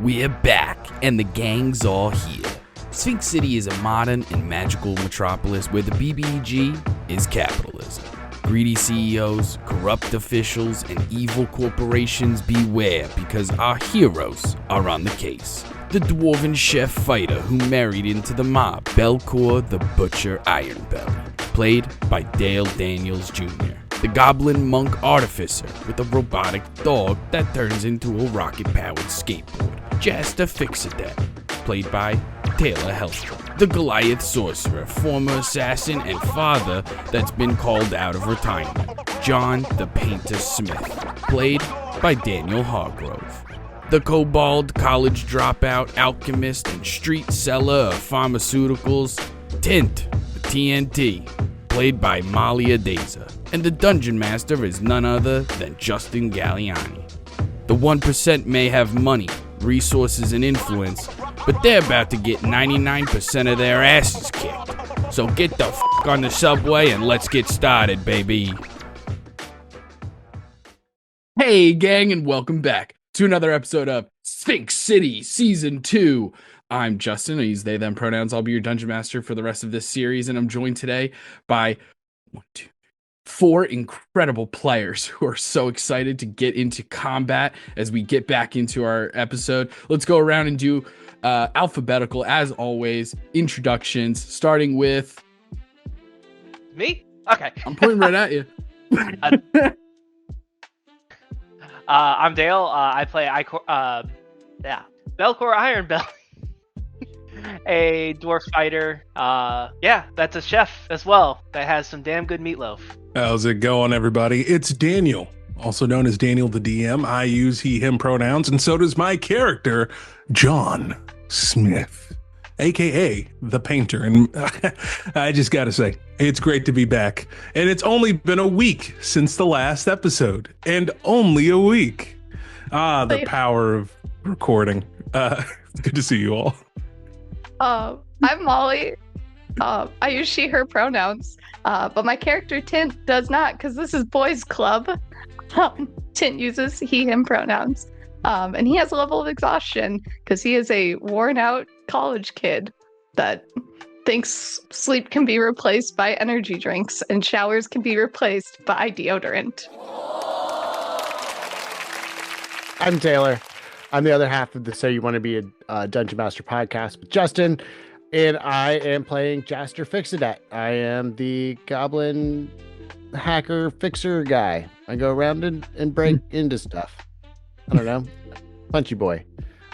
We're back, and the gang's all here. Sphinx City is a modern and magical metropolis where the BBG is capitalism. Greedy CEOs, corrupt officials, and evil corporations beware because our heroes are on the case. The dwarven chef fighter who married into the mob, Belkor the Butcher Ironbelly, played by Dale Daniels Jr. The goblin monk artificer with a robotic dog that turns into a rocket-powered skateboard, Jaster Fixadet, played by Taylor Hellstrom. The Goliath sorcerer, former assassin and father that's been called out of retirement, John the Painter Smith, played by Daniel Hargrove. The kobold college dropout, alchemist, and street seller of pharmaceuticals, Tint, the TNT, played by Malia Daza. And the dungeon master is none other than Justin Galliani. The 1% may have money, resources, and influence, but they're about to get 99% of their asses kicked. So get the f*** on the subway and let's get started, baby. Hey gang, and welcome back to another episode of Sphinx City Season 2. I'm Justin, I use they, them pronouns. I'll be your dungeon master for the rest of this series, and I'm joined today by 4 incredible players who are so excited to get into combat as we get back into our episode. Let's go around and do alphabetical, as always, introductions, starting with... Me? Okay. I'm pointing right at you. I'm Dale. I play Belkor Ironbelly, a dwarf fighter. That's a chef as well that has some damn good meatloaf. How's it going, everybody? It's Daniel, also known as Daniel the DM. I use he, him pronouns, and so does my character, John Smith, aka the Painter. And I just gotta say, it's great to be back. And it's only been a week since the last episode, and only a week. The power of recording. It's good to see you all. I'm Molly. I use she, her pronouns, but my character Tint does not, because this is boys club. Tint uses he, him pronouns, and he has a level of exhaustion because he is a worn out college kid that thinks sleep can be replaced by energy drinks and showers can be replaced by deodorant. I'm Taylor. I'm the other half of the So You Want to Be a Dungeon Master podcast with Justin, and I am playing Jaster Fixadet. I am the goblin hacker fixer guy. I go around and break into stuff. I don't know. Punchy boy.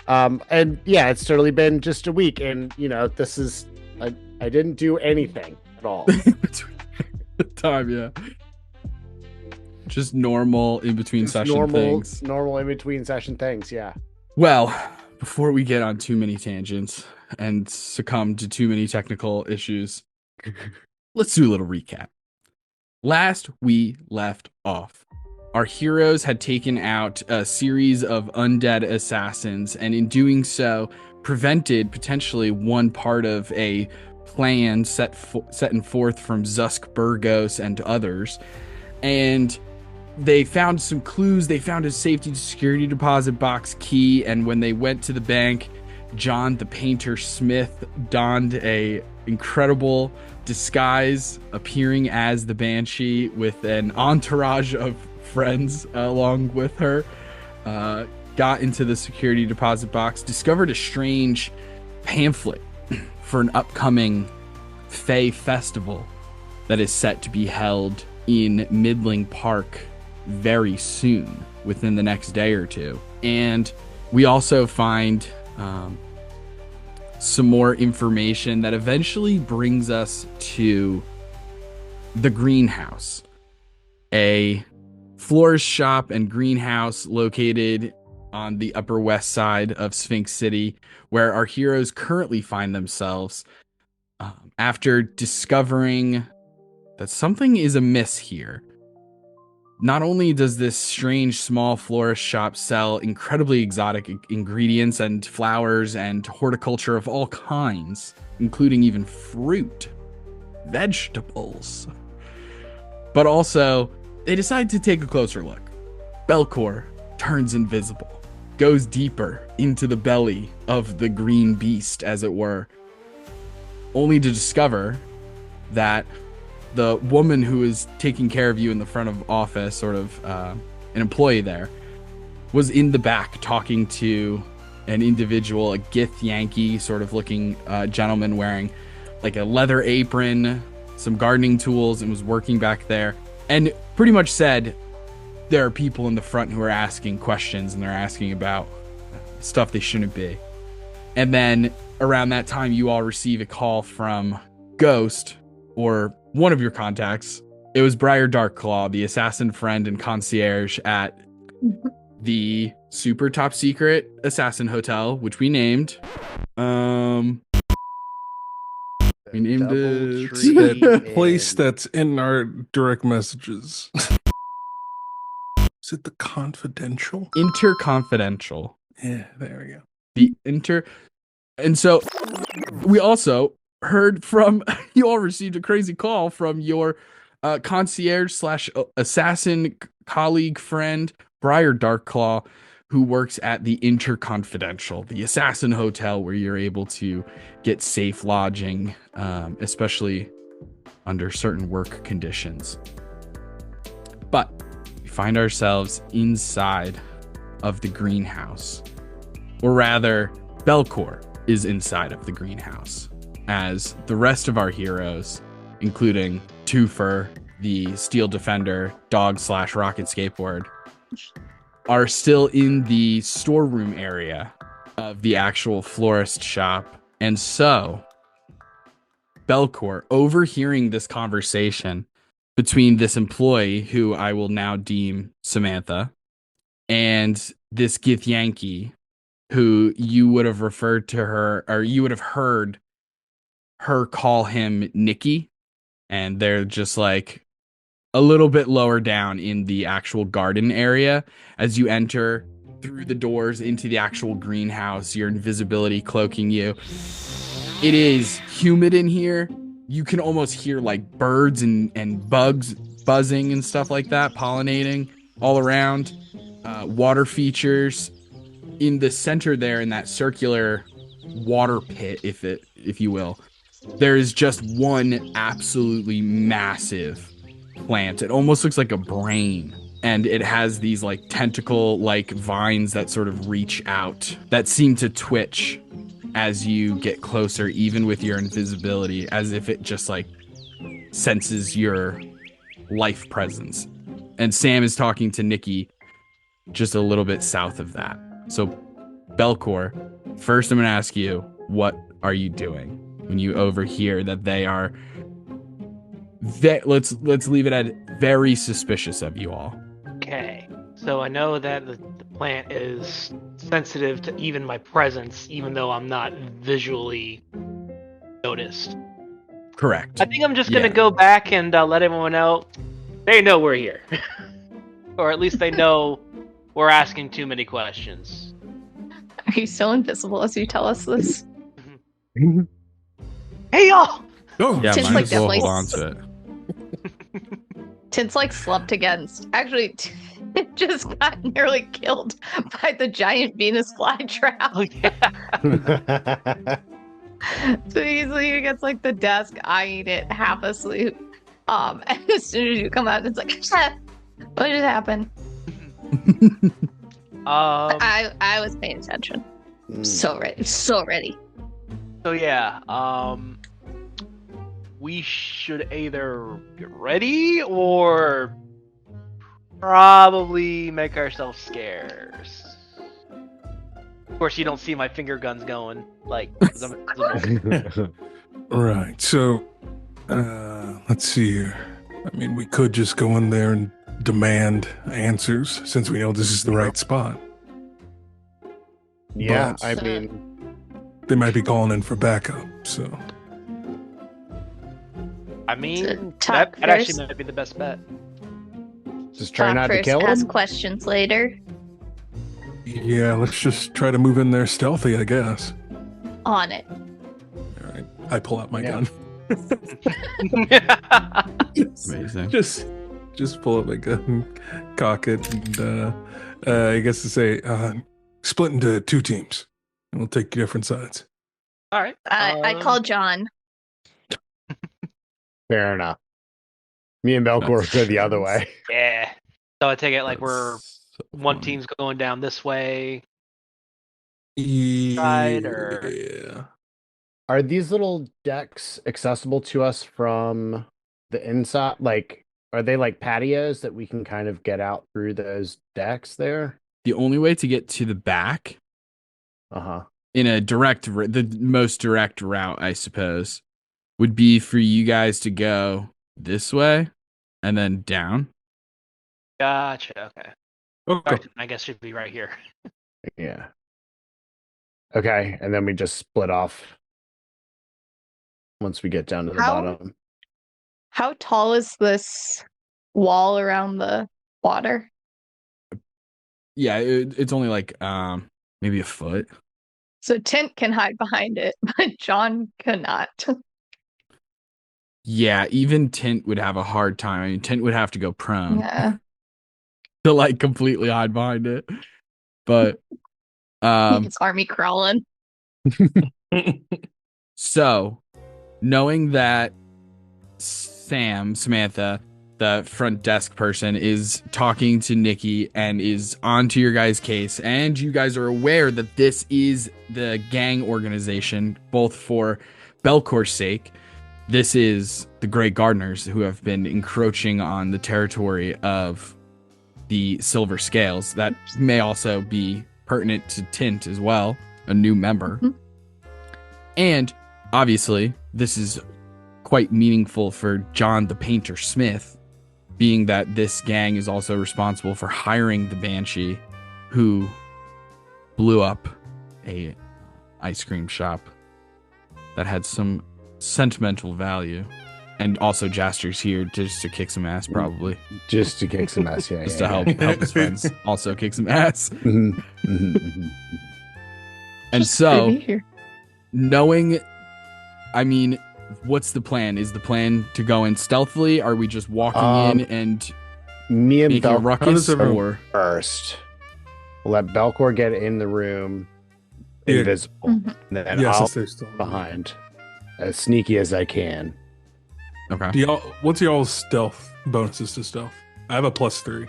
And yeah, it's totally been just a week, and this is I didn't do anything at all. Time, yeah. Just normal in between session things. Normal in between session things, yeah. Well, before we get on too many tangents and succumb to too many technical issues, let's do a little recap. Last we left off, our heroes had taken out a series of undead assassins, and in doing so, prevented potentially one part of a plan set forth from Zusk Burgos and others. And they found some clues. They found a safety security deposit box key, and when they went to the bank, John the Painter Smith donned a incredible disguise, appearing as the Banshee with an entourage of friends along with her, got into the security deposit box, discovered a strange pamphlet for an upcoming Fae festival that is set to be held in Midling Park very soon, within the next day or two. And we also find some more information that eventually brings us to the greenhouse, a florist shop and greenhouse located on the Upper West Side of Sphinx City, where our heroes currently find themselves after discovering that something is amiss here. Not only does this strange small florist shop sell incredibly exotic ingredients and flowers and horticulture of all kinds, including even fruit, vegetables, but also they decide to take a closer look. Belkor turns invisible, goes deeper into the belly of the green beast, as it were, only to discover that the woman who is taking care of you in the front of office, sort of an employee there, was in the back talking to an individual, a Gith Yankee sort of looking gentleman wearing like a leather apron, some gardening tools, and was working back there, and pretty much said, there are people in the front who are asking questions, and they're asking about stuff they shouldn't be. And then around that time, you all receive a call from Ghost, or one of your contacts. It was Briar Darkclaw, the assassin friend and concierge at the super top secret assassin hotel, which we named. We named it That place that's in our direct messages. Is it the Confidential? Interconfidential. Yeah, there we go. And so we also heard from, you all received a crazy call from your concierge slash assassin colleague friend, Briar Darkclaw, who works at the Interconfidential, the assassin hotel where you're able to get safe lodging, especially under certain work conditions. But we find ourselves inside of the greenhouse, or rather, Belkor is inside of the greenhouse, as the rest of our heroes, including Twofer, the Steel Defender, dog slash rocket skateboard, are still in the storeroom area of the actual florist shop. And so Belkor, overhearing this conversation between this employee, who I will now deem Samantha, and this Gith Yankee, who you would have referred to her, or you would have heard her call him Nikki, and they're just like a little bit lower down in the actual garden area. As you enter through the doors into the actual greenhouse, your invisibility cloaking you. It is humid in here. You can almost hear like birds and bugs buzzing and stuff like that, pollinating all around. Water features in the center there, in that circular water pit, if you will. There is just one absolutely massive plant. It almost looks like a brain, and it has these like tentacle like vines that sort of reach out, that seem to twitch as you get closer, even with your invisibility, as if it just like senses your life presence. And Sam is talking to Nikki just a little bit south of that. So Belkor, first I'm going to ask you, what are you doing when you overhear that they are let's leave it at very suspicious of you all? Okay, so I know that the plant is sensitive to even my presence, even though I'm not visually noticed. Correct. I think I'm just gonna go back and let everyone know they know we're here, or at least they know we're asking too many questions. Are you so invisible as you tell us this? Hey y'all! Oh, Yeah, Tint's might like as well definitely hold on to it. Tint's like slumped against. Actually, it just got nearly killed by the giant Venus flytrap. Oh yeah. So he gets like the desk, eyeing it half asleep. And as soon as you come out, it's like, what just happened? I was paying attention. So ready. So yeah, we should either get ready or probably make ourselves scarce. Of course, you don't see my finger guns going, like, 'cause I'm invisible. right. So, let's see here. I mean, we could just go in there and demand answers, since we know this is the right spot. Yeah, But I mean, they might be calling in for backup, so. I mean, Talk that actually first. might be the best bet. just try Talk not to first, kill ask him. questions later. Yeah, let's just try to move in there stealthy, I guess. On it. All right. I pull out my Yeah. gun. Amazing. Just pull out my gun, cock it, and I guess to say, split into 2 teams, and we'll take different sides. All right. I call John. Fair enough. Me and Belkor go the other way. Yeah. So I take it like we're That's so one funny. team's going down this way. Yeah. Are these little decks accessible to us from the inside? Like, are they like patios that we can kind of get out through those decks there? The only way to get to the back Uh-huh. in a the most direct route, I suppose, would be for you guys to go this way and then down. Gotcha. Okay. Okay. Right, I guess should be right here. Yeah. Okay, and then we just split off once we get down to the bottom. How tall is this wall around the water? Yeah, it's only like maybe a foot. So Tint can hide behind it, but John cannot. Yeah, even Tint would have a hard time. I mean, Tint would have to go prone Yeah. to like completely hide behind it. But He's army crawling. so knowing that Samantha, the front desk person, is talking to Nikki and is onto your guys' case, and you guys are aware that this is the gang organization, both for Belkor's sake. This is the Grey Gardeners who have been encroaching on the territory of the Silver Scales. That may also be pertinent to Tint as well, a new member. Mhm. And obviously, this is quite meaningful for John the Painter Smith, being that this gang is also responsible for hiring the Banshee who blew up a ice cream shop that had some sentimental value. And also Jaster's here just to kick some ass, probably. Just to kick some ass, yeah. Just to help his friends also kick some ass. Mhm, mhm, mhm. And Just so, be here. knowing, I mean, what's the plan? Is the plan to go in stealthily? Are we just walking in and Me and making a Belkor ruckus? everyone- Or first. We'll let Belkor get in the room, Yeah. invisible, Mhm. and then Yes, I'll they're still behind, as sneaky as I can. okay, What's y'all's stealth bonuses to stealth? I have a +3.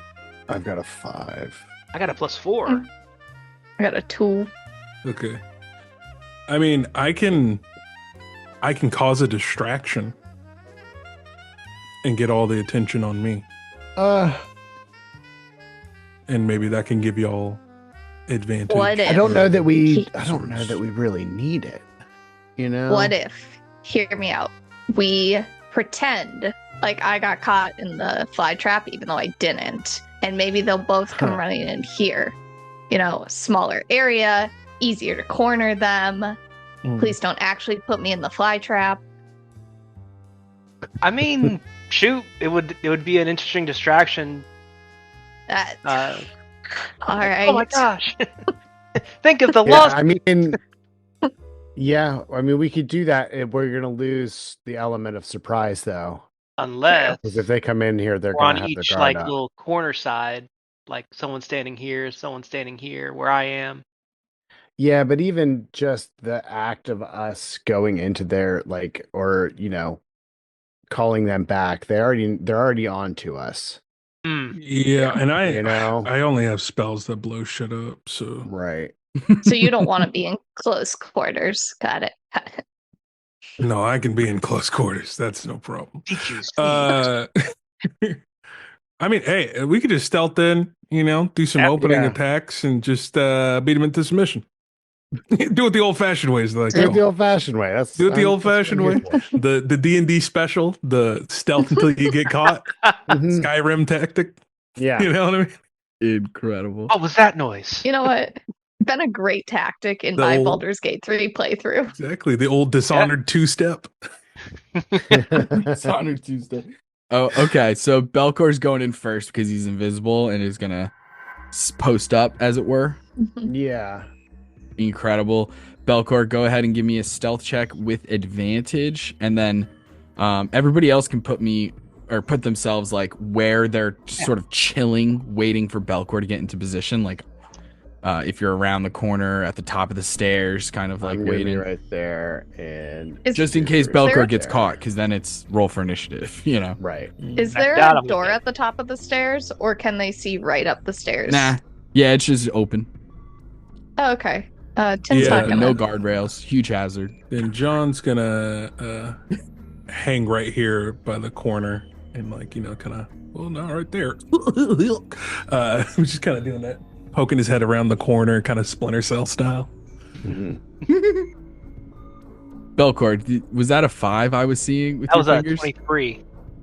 I've got a 5. I got a +4. Mm. I got a tool. Okay. I mean, I can cause a distraction and get all the attention on me, and maybe that can give y'all advantage. What if? I don't know that we Sorts. really need it. You know? What if? Hear me out. We pretend like I got caught in the fly trap, even though I didn't, and maybe they'll both come Huh. running in here. You know, smaller area, easier to corner them. Mm. Please don't actually put me in the fly trap. I mean, shoot, it would be an interesting distraction. That, Uh, all right. Oh my gosh! Think of the Yeah, loss. I mean, yeah, I mean, we could do that. We're gonna lose the element of surprise, though, Unless because if they come in here, they're we're gonna on have their each guard like up. little corner side, like someone standing here, where I am. Yeah, but even just the act of us going into their like, or calling them back, they're already on to us. Hmm. Yeah, and You know? I only have spells that blow shit up, so Right. So you don't want to be in close quarters. Got it. no, I can be in close quarters. That's no problem. DQC. I mean, hey, we could just stealth in, do some Yeah. opening Yeah. attacks and just beat them into submission. Do it the old-fashioned ways, like Do it the old-fashioned way. Do it the that's old-fashioned what I'm way. here the D&D special, the stealth until you get caught, for. Mhm. Skyrim tactic. Yeah. You know what I mean? incredible. What was that noise? You know what? Been a great tactic in The my old- Baldur's Gate 3 playthrough. Exactly, the old Dishonored two-step. Dishonored Tuesday. Oh, okay. So Belkor's going in first because he's invisible and is gonna post up, as it were. Yeah. Incredible. Belkor, go ahead and give me a stealth check with advantage, and then everybody else can put themselves like where they're sort of chilling, waiting for Belkor to get into position, like If you're around the corner at the top of the stairs, kind of like I'm gonna be waiting, right there, and just in case there- Belkor gets caught, because then it's roll for initiative. You know. Right. Is there I doubt a I'm door okay. at the top of the stairs, or can they see right up the stairs? Nah. Yeah, it's just open. Oh, okay. Tim's Yeah, not Open, gonna. no guardrails. Huge hazard. Then John's gonna hang right here by the corner and kind of, well, no, right there. Just kind of doing that, poking his head around the corner, kind of Splinter Cell style. Mhm. Belkor, was that a 5 I was seeing with That was your a fingers? 23.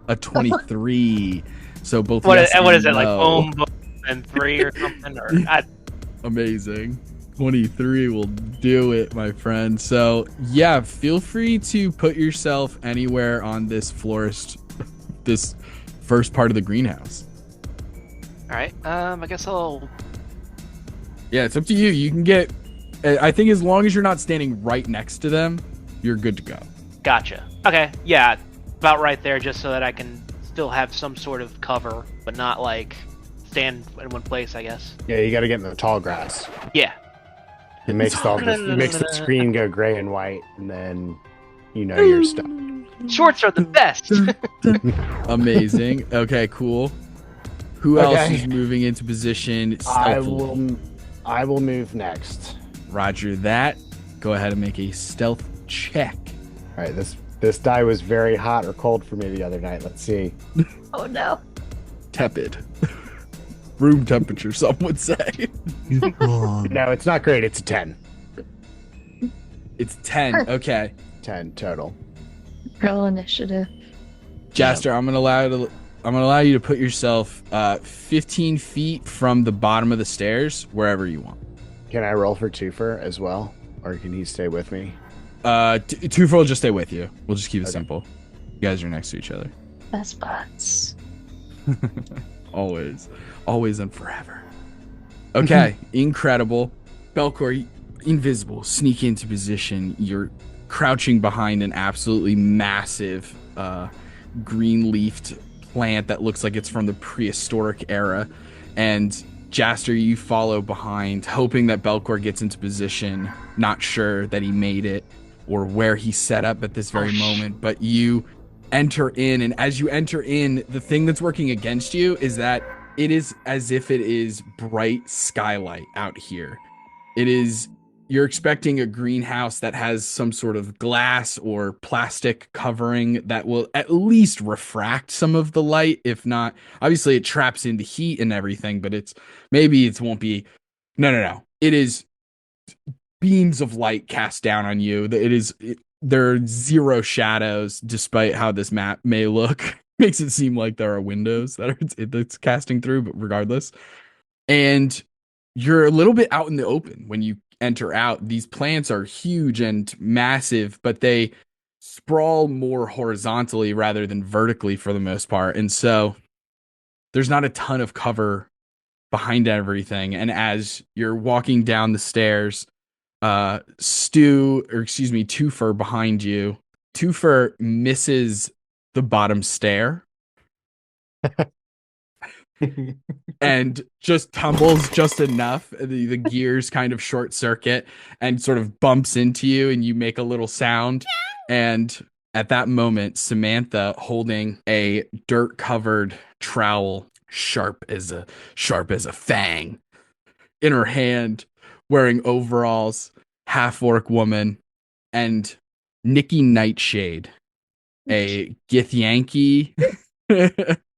A 23. So both What, yes and what is it, like no. boom, boom, and 3 or something? Or Amazing. 23 will do it, my friend. So, yeah, feel free to put yourself anywhere on this this first part of the greenhouse. All right. I guess I'll. Yeah, it's up to you. You can get, I think as long as you're not standing right next to them, you're good to go. Gotcha. Okay. Yeah, about right there, just so that I can still have some sort of cover, but not like stand in one place, I guess. Yeah, you got to get in the tall grass. Yeah. It makes the screen go gray and white, and then you're stuck. Shorts are the best. Amazing. Okay, cool. Who else Okay. is moving into position I stealthily? will move next. Roger that. Go ahead and make a stealth check. All right, this die was very hot or cold for me the other night. Let's see. Oh no. Tepid. Room temperature, some would say. No, it's not great. It's a 10. It's 10. Okay. 10 total. Roll initiative. Jaster, I'm gonna allow you to put yourself 15 feet from the bottom of the stairs, wherever you want. Can I roll for Twofer as well, or can he stay with me? Twofer will just stay with you. We'll just keep it Okay. simple. You guys are next to each other. Best buds. Always and forever. Okay, incredible. Belkor, invisible, sneak into position. You're crouching behind an absolutely massive green-leafed plant that looks like it's from the prehistoric era. And Jaster, you follow behind, hoping that Belkor gets into position, not sure that he made it or where he set up at this very moment, but you enter in, and as you enter in, the thing that's working against you is that it is as if it is bright skylight out here. You're expecting a greenhouse that has some sort of glass or plastic covering that will at least refract some of the light. If not, obviously it traps in the heat and everything, but it won't be. No. It is beams of light cast down on you. There are zero shadows, despite how this map may look. Makes it seem like there are windows that's casting through, but regardless. And you're a little bit out in the open when you enter out. These plants are huge and massive, but they sprawl more horizontally rather than vertically for the most part. And so there's not a ton of cover behind everything. And as you're walking down the stairs, Twofer behind you. Twofer misses the bottom stair and just tumbles just enough. The gears kind of short circuit and sort of bumps into you, and you make a little sound. And at that moment, Samantha, holding a dirt covered trowel, sharp as a fang, in her hand, wearing overalls, half-orc woman, and Nikki Nightshade, a Githyanki.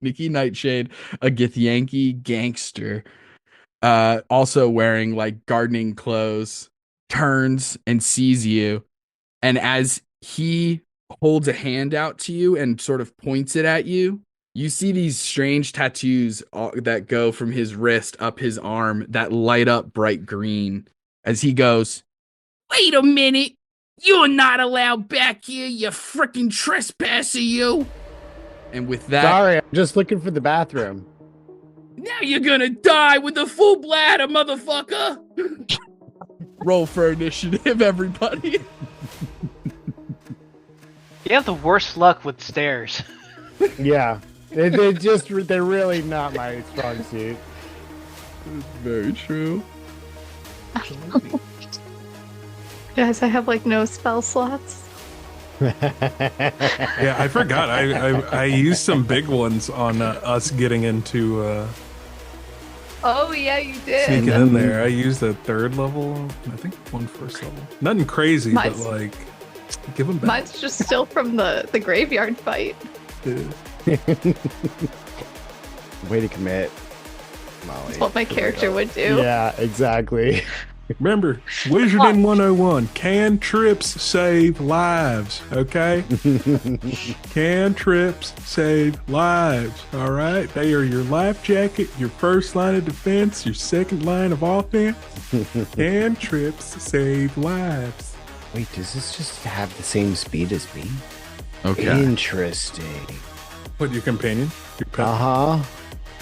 Nikki Nightshade, a Githyanki gangster, also wearing like gardening clothes, turns and sees you. And as he holds a hand out to you and sort of points it at you, you see these strange tattoos that go from his wrist up his arm that light up bright green as he goes, "Wait a minute! You're not allowed back here, you frickin' trespasser, you!" And with that, Sorry, I'm just looking for the bathroom. "Now you're gonna die with a full bladder, motherfucker!" Roll for initiative, everybody. You have the worst luck with stairs. Yeah, they're really not my strong suit. Very true. Guys, I have like no spell slots. Yeah, I forgot. I used some big ones on us getting into Oh yeah, you did. sneaking in there. I used a 3rd level. I think one first level. Nothing crazy, Mine's- but like, give them back. Mine's just still from the graveyard fight. Way to commit, Molly. That's what my character would do. Yeah, exactly. Remember, Wizarding 101, cantrips save lives, okay? Cantrips save lives, all right? They are your life jacket, your first line of defense, your second line of offense. Cantrips save lives. Wait, does this just have the same speed as me? Okay. Interesting. What, your companion? Your pet? Uh-huh.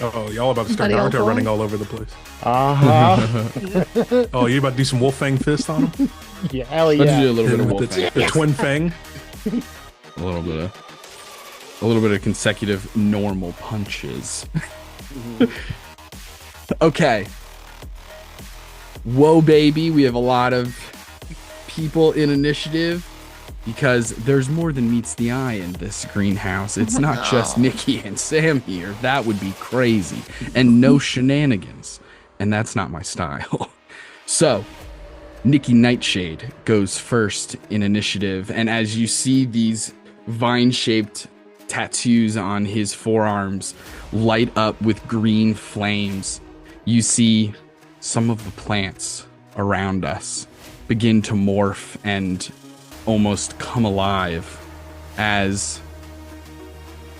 Oh, y'all about to start Buddy, Naruto I'll running go. all over the place. Uh-huh. Oh, you about to do some Wolfang fist on him? Yeah, hell Let's do yeah. a little bit of the, wolfing. the twin fang? A little bit of consecutive normal punches. Okay. Whoa, baby. We have a lot of people in initiative because there's more than meets the eye in this greenhouse. It's not just Nikki and Sam here. That would be crazy. And no shenanigans. And that's not my style. So, Nikki Nightshade goes first in initiative. And as you see these vine-shaped tattoos on his forearms light up with green flames, you see some of the plants around us begin to morph and almost come alive as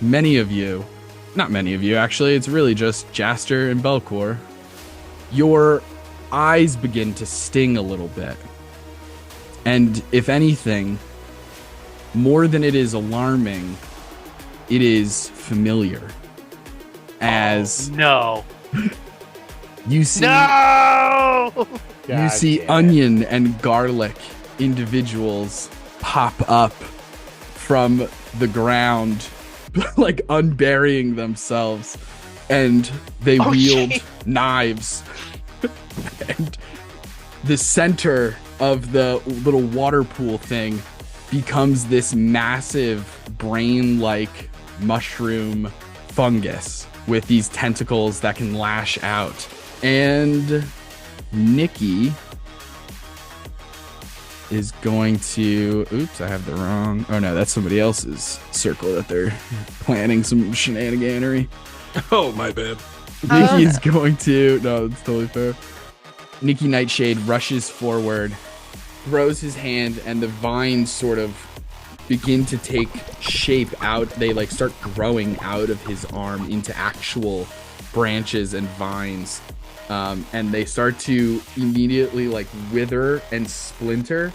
not many of you actually, it's really just Jaster and Belkor, your eyes begin to sting a little bit. And if anything, more than it is alarming, it is familiar. As No. you see No! you God see damn it. onion and garlic individuals pop up from the ground, like unburying themselves, and they Oh, wield gee. knives. And the center of the little water pool thing becomes this massive brain-like mushroom fungus with these tentacles that can lash out. And Nikki is going to... Oops, I have the wrong... Oh no, that's somebody else's circle that they're planning some shenaniganery. Oh, my bad. Nikki is going to... No, it's totally fair. Nikki Nightshade rushes forward, throws his hand, and the vines sort of begin to take shape out. They like start growing out of his arm into actual branches and vines. And they start to immediately like wither and splinter,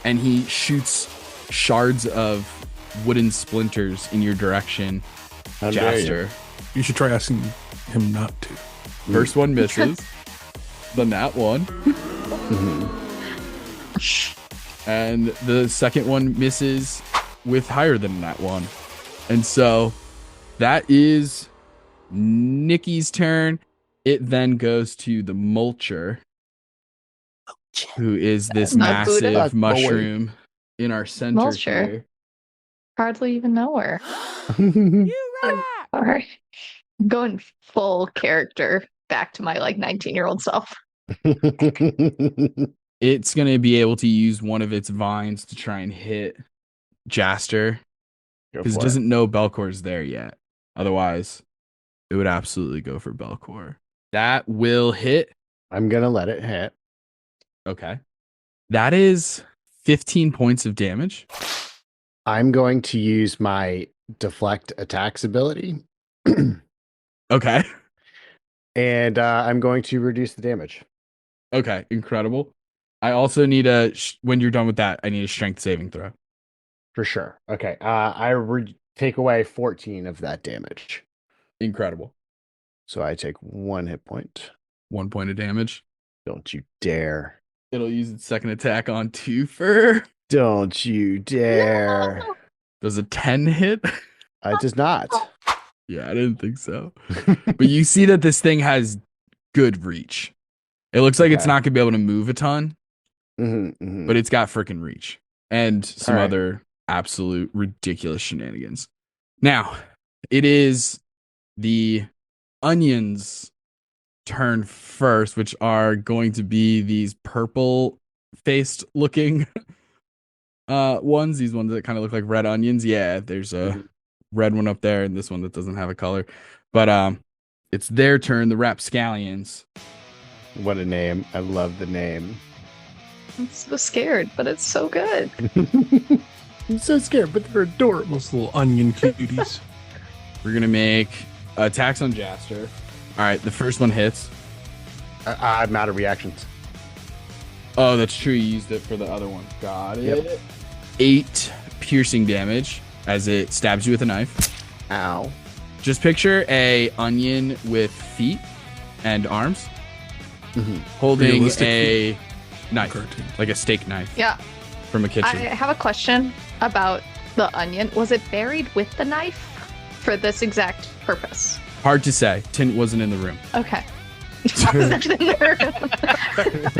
and he shoots shards of wooden splinters in your direction, How dare you. Jaster. You should try asking him not to. First one misses, then that one, and the second one misses with higher than that one. And so that is Nikki's turn. It then goes to the Mulcher, who is this Not Buddha. massive mushroom in our center Mulcher. here. Hardly even know her. All right. Going full character back to my like 19-year-old self. It's going to be able to use one of its vines to try and hit Jaster, Go because it for doesn't know Belkor's there yet. Otherwise, it would absolutely go for Belkor. That will hit. I'm gonna let it hit. Okay. That is 15 points of damage. I'm going to use my deflect attacks ability, Okay. and I'm going to reduce the damage. Okay. Incredible. I also need when you're done with that, I need a strength saving throw. For sure. Okay. Take away 14 of that damage. Incredible. So I take 1 hit point. 1 point of damage. Don't you dare. It'll use its second attack on Twofer. Don't you dare. No! Does a 10 hit? It does not. Yeah, I didn't think so. But you see that this thing has good reach. It looks like it's Okay. not gonna be able to move a ton, Mm-hmm. but it's got freaking reach and some All right. other absolute ridiculous shenanigans. Now, it is the onions' turn first, which are going to be these purple faced looking ones, these ones that kind of look like red onions. Yeah, there's a Mhm. red one up there and this one that doesn't have a color. But it's their turn, the rapscallions. What a name. I love the name. I'm so scared, but it's so good. I'm so scared, but they're adorable. Those little onion cuties. We're gonna make attacks on Jaster. All right, the first one hits. I'm out of reactions. Oh, that's true. You used it for the other one. Got it. Yep. 8 piercing damage as it stabs you with a knife. Ow. Just picture a onion with feet and arms Mhm. holding Realistic a knife, Cartoon. like a steak knife Yeah, from a I kitchen. have a question about the onion. Was it buried with the knife for this exact purpose? Hard to say. Tint wasn't in the room. Okay. I wasn't in the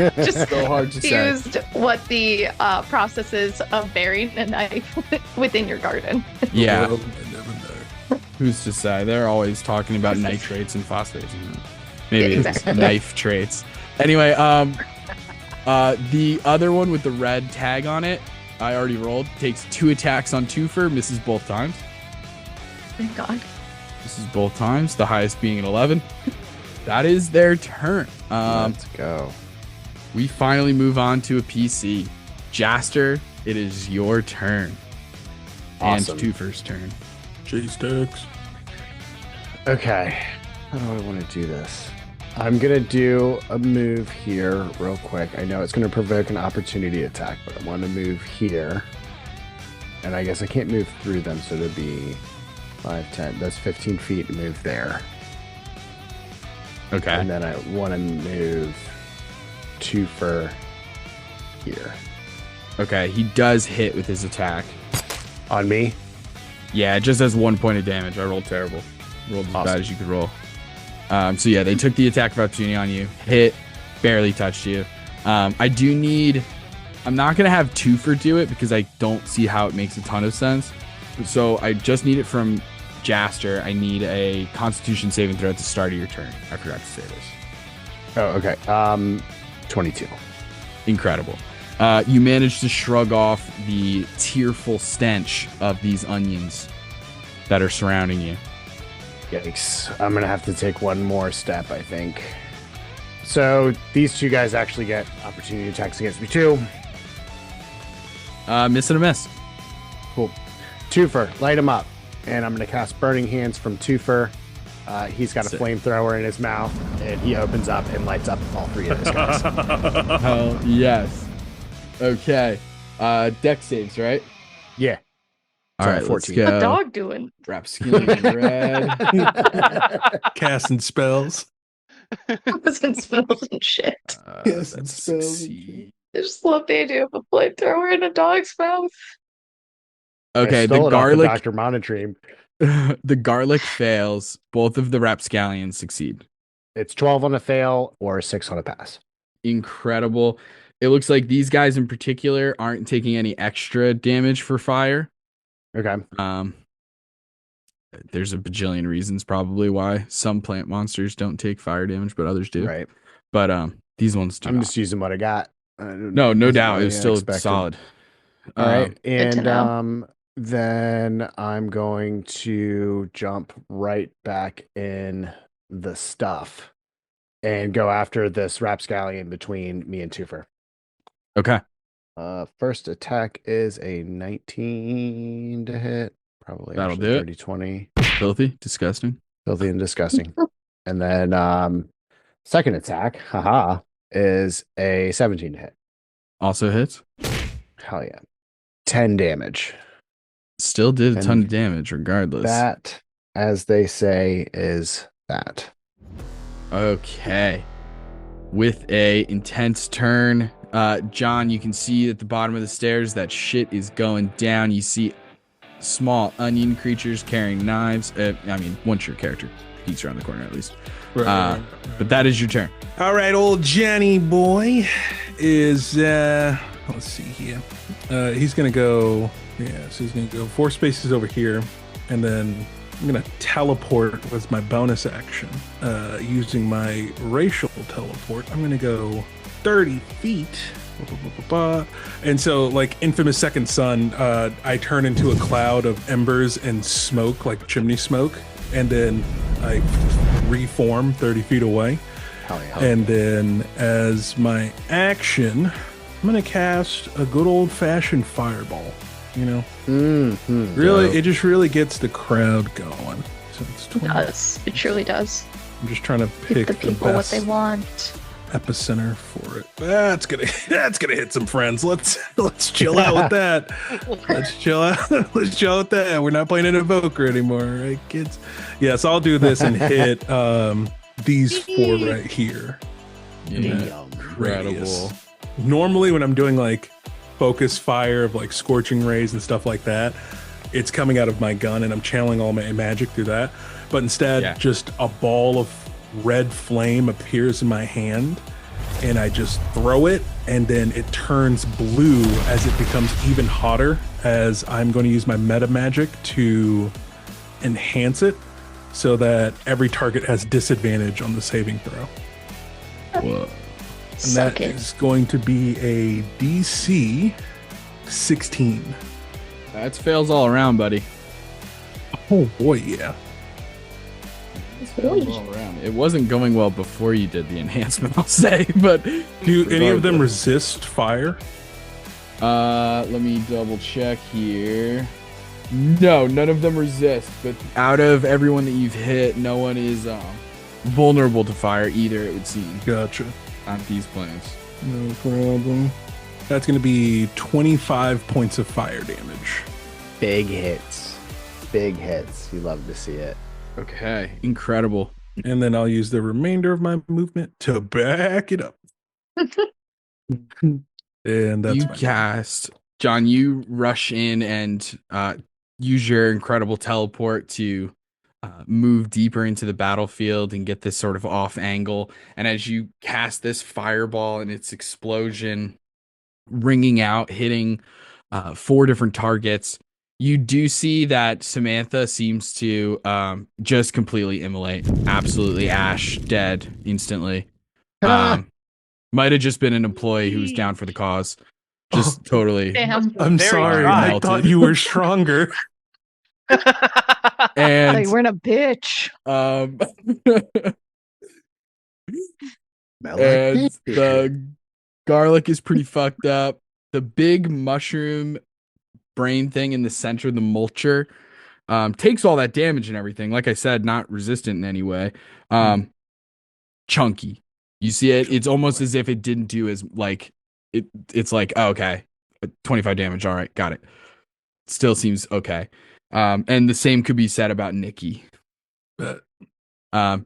room. Just So hard to say. confused what the process is of burying a knife within your garden. Yeah, Well, I never know. who's to say? They're always talking about nitrates and phosphates. You know? Maybe Yeah, it's exactly. knife traits. Anyway, the other one with the red tag on it, I already rolled. Takes 2 attacks on Twofer, misses both times. Thank God. Misses both times. The highest being an 11. That is their turn. Let's go. We finally move on to a PC. Jaster, it is your turn. Awesome. And Twofer's turn. Chase tags. Okay. How do I want to do this? I'm going to do a move here real quick. I know it's going to provoke an opportunity attack, but I want to move here. And I guess I can't move through them, so it'll be 5, 10. That's 15 feet to move there. Okay. And then I want to move 2 for here. Okay, he does hit with his attack. On me? Yeah, it just has 1 point of damage. I rolled terrible. Rolled as Awesome. bad as you could roll. So yeah, they took the attack of opportunity on you. Hit, barely touched you. I do need... I'm not going to have Twofer do it because I don't see how it makes a ton of sense. So I just need it from Jaster. I need a Constitution saving throw at the start of your turn. I forgot to say this. Oh, okay. 22. Incredible. You managed to shrug off the tearful stench of these onions that are surrounding you. Yikes. I'm going to have to take one more step, I think. So these 2 guys actually get opportunity attacks against me too. Miss and a miss. Cool. Twofer, light him up. And I'm going to cast Burning Hands from Twofer. He's got a Sick. flamethrower in his mouth, and he opens up and lights up all 3 of his guys. Hell yes. Okay. Deck saves, right? Yeah. All right, let's 14. go. What's the dog doing? Rapscallion red. Casting spells. Wasn't spells and shit. Yes, That's spells. succeed. I just love the idea of a flamethrower in a dog's mouth. Okay, I the stole it off garlic. Dr. Monotream. The garlic fails. Both of the rapscallions succeed. It's 12 on a fail or 6 on a pass. Incredible. It looks like these guys in particular aren't taking any extra damage for fire. Okay. There's a bajillion reasons probably why some plant monsters don't take fire damage, but others do. Right. But these ones do I'm not. just using what I got. No doubt. It was still solid. All right. Good to And know. then I'm going to jump right back in the stuff and go after this rapscallion between me and Twofer. Okay. First attack is a 19 to hit. Probably That'll actually do it. 30, 20. Filthy. Disgusting. Filthy and disgusting. And then second attack, haha, is a 17 to hit. Also hits. Hell yeah. 10 damage. Still did a ton And of damage regardless. That, as they say, is that. Okay. With a intense turn, John, you can see at the bottom of the stairs that shit is going down. You see small onion creatures carrying knives. Once your character peeks around the corner at least. Right. But that is your turn. All right, old Johnny boy is let's see here. He's gonna go. Yeah, so he's gonna go 4 spaces over here, and then I'm gonna teleport with my bonus action using my racial teleport. I'm gonna go 30 feet. And so, like infamous Second Son, I turn into a cloud of embers and smoke, like chimney smoke, and then I reform 30 feet away. Hell yeah. And then as my action, I'm gonna cast a good old-fashioned fireball. You know, really, it just really gets the crowd going. So it's It does. It truly does. I'm just trying to pick Give the people what best they want. epicenter for it. That's gonna hit some friends. Let's chill out with that. Let's chill out. Let's chill with that. We're not playing an evoker anymore, right, kids? Yes, I'll do this and hit these 4 right here. Incredible. Normally, when I'm doing like focus fire of like scorching rays and stuff like that, it's coming out of my gun and I'm channeling all my magic through that. But instead, just a ball of red flame appears in my hand and I just throw it, and then it turns blue as it becomes even hotter, as I'm going to use my meta magic to enhance it so that every target has disadvantage on the saving throw. Whoa. And that is going to be a DC 16. That's fails all around, buddy. Oh boy, yeah. Fails all around. It wasn't going well before you did the enhancement, I'll say, but Do any of them resist fire? let me double check here. No, none of them resist, but out of everyone that you've hit, no one is vulnerable to fire either, it would seem. Gotcha. On these plans. No problem. That's going to be 25 points of fire damage. Big hits. Big hits. You love to see it. Okay, incredible. And then I'll use the remainder of my movement to back it up. And that's You my cast, John, you rush in and use your incredible teleport to move deeper into the battlefield and get this sort of off angle. And as you cast this fireball and its explosion ringing out, hitting 4 different targets, you do see that Samantha seems to just completely immolate, absolutely ash, dead instantly. Might have just been an employee who was down for the cause. Just totally. Damn. I'm Very sorry. dry. I thought you were stronger. And Like, we're in a bitch. and Melody. the garlic is pretty fucked up. The big mushroom brain thing in the center of the mulcher takes all that damage and everything. Like I said, not resistant in any way. Chunky. You see it? It's almost as if it didn't do as like it's like, oh, okay, 25 damage. All right, got it. Still seems okay. And the same could be said about Nikki.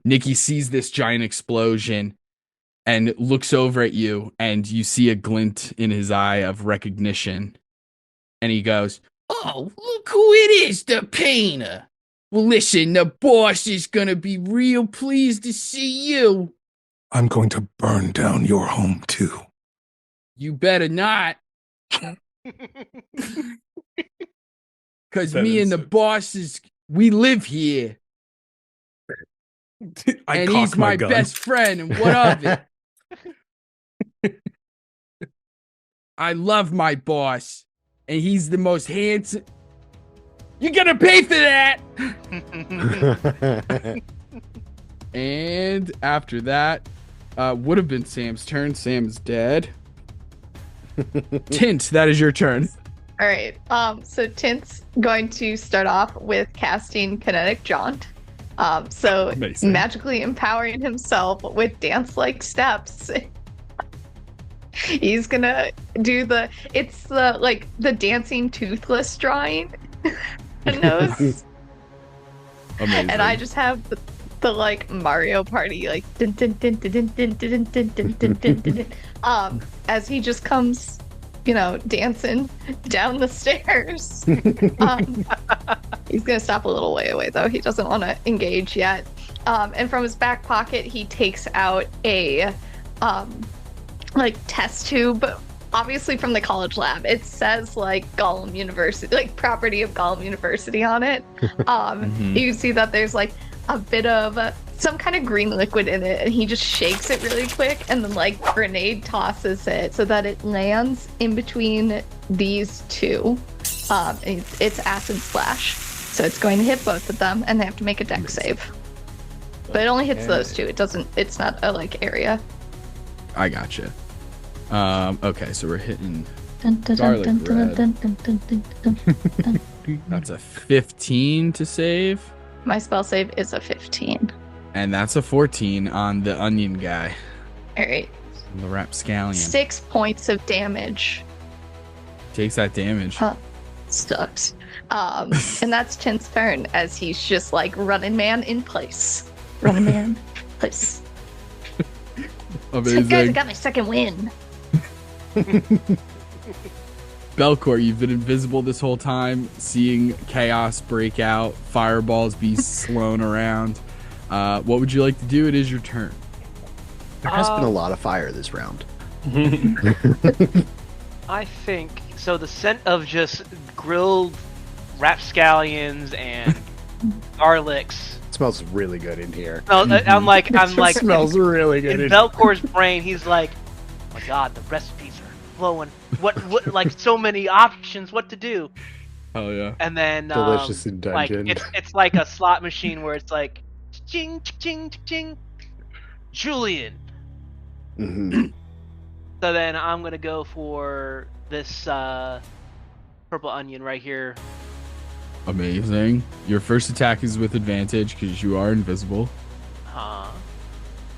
Nikki sees this giant explosion and looks over at you, and you see a glint in his eye of recognition. And he goes, "Oh, look who it is, the painter. Well, listen, the boss is gonna be real pleased to see you." I'm going to burn down your home too. You better not. Because me and the bosses, we live here. I And cock he's my gun. best friend, and what of it? I love my boss, and he's the most handsome. You're gonna pay for that! And after that, would have been Sam's turn. Sam's dead. Tint, that is your turn. All right. So Tint's going to start off with casting Kinetic Jaunt. So Amazing. magically empowering himself with dance-like steps. He's gonna do the dancing toothless drawing. Nose. Amazing. And I just have the like Mario Party like dun, dun, dun, dun, dun, dun, dun, dun, dun, dun, dun, dun, dun. As he just comes, dancing down the stairs. He's gonna stop a little way away though. He doesn't want to engage yet. And from his back pocket, he takes out a like test tube, obviously from the college lab. It says like Gollum University, like property of Gollum University on it. You can see that there's like a bit of some kind of green liquid in it, and he just shakes it really quick and then like grenade tosses it so that it lands in between these two. It's acid splash, so it's going to hit both of them, and they have to make a dex save. But it only hits those two. It's not a like area. I gotcha. Okay, so we're hitting garlic red. That's a 15 to save. My spell save is a 15. And that's a 14 on the onion guy. All right. The rapscallion. 6 points of damage. Takes that damage. Sucks. And that's Chin's turn as he's just like running man in place. Running man in place. Amazing. Guys, I got my second win. Belkor, you've been invisible this whole time, seeing chaos break out, fireballs be slown around. What would you like to do? It is your turn. There has been a lot of fire this round. I think so. The scent of just grilled rapscallions and garlics. It smells really good in here. No, I'm like, smells really good in Belkor's brain. He's like, oh my god, the recipes are flowing. What, like so many options, what to do. Oh yeah. And then, delicious in dungeon. Like, it's like a slot machine where it's like, ching, ching, ching, Julian. Mm-hmm. So then I'm gonna go for this purple onion right here. Amazing. Your first attack is with advantage because you are invisible.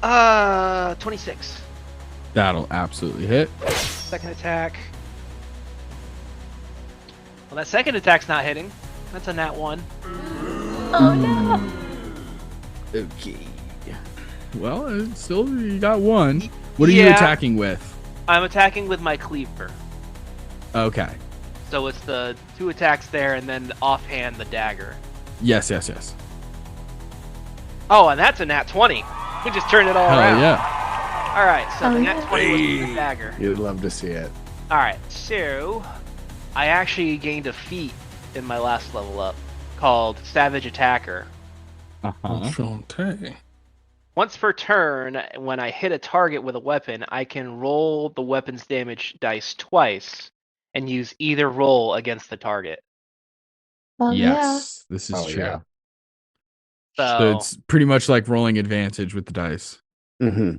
26. That'll absolutely hit. Second attack. Well, that second attack's not hitting. That's a nat 1. Oh no. Okay. Well, still you got one. What are you attacking with? I'm attacking with my cleaver. Okay. So it's the 2 attacks there, and then offhand the dagger. Yes. Oh, and that's a nat 20. We just turned it all Hell around. yeah. All right, so the nat 20 was with the dagger. You'd love to see it. All right, so I actually gained a feat in my last level up called Savage Attacker. Enchanté. Once per turn, when I hit a target with a weapon, I can roll the weapon's damage dice twice and use either roll against the target. Yes, this is true. Yeah. So it's pretty much like rolling advantage with the dice. Mm-hmm.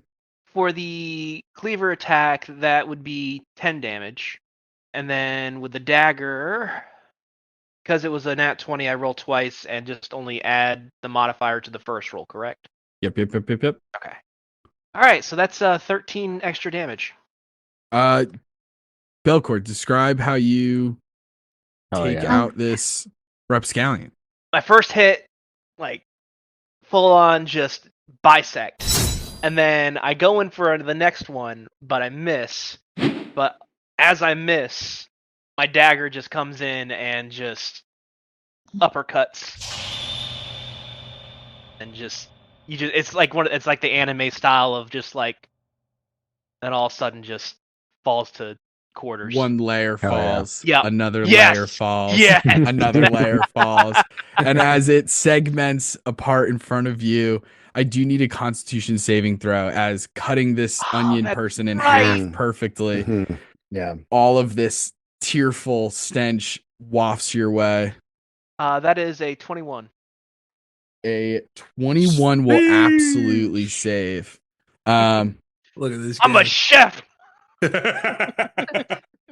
For the cleaver attack, that would be 10 damage. And then with the dagger, because it was a nat 20, I roll twice and just only add the modifier to the first roll, correct? Yep. Okay. All right, so that's 13 extra damage. Belkor, describe how you take yeah. out this rapscallion. My first hit, like, full on just bisect. And then I go in for the next one, but I miss. But as I miss, my dagger just comes in and just uppercuts. And it's like the anime style of just like, then all of a sudden just falls to quarters. One layer falls. Yeah. Another Yes. layer falls. Yeah. Another layer falls. And as it segments apart in front of you, I do need a Constitution saving throw as cutting this onion person in half perfectly. Mm-hmm. Yeah. All of this tearful stench wafts your way. That is a 21. A 21 will absolutely save. Look at this guy. I'm a chef.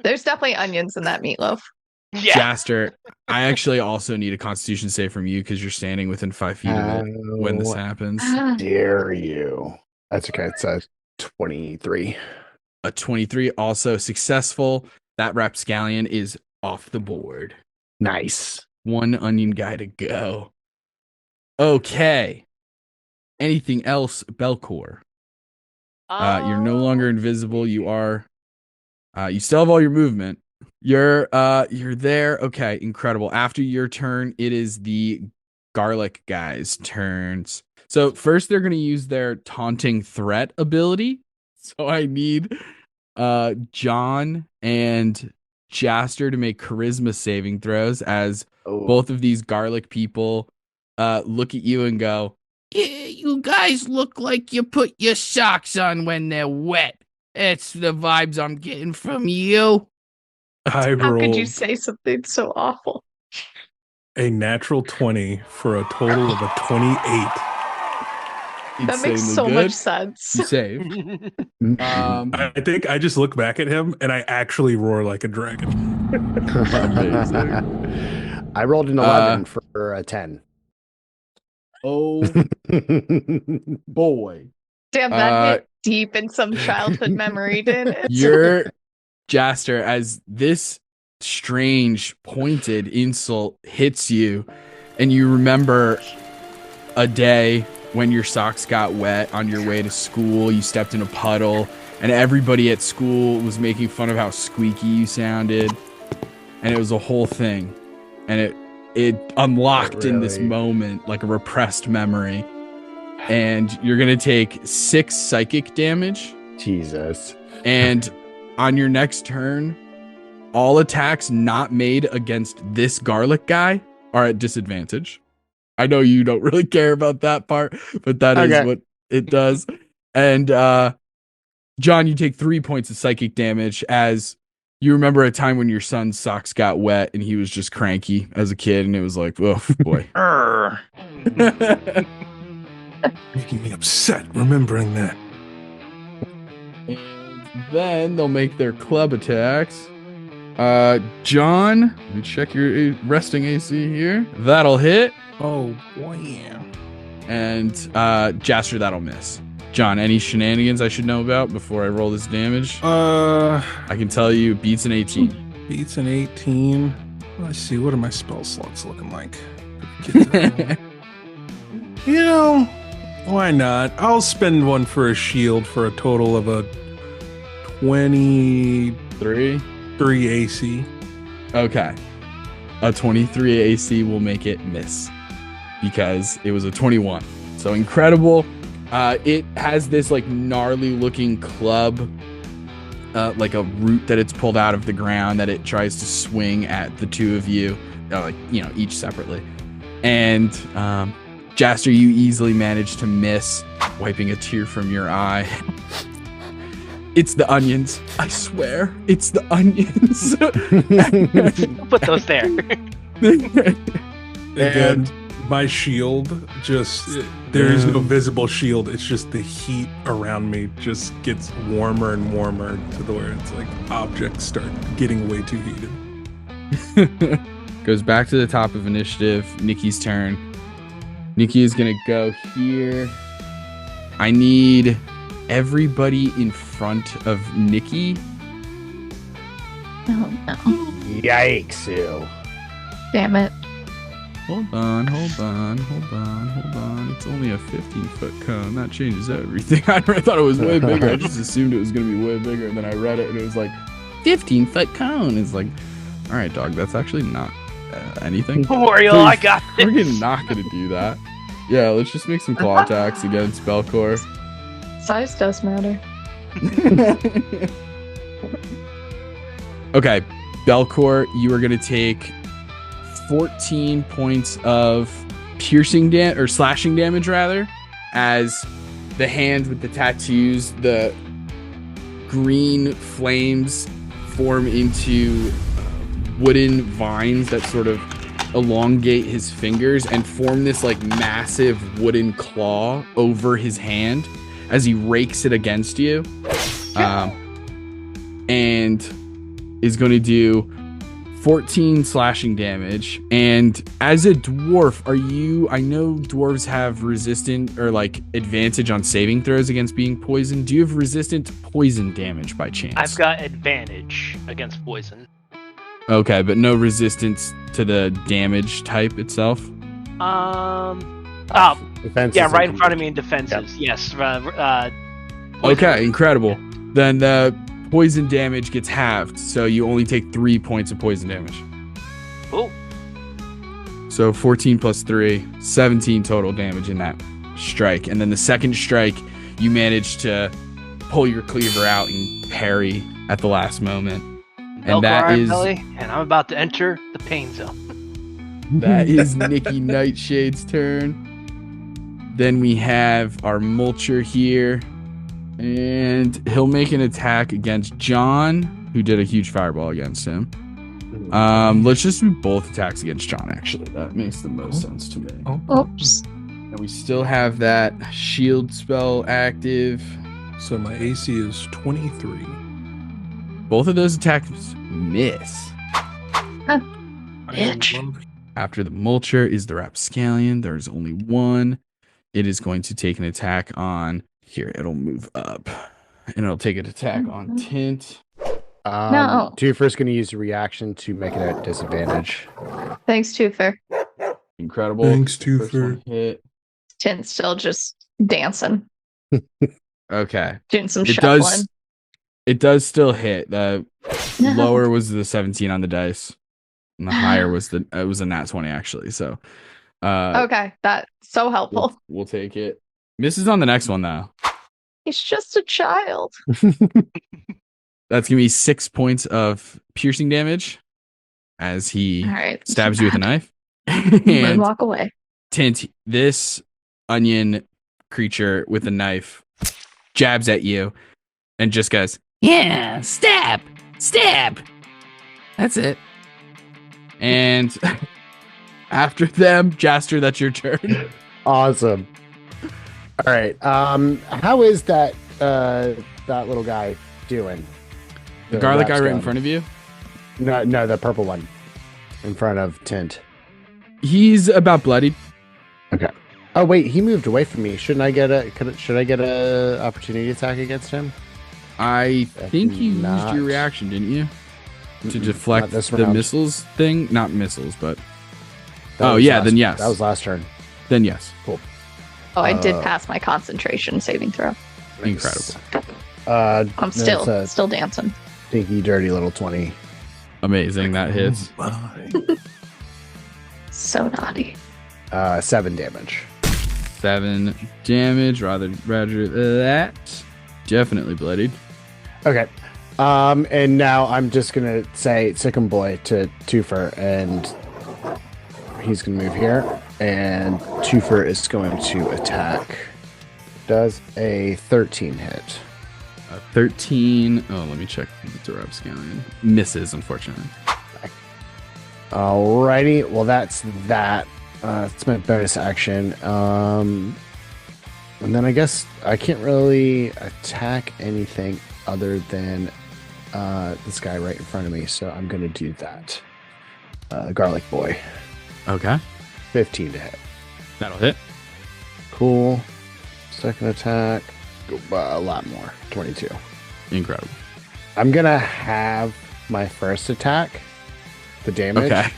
There's definitely onions in that meatloaf. Yeah. Jaster, I actually also need a Constitution save from you because you're standing within 5 feet of it when this happens. Dare you? That's okay. It's a 23. A 23 also successful. That rapscallion is off the board. Nice. One onion guy to go. Okay. Anything else, Belkor? You're no longer invisible. You are. You still have all your movement. You're there. Okay, incredible. After your turn, it is the garlic guy's turns. So first they're going to use their taunting threat ability. So I need John and Jaster to make charisma saving throws as both of these garlic people look at you and go, you guys look like you put your socks on when they're wet. It's the vibes I'm getting from you. I How could you rolled say something so awful? a natural 20 for a total of a 28. That makes so much sense. You save. I think I just look back at him and I actually roar like a dragon. Amazing. I rolled an 11 for a 10. Oh boy. Damn, that hit deep in some childhood memory, didn't it? You're Jaster, as this strange pointed insult hits you, and you remember a day when your socks got wet on your way to school. You stepped in a puddle, and everybody at school was making fun of how squeaky you sounded, and it was a whole thing, and it unlocked in this moment like a repressed memory, and you're gonna take 6 psychic damage. Jesus. And on your next turn, all attacks not made against this garlic guy are at disadvantage. I know you don't really care about that part, but that is what it does. And John, you take 3 points of psychic damage as you remember a time when your son's socks got wet and he was just cranky as a kid, and it was like, oh boy. Making me upset remembering that. And then they'll make their club attacks. John, let me check your resting AC here. That'll hit. Oh, boy, yeah. And Jaster, that'll miss. John, any shenanigans I should know about before I roll this damage? I can tell you, beats an 18. Beats an 18. Let's see, what are my spell slots looking like? You know, why not? I'll spend one for a shield for a total of a 23 AC. Okay. A 23 AC will make it miss because it was a 21. So incredible. It has this like gnarly looking club, like a root that it's pulled out of the ground that it tries to swing at the two of you, like, you know, each separately. And Jaster, you easily manage to miss, wiping a tear from your eye. It's the onions. I swear, it's the onions. Put those there. And my shield just, there is no visible shield. It's just the heat around me just gets warmer and warmer to the where it's like objects start getting way too heated. Goes back to the top of initiative. Nikki's turn. Nikki is going to go here. I need everybody in front of Nikki. Oh, no. Yikes, ew. Damn it. Hold on. It's only a 15-foot cone. That changes everything. I thought it was way bigger. I just assumed it was going to be way bigger. And then I read it and it was like, 15-foot cone. It's like, all right, dog, that's actually not anything. Memorial, I got this. We're not going to do that. Yeah, let's just make some claw attacks against Belkor. Size does matter. Okay, Belkor, you are going to take 14 points of piercing or slashing damage, rather, as the hand with the tattoos, the green flames form into wooden vines that sort of elongate his fingers and form this like massive wooden claw over his hand as he rakes it against you, and is going to do 14 slashing damage. And as a dwarf, I know dwarves have resistant or like advantage on saving throws against being poisoned. Do you have resistant poison damage by chance? I've got advantage against poison. Okay, but no resistance to the damage type itself? Defenses Yeah, right in and front of me in defenses. Yep. Yes. Okay, incredible. Then the poison damage gets halved, so you only take 3 points of poison damage. Oh. So 14 plus 3, 17 total damage in that strike. And then the second strike, you manage to pull your cleaver out and parry at the last moment. And that is Ironbelly, and I'm about to enter the pain zone. that is Nikki Nightshade's turn. Then we have our Mulcher here, and he'll make an attack against John, who did a huge fireball against him. Let's just do both attacks against John, actually. That makes the most sense to me. Oops. And we still have that shield spell active. So my AC is 23. Both of those attacks miss. Bitch. After the Mulcher is the Rapscallion. There's only one. It is going to take an attack on... Here, it'll move up. And it'll take an attack on Tint. No. Twofer's going to use a reaction to make it at disadvantage. Thanks, Twofer. Incredible. Thanks, First Twofer. one hit. Tint's still just dancing, Okay. doing some It shuffling. does still hit. The lower was the 17 on the dice. And the higher was it was a nat 20 actually. So Okay, that's so helpful. we'll take it. Misses on the next one though. He's just a child. That's gonna be 6 points of piercing damage as he All right. stabs you with a knife. And And walk away. Tint, this onion creature with a knife jabs at you and just goes, yeah, stab. That's it. And after them, Jaster, that's your turn. Awesome. All right. How is that little guy doing? The garlic guy right in front of you? No, the purple one in front of Tint. He's about bloodied. Oh wait, he moved away from me. Should I get a opportunity attack against him? I think you used Not- your reaction, didn't you? To Mm-mm, deflect not this the round. missiles thing? Not missiles, but... That Oh, was yeah, last- then yes. That was last turn. Then yes. Oh, I did Uh, pass my concentration saving throw. Incredible. I'm It's a still dancing. stinky, dirty little 20. Amazing, that hits. My. So naughty. 7 damage. 7 damage, rather that. Definitely bloodied. Okay. And now I'm just gonna say Sick'em Boy to Twofer, and he's gonna move here, and Twofer is going to attack. Does a 13 hit? 13. Oh, let me check the Rapscallion. Misses, unfortunately. Alrighty. Well, that's that. It's my bonus action. And then I guess I can't really attack anything other than this guy right in front of me. So I'm going to do that. Garlic Boy. Okay. 15 to hit. That'll hit. Cool. Second attack. A lot more. 22. Incredible. I'm going to have my first attack. The damage. Okay.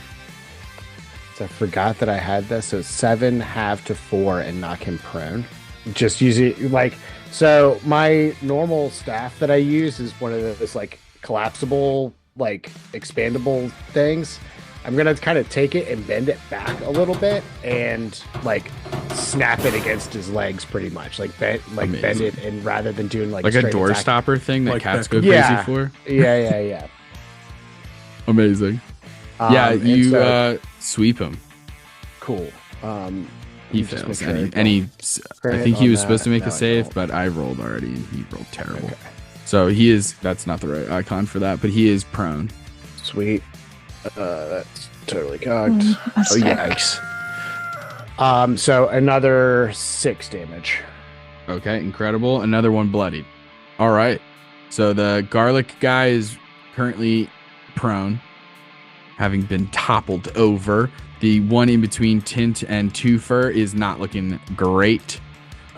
So I forgot that I had this. So 7 half to 4 and knock him prone. Just use it like so. My normal staff that I use is one of those like collapsible, like expandable things. I'm gonna kind of take it and bend it back a little bit and like snap it against his legs, pretty much. Like bend Amazing. it, and rather than doing like Like a straight door attack- stopper thing that Like cats that. go crazy Yeah. for. Yeah. Amazing. Yeah, And you so- sweep him. cool. He just fails. make sure I And don't he, I crit think he on was supposed to that. make No, a I save, don't. but I rolled already and he rolled terrible. Okay. So he is, that's not the right icon for that, but he is prone. Sweet. That's totally cocked. That's Oh fair. yikes. So another 6 damage. Okay, incredible. Another one bloodied. All right. So the garlic guy is currently prone, having been toppled over. The one in between Tint and Twofer is not looking great.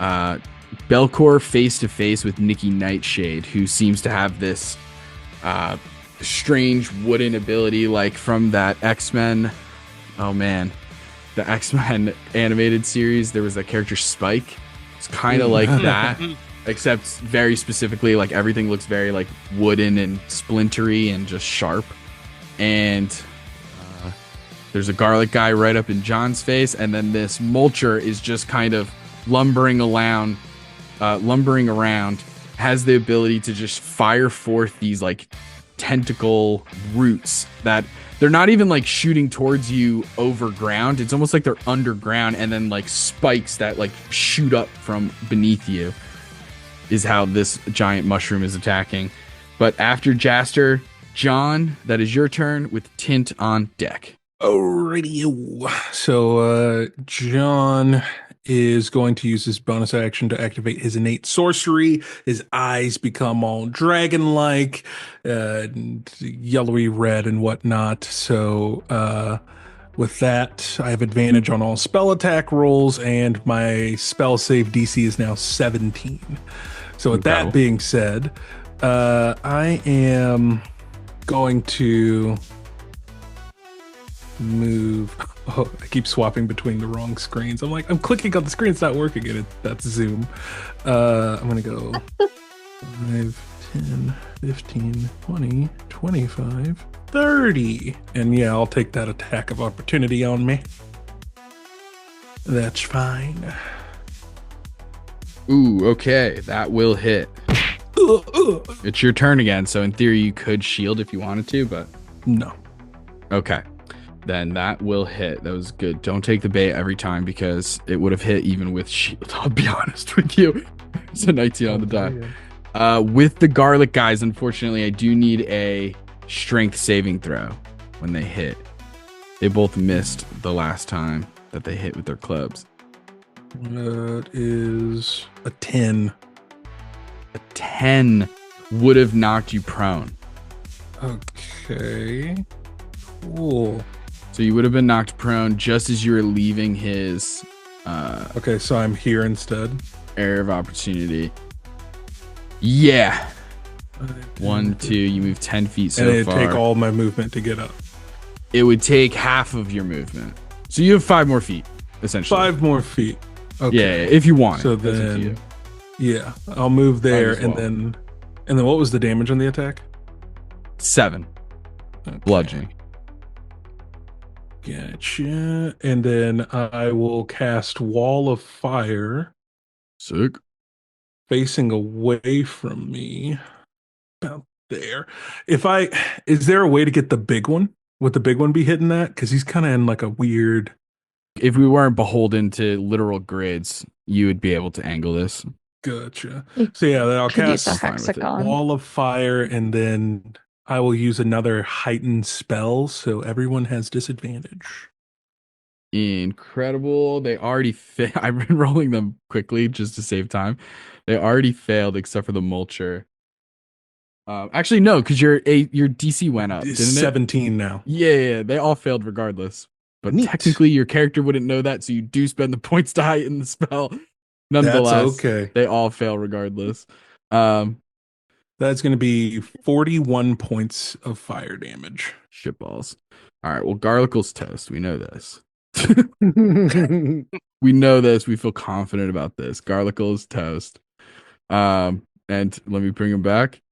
Belkor face to face with Nikki Nightshade, who seems to have this strange wooden ability like from that X-Men. Oh man, the X-Men animated series. There was that character Spike. It's kind of like that, except very specifically, like everything looks very like wooden and splintery and just sharp. And there's a garlic guy right up in John's face, and then this Mulcher is just kind of lumbering around, has the ability to just fire forth these like tentacle roots that they're not even like shooting towards you over ground. It's almost like they're underground, and then like spikes that like shoot up from beneath you is how this giant mushroom is attacking. But after Jaster, John, that is your turn with Tint on deck. Alrighty. So John is going to use his bonus action to activate his innate sorcery. His eyes become all dragon-like, yellowy red and whatnot. So with that, I have advantage on all spell attack rolls, and my spell save DC is now 17. So with that being said, I am going to move. Oh, I keep swapping between the wrong screens. I'm like, I'm clicking on the screen, it's not working, and that's Zoom. I'm gonna go 5, 10, 15, 20, 25, 30. And yeah, I'll take that attack of opportunity on me. That's fine. Ooh, okay, that will hit. It's your turn again, so in theory you could shield if you wanted to, but no. Okay, then that will hit. That was good. Don't take the bait every time, because it would have hit even with shield. I'll be honest with you. It's a 19 on the die. With the garlic guys, unfortunately, I do need a strength saving throw when they hit. They both missed the last time that they hit with their clubs. That is a 10. A 10 would have knocked you prone. Okay. Cool. So you would have been knocked prone just as you were leaving his okay, so I'm here instead. area of opportunity. Yeah. 1, 2, you move 10 feet so and it'd far. take all my movement to get up. It would take half of your movement. So you have 5 more feet, essentially. 5 more feet. Okay. Yeah, if you want so it. That's up to then, you. yeah, I'll move there, Might as well. and then what was the damage on the attack? 7. Okay. Bludgeoning. Gotcha. And then I will cast Wall of Fire Sick. facing away from me. About there. Is there a way to get the big one? Would the big one be hitting that? Because he's kind of in like a weird. If we weren't beholden to literal grids, you would be able to angle this. Gotcha. So yeah, then I'll Could use cast a hexagon. Wall of Fire, and then I will use another heightened spell, so everyone has disadvantage. Incredible. They already I've been rolling them quickly just to save time. They already failed except for the mulcher. Actually, no, because your DC went up, didn't it? 17 now. Yeah, they all failed regardless. But Neat. technically, your character wouldn't know that, so you do spend the points to heighten the spell. Nonetheless, That's okay. they all fail regardless. That's going to be 41 points of fire damage. Shitballs. All right, well, Garlicle's toast. We know this. We know this. We feel confident about this. Garlicle is toast. And let me bring him back.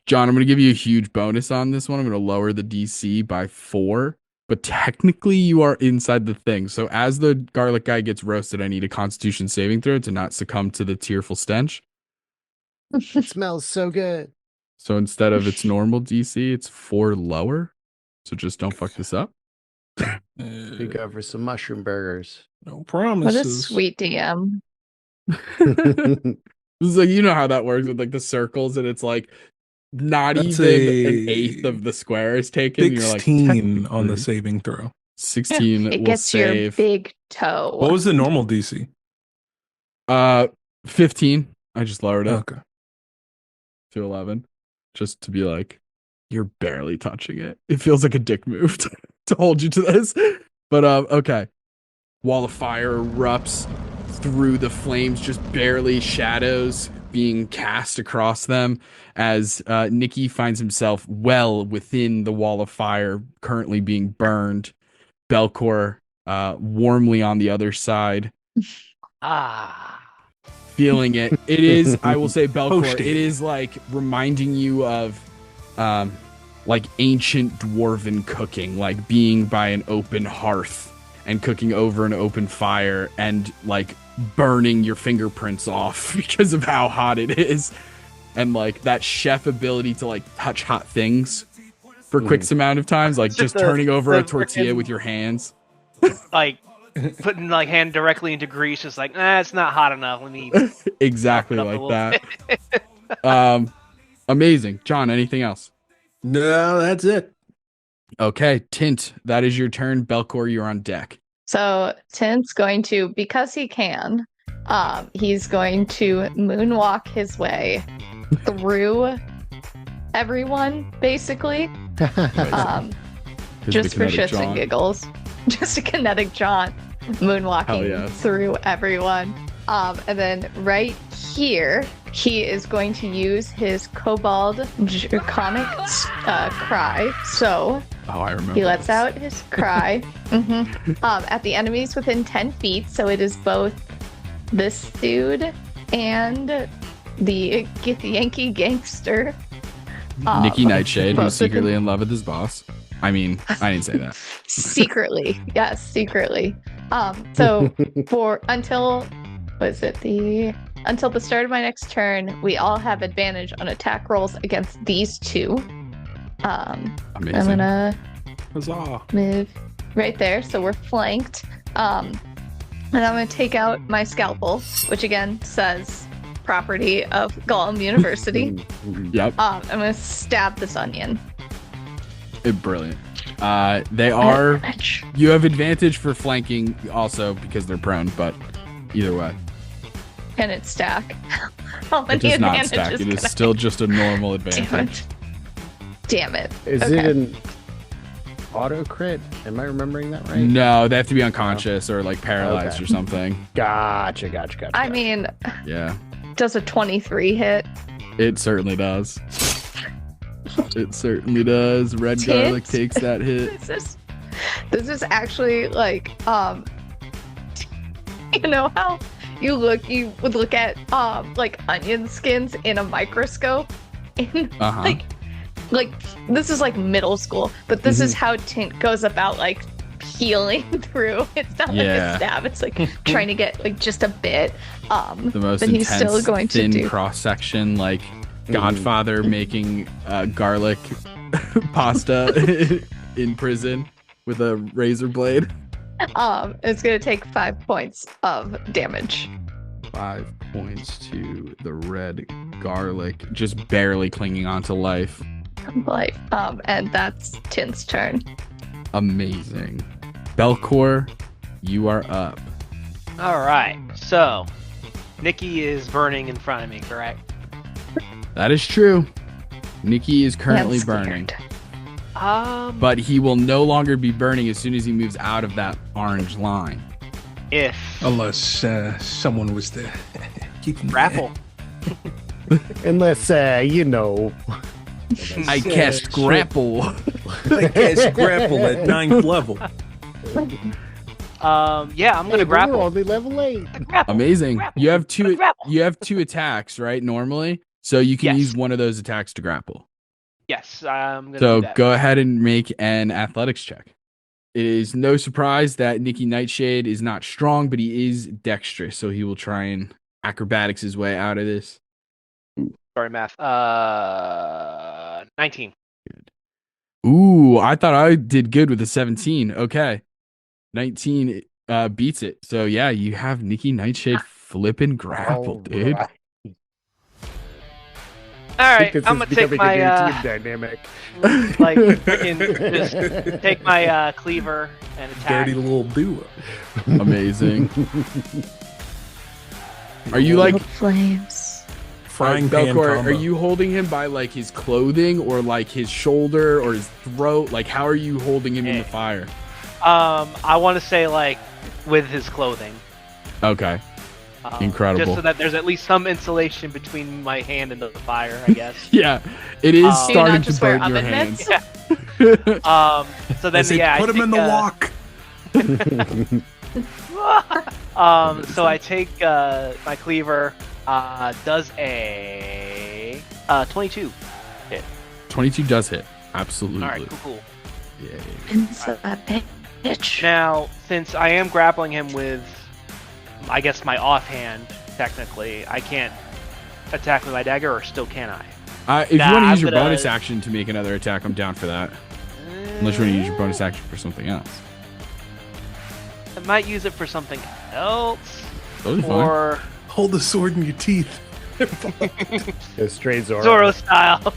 John, I'm going to give you a huge bonus on this one. I'm going to lower the DC by 4. But technically, you are inside the thing. So as the garlic guy gets roasted, I need a Constitution saving throw to not succumb to the tearful stench. It smells so good. So instead of its normal DC, it's 4 lower. So just don't fuck this up. We go for some mushroom burgers. No What promises. a sweet DM. This is like, you know how that works with like the circles, and it's like not That's even an a eighth of the square is taken. You're like 16 on the technically, saving throw. 16 It will gets your save. big toe. What was the normal DC? 15. I just lowered it Okay. to 11, just to be like, you're barely touching it. It feels like a dick move to hold you to this, but okay. Wall of fire erupts through the flames, just barely shadows being cast across them as Nikki finds himself well within the wall of fire, currently being burned. Belkor warmly on the other side, feeling it. It is, I will say, Belkor, Hosting. it is like reminding you of like ancient dwarven cooking, like being by an open hearth and cooking over an open fire and like burning your fingerprints off because of how hot it is. And like that chef ability to like touch hot things for quick amount of times, like just turning over a tortilla with your hands. Like putting like hand directly into grease, just like, it's not hot enough. Let me exactly like that. Amazing. John, anything else? No, that's it. Okay, Tint, that is your turn. Belkor, you're on deck. So Tint's going to, because he can, he's going to moonwalk his way through everyone, basically. Just for shits and giggles. Just a kinetic jaunt, moonwalking through everyone. And then right here, he is going to use his kobold draconic cry. So I remember. He lets out his cry at the enemies within 10 feet. So it is both this dude and the Yankee gangster. Nikki Nightshade, who's secretly in love with his boss. I mean, I didn't say that. Secretly. Yes, secretly. So until the start of my next turn, we all have advantage on attack rolls against these two. Amazing. I'm gonna Huzzah. move right there, so we're flanked. And I'm gonna take out my scalpel, which again says property of Gollum University. Yep. I'm gonna stab this onion. Brilliant. They are. You have advantage for flanking also because they're prone, but either way. Can it stack? It does not stack. It is still just a normal advantage. Damn it. Is it an auto crit? Am I remembering that right? No, they have to be unconscious or like paralyzed or something. Gotcha. I mean, yeah. Does a 23 hit? It certainly does. It certainly does. Red garlic takes that hit. This is actually like you know how you would look at like onion skins in a microscope and like this is like middle school, but this is how Tint goes about like peeling through. It's not like a stab, it's like trying to get like just a bit. The most but he's intense, still going thin to do cross section, like Godfather making garlic pasta in prison with a razor blade. It's gonna take 5 points of damage. 5 points to the red garlic, just barely clinging on to life. And that's Tint's turn. Amazing. Belkor, you are up. All right. So, Nikki is burning in front of me, correct? That is true. Nikki is currently burning. But he will no longer be burning as soon as he moves out of that orange line. Unless someone was to keep him grapple. Unless, I cast grapple. I cast grapple at 9th level. Yeah, I'm gonna grapple. We're only level 8. Amazing. You have two attacks, right? Normally, so you can use one of those attacks to grapple. Yes, I'm gonna. So do that. go ahead and make an athletics check. It is no surprise that Nikki Nightshade is not strong, but he is dexterous, so he will try and acrobatics his way out of this. Sorry, math. 19. Good. Ooh, I thought I did good with a 17. Okay. 19 beats it. So yeah, you have Nikki Nightshade flipping grapple, dude. Right. All right, I'm gonna take my team dynamic. like just take my cleaver and attack. Dirty little duo. Amazing. Are you like flames? Frying pan Belkor, combo. are you holding him by like his clothing or like his shoulder or his throat? Like how are you holding him in the fire? I want to say like with his clothing. Okay. Incredible. Just so that there's at least some insulation between my hand and the fire, I guess. Yeah, it is Do you not starting to just wear burn your oven hands. Yeah. So then I say, put him in the wok. So I take my cleaver. Does a 22 hit? 22 does hit. Absolutely. All right, cool. Yay. And so Bitch. Now, since I am grappling him with, I guess, my offhand, technically, I can't attack with my dagger, or still can I? If you want to I'm use your gonna- bonus action to make another attack, I'm down for that. Unless you want to use your bonus action for something else. I might use it for something else. Totally fine. Or Hold the sword in your teeth. Go straight Zoro. Zorro style.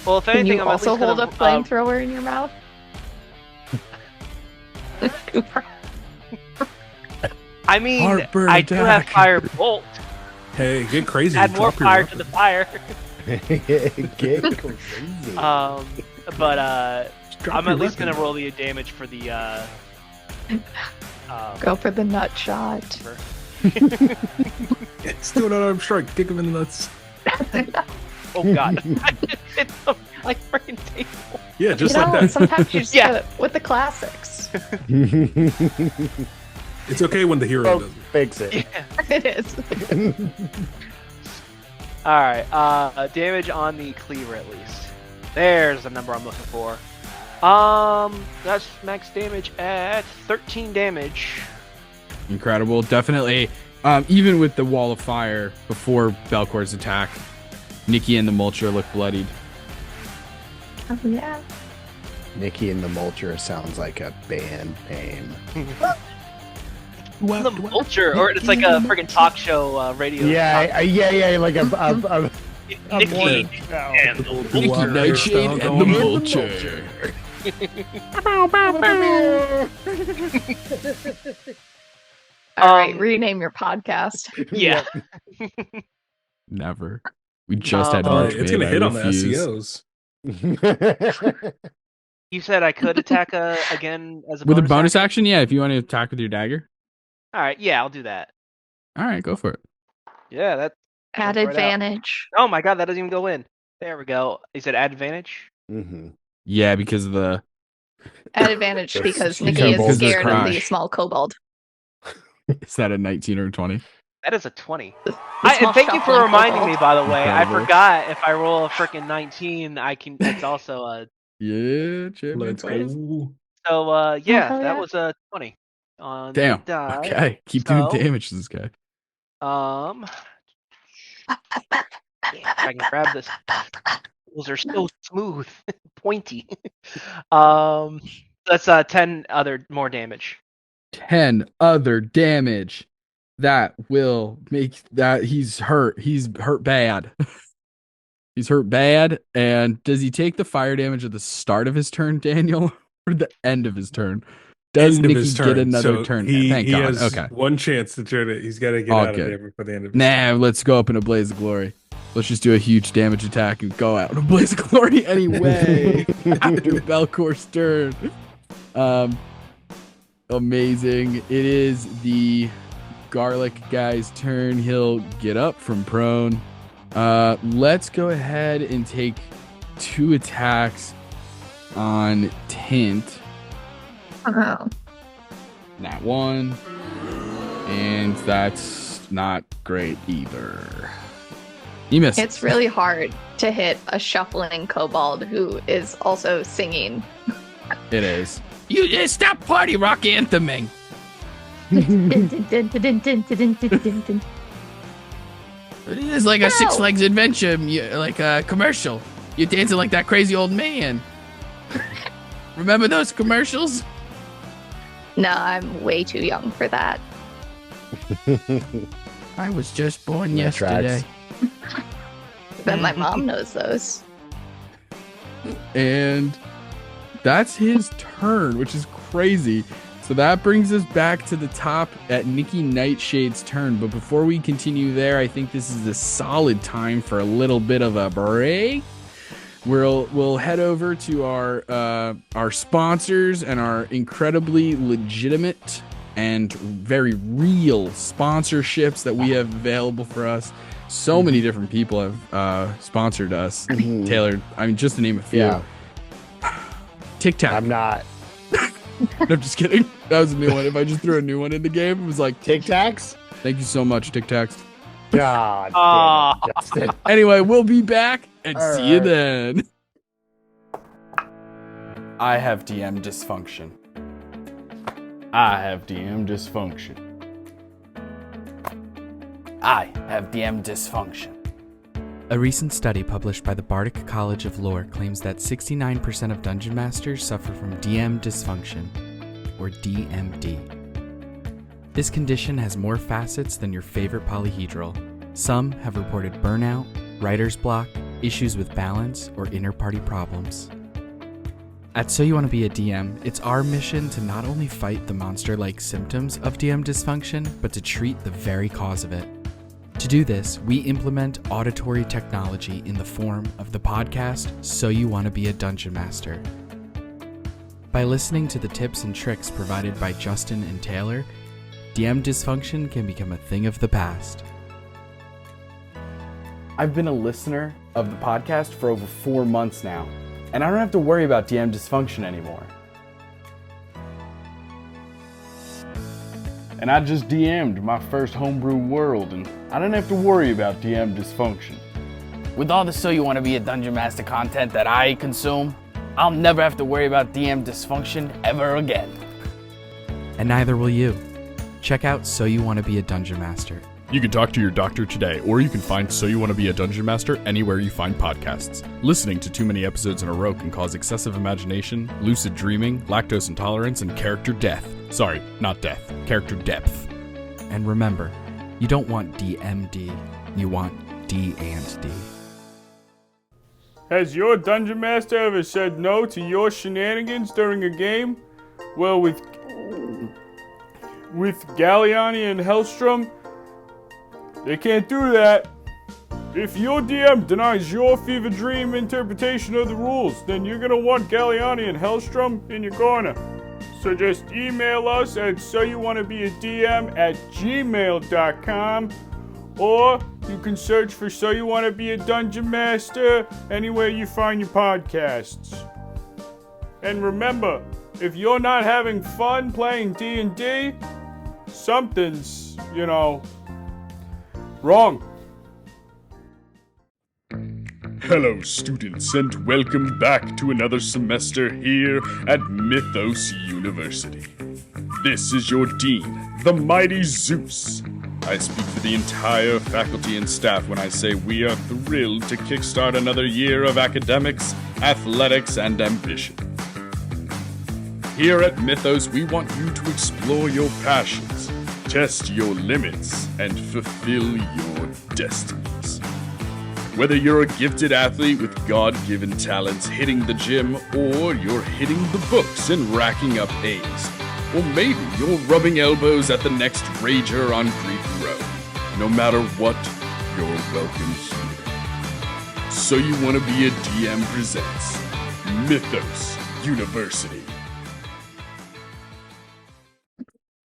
Well, if Can anything, you I'm at also least hold gonna, a flamethrower in your mouth? Cooper. I mean, Heartburn I do have attack. fire bolt. Hey, get crazy. Add more Drop your fire weapon. to the fire. Get crazy. But Drop I'm your at least weapon. gonna roll the damage for the Go for the nut shot. Still an unarmed strike. Kick him in the nuts. Oh god. It's like freaking table. Yeah, just you know, like that. sometimes you just Yeah. gotta, with the classics. It's okay when the hero Oh, does it. fix it. It is. Alright, damage on the cleaver at least. There's the number I'm looking for. That's max damage at 13 damage. Incredible. Definitely. Even with the wall of fire before Belkor's attack, Nikki and the Mulcher look bloodied. Oh, yeah. Nikki and the Mulcher sounds like a band name. The Vulture, or it's like a freaking talk show radio. Yeah, yeah, like a Nikki morning. and the Nikki Water Nightshade style and the going. Mulcher. All right, rename your podcast. Yeah. Never. We just had Oh, Oh, merch it's made. gonna I hit on the refuse. SEOs. You said I could attack again as a With a bonus action, yeah. If you want to attack with your dagger, All right, yeah, I'll do that. all right, go for it. Yeah, that. Add Right out. advantage. Oh my god, that doesn't even go in. There we go. You said add advantage. Mhm. Yeah, because of the Add advantage because Because Nikki is of the scared of the crash. small kobold. is that a 19 or a 20? That is a 20. The And small thank you for shuffling reminding kobold. me. By the way, I Incredible. forgot if I roll a freaking 19, I can. It's also a. Yeah, champion. Let's Praise. go. So yeah, hell that yeah. was a 20 on Damn. the die. Okay, keep doing So- damage to this guy. If I can grab this. Those are so smooth, pointy. That's 10 other more damage. 10 other damage. That will make that he's hurt. He's hurt bad. He's hurt bad. And does he take the fire damage at the start of his turn, Daniel, or the end of his turn? Does End of Nikki his get turn. another So turn? He, Thank he God. has Okay. one chance to turn it. He's got to get All out good. of there before the end of his Nah, let's go up in a blaze of glory. Let's just do a huge damage attack and go out in a blaze of glory anyway. After Belkor's turn. Amazing. It is the garlic guy's turn. He'll get up from prone. Let's go ahead and take 2 attacks on Tint. Oh. Not 1. And that's not great either. You missed. It's really hard to hit a shuffling kobold who is also singing. It is. You stop party rock antheming. It is like a Six Ow. Flags adventure, like a commercial. You're dancing like that crazy old man. Remember those commercials? No, I'm way too young for that. I was just born That yesterday. tracks. But my mom knows those. And that's his turn, which is crazy. So that brings us back to the top at Nikki Nightshade's turn. But before we continue there, I think this is a solid time for a little bit of a break. We'll head over to our sponsors and our incredibly legitimate and very real sponsorships that we have available for us. So many different people have sponsored us. Mhm. Taylor, I mean, just to name a few. Yeah, TikTok. I'm not. No, I'm just kidding. That was a new one. If I just threw a new one in the game, it was like, Tic Tacs? thank you so much, Tic Tacs. God Aw. damn it, Justin. Anyway, we'll be back and All see you right. then. I have DM dysfunction. I have DM dysfunction. I have DM dysfunction. A recent study published by the Bardic College of Lore claims that 69% of dungeon masters suffer from DM dysfunction, or DMD. This condition has more facets than your favorite polyhedral. Some have reported burnout, writer's block, issues with balance, or inner party problems. At So You Wanna Be a DM, it's our mission to not only fight the monster-like symptoms of DM dysfunction, but to treat the very cause of it. To do this, we implement auditory technology in the form of the podcast So You Wanna Be a Dungeon Master. By listening to the tips and tricks provided by Justin and Taylor, DM dysfunction can become a thing of the past. I've been a listener of the podcast for over 4 months now, and I don't have to worry about DM dysfunction anymore. And I just DM'd my first homebrew world, and I didn't have to worry about DM dysfunction. With all the So You Wanna Be a Dungeon Master content that I consume, I'll never have to worry about DM dysfunction ever again. And neither will you. Check out So You Wanna Be a Dungeon Master. You can talk to your doctor today, or you can find So You Wanna Be a Dungeon Master anywhere you find podcasts. Listening to too many episodes in a row can cause excessive imagination, lucid dreaming, lactose intolerance, and character death. Sorry, not death, character depth. And remember, you don't want DMD, you want D&D. Has your dungeon master ever said no to your shenanigans during a game? Well, with Galliani and Hellstrom, they can't do that. If your DM denies your fever dream interpretation of the rules, then you're gonna want Galliani and Hellstrom in your corner. So just email us at soyouwannabeadm@gmail.com, or you can search for So You Wanna Be a Dungeon Master anywhere you find your podcasts. And remember, if you're not having fun playing D&D, something's, wrong. Hello, students, and welcome back to another semester here at Mythos University. This is your dean, the mighty Zeus. I speak for the entire faculty and staff when I say we are thrilled to kickstart another year of academics, athletics, and ambition. Here at Mythos, we want you to explore your passions, test your limits, and fulfill your destinies. Whether you're a gifted athlete with God-given talents hitting the gym, or you're hitting the books and racking up A's, or maybe you're rubbing elbows at the next rager on Greek Row. No matter what, you're welcome here. So You Wanna Be a DM presents Mythos University.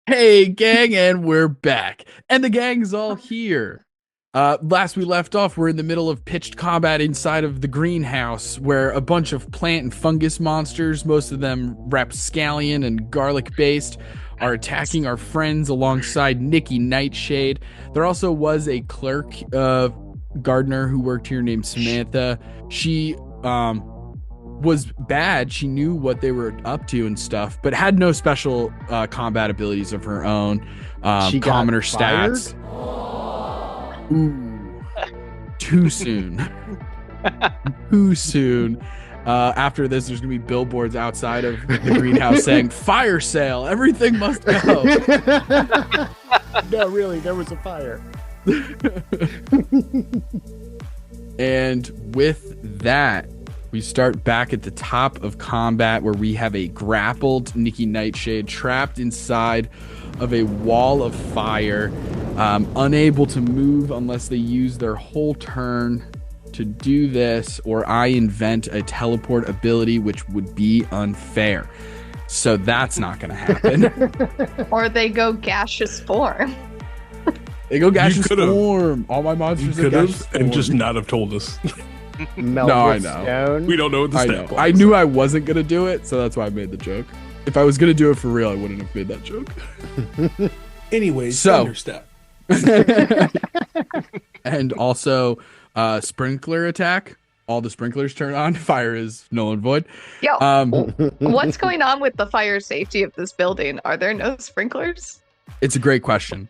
Hey, gang, and we're back. And the gang's all here. Last we left off, we're in the middle of pitched combat inside of the greenhouse, where a bunch of plant and fungus monsters, most of them rapscallion and garlic-based, are attacking our friends alongside Nikki Nightshade. There also was a clerk, gardener who worked here named Samantha. She was bad. She knew what they were up to and stuff, but had no special combat abilities of her own. She got commoner fired? stats. Ooh, too soon. Too soon. After this, there's gonna be billboards outside of the greenhouse saying "Fire sale! Everything must go." No, really, there was a fire. And with that, we start back at the top of combat, where we have a grappled Nikki Nightshade trapped inside of a wall of fire, unable to move unless they use their whole turn to do this, or I invent a teleport ability, which would be unfair. So that's not going to happen. Or they go gaseous form. They go gaseous could've. form. All my You monsters are could gaseous have form. and just not have told us. Melt No, with I know. stone. We don't know what the I stat know. I knew I wasn't going to do it, so that's why I made the joke. If I was going to do it for real, I wouldn't have made that joke. Anyways, So- thunderstep. And also sprinkler attack. all the sprinklers turn on. Fire is null and void. Yo, Um, what's going on with the fire safety of this building? Are there no sprinklers? It's a great question.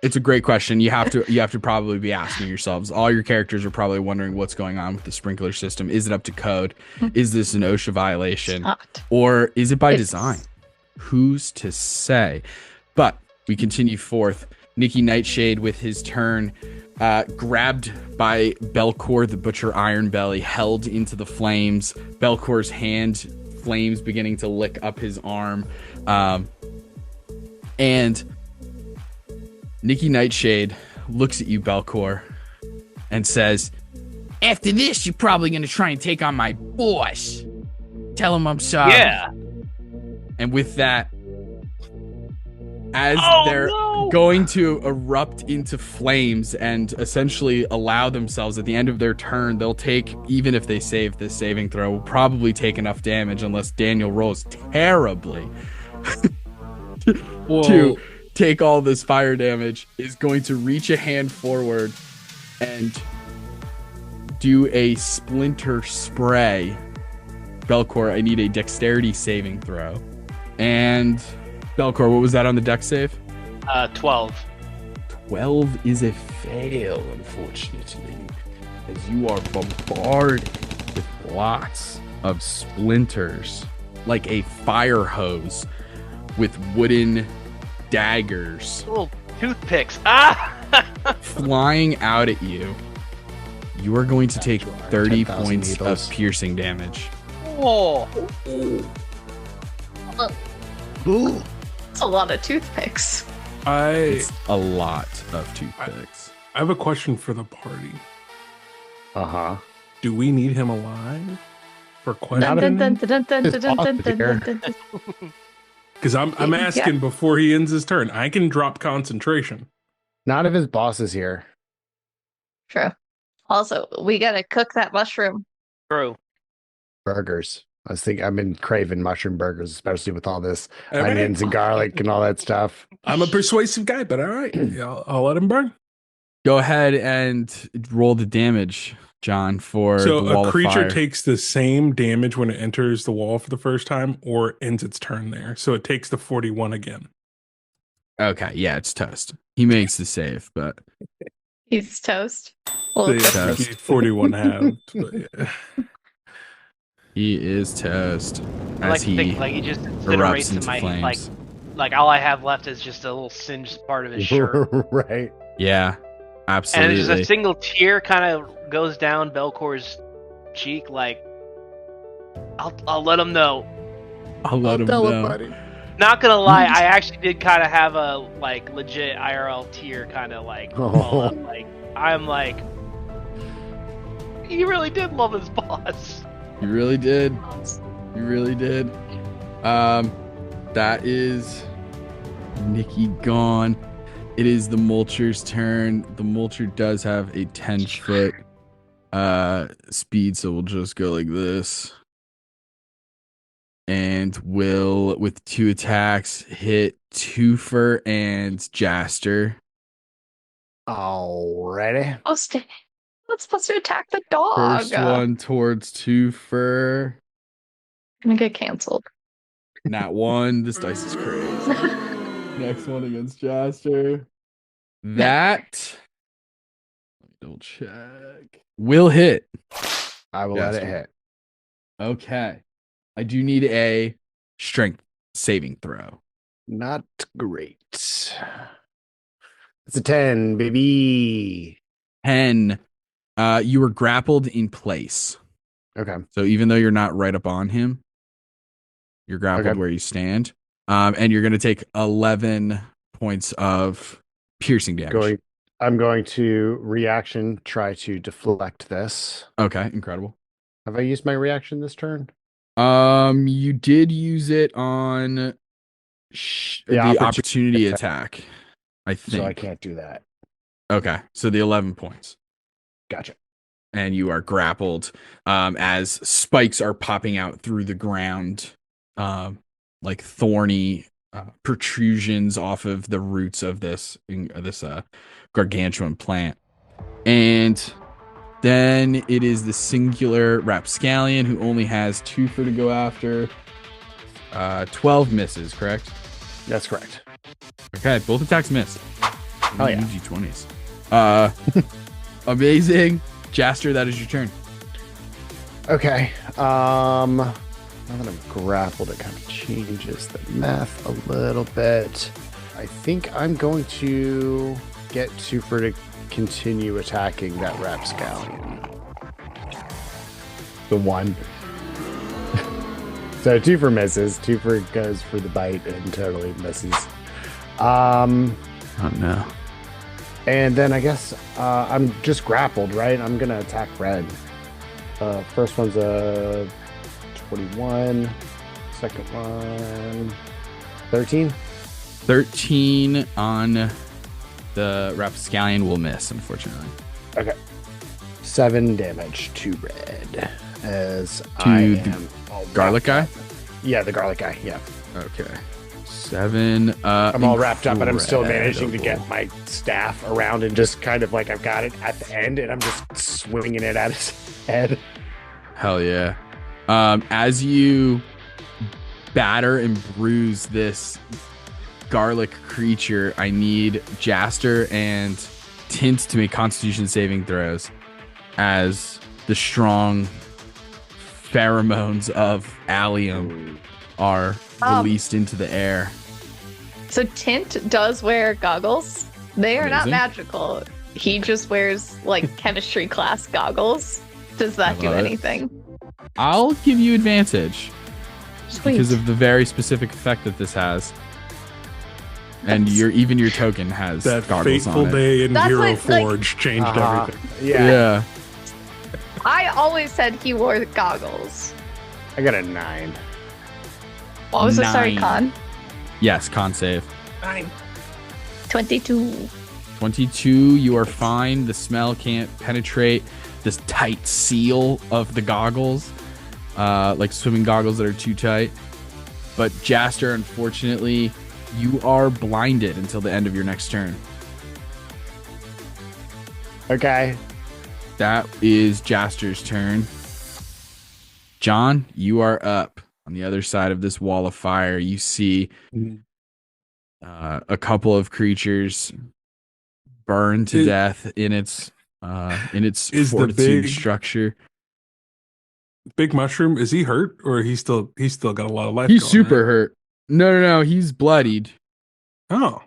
It's a great question. You have to probably be asking yourselves. All your characters are probably wondering what's going on with the sprinkler system. Is it up to code? Is this an OSHA violation? Not. Or is it by It's- design? Who's to say? But we continue forth. Nikki Nightshade with his turn, grabbed by Belkor, the Butcher Ironbelly, held into the flames. Belkor's hand, flames beginning to lick up his arm. And Nikki Nightshade looks at you, Belkor, and says, "After this, you're probably going to try and take on my boss. Tell him I'm sorry." Yeah. And with that, as Oh, they're no! going to erupt into flames and essentially allow themselves at the end of their turn, they'll take, even if they save this saving throw, will probably take enough damage unless Daniel rolls terribly to take all this fire damage, is going to reach a hand forward and do a splinter spray. Belkor, I need a dexterity saving throw. And Belkor, what was that on the dex save? 12. 12 is a fail, unfortunately, as you are bombarded with lots of splinters, like a fire hose with wooden daggers Little toothpicks. Ah! flying out at you. You are going to take 30 10,000 points needles. of piercing damage. Oh. It's a lot of toothpicks. It's a lot of toothpicks. I have a question for the party. Uh-huh. Do we need him alive for Not questioning? Because I'm asking before he ends his turn. I can drop concentration. None of his bosses here. True. Also, we gotta cook that mushroom. True. Burgers. I've been craving mushroom burgers, especially with all this All right. onions and garlic and all that stuff. I'm a persuasive guy, but all right, I'll let him burn. Go ahead and roll the damage, John, for So the wall a creature of fire. takes the same damage when it enters the wall for the first time, or ends its turn there. So it takes the 41 again. Okay, yeah, it's toast. He makes the save, but He's toast. Well, So yeah, toast. he's 41 halved. But yeah. he is toast I like as to he think like he just erupts incinerates in into my flames. like all I have left is just a little singed part of his shirt. Right. Yeah, And absolutely. just a single tear kind of goes down Belkor's cheek, like, I'll let him know. I'll let him know. Not gonna lie, I actually did kind of have a like legit IRL tear kind of like well up. Like I'm like, he really did love his boss. You really did. You really did. That is Nikki gone. It is the Mulcher's turn. The Mulcher does have a 10-foot speed, so we'll just go like this. And will, with 2 attacks, hit Twofer and Jaster. Alrighty. What's supposed to attack the dog? First one towards Twofer. Gonna get canceled. Nat 1. This dice is crazy. Next one against Jaster. That. Let me double check. Will hit. I will let it hit. Okay. I do need a strength saving throw. Not great. It's a 10, baby. 10. You were grappled in place. Okay. So even though you're not right up on him, you're grappled Okay. where you stand. And you're going to take 11 points of piercing damage. I'm going to reaction try to deflect this. Okay, incredible. Have I used my reaction this turn? You did use it on the opportunity attack, I think. So I can't do that. Okay, so the 11 points. Gotcha. And you are grappled as spikes are popping out through the ground, like thorny protrusions off of the roots of this gargantuan plant. And Then it is the singular rapscallion who only has 2 to go after. 12 misses, correct? That's correct. Okay, both attacks missed. Oh yeah. D20s. Amazing. Jaster, that is your turn. Okay. Now that I'm grappled, it kind of changes the math a little bit. I think I'm going to get Super to continue attacking that rapscallion. The 1. So 2 for misses, 2 for goes for the bite and totally misses. Oh no. And then I guess I'm just grappled, right? I'm gonna attack Red. First one's a 21. Second one, 13. 13 on the rapscallion will miss, unfortunately. Okay. 7 damage to Red as To I the am all Garlic guy? wrapped up. Yeah, the garlic guy. Yeah. Okay. 7. I'm all wrapped up, but I'm still managing to incredible. get my staff around and just kind of like I've got it at the end and I'm just swinging it at his head. Hell yeah. As you batter and bruise this garlic creature, I need Jaster and Tint to make Constitution saving throws as the strong pheromones of allium are released into the air. So Tint does wear goggles. They are not Amazing. magical. He just wears like chemistry class goggles. Does that do love it. anything? I'll give you advantage Sweet. because of the very specific effect that this has. And your token has That goggles fateful on it. day in That's Hero like- Forge changed Uh-huh. everything. Yeah. I always said he wore goggles. I got a 9. What was the sorry 9. con? Yes, con save. 22. 22, you are fine. The smell can't penetrate this tight seal of the goggles, like swimming goggles that are too tight. But Jaster, unfortunately, you are blinded until the end of your next turn. Okay. That is Jaster's turn. John, you are up on the other side of this wall of fire. You see a couple of creatures burn to death in its Is the fortitude big- structure. Big Mushroom, is he hurt or he's still got a lot of life? He's going, super right? hurt. No, he's bloodied. Oh,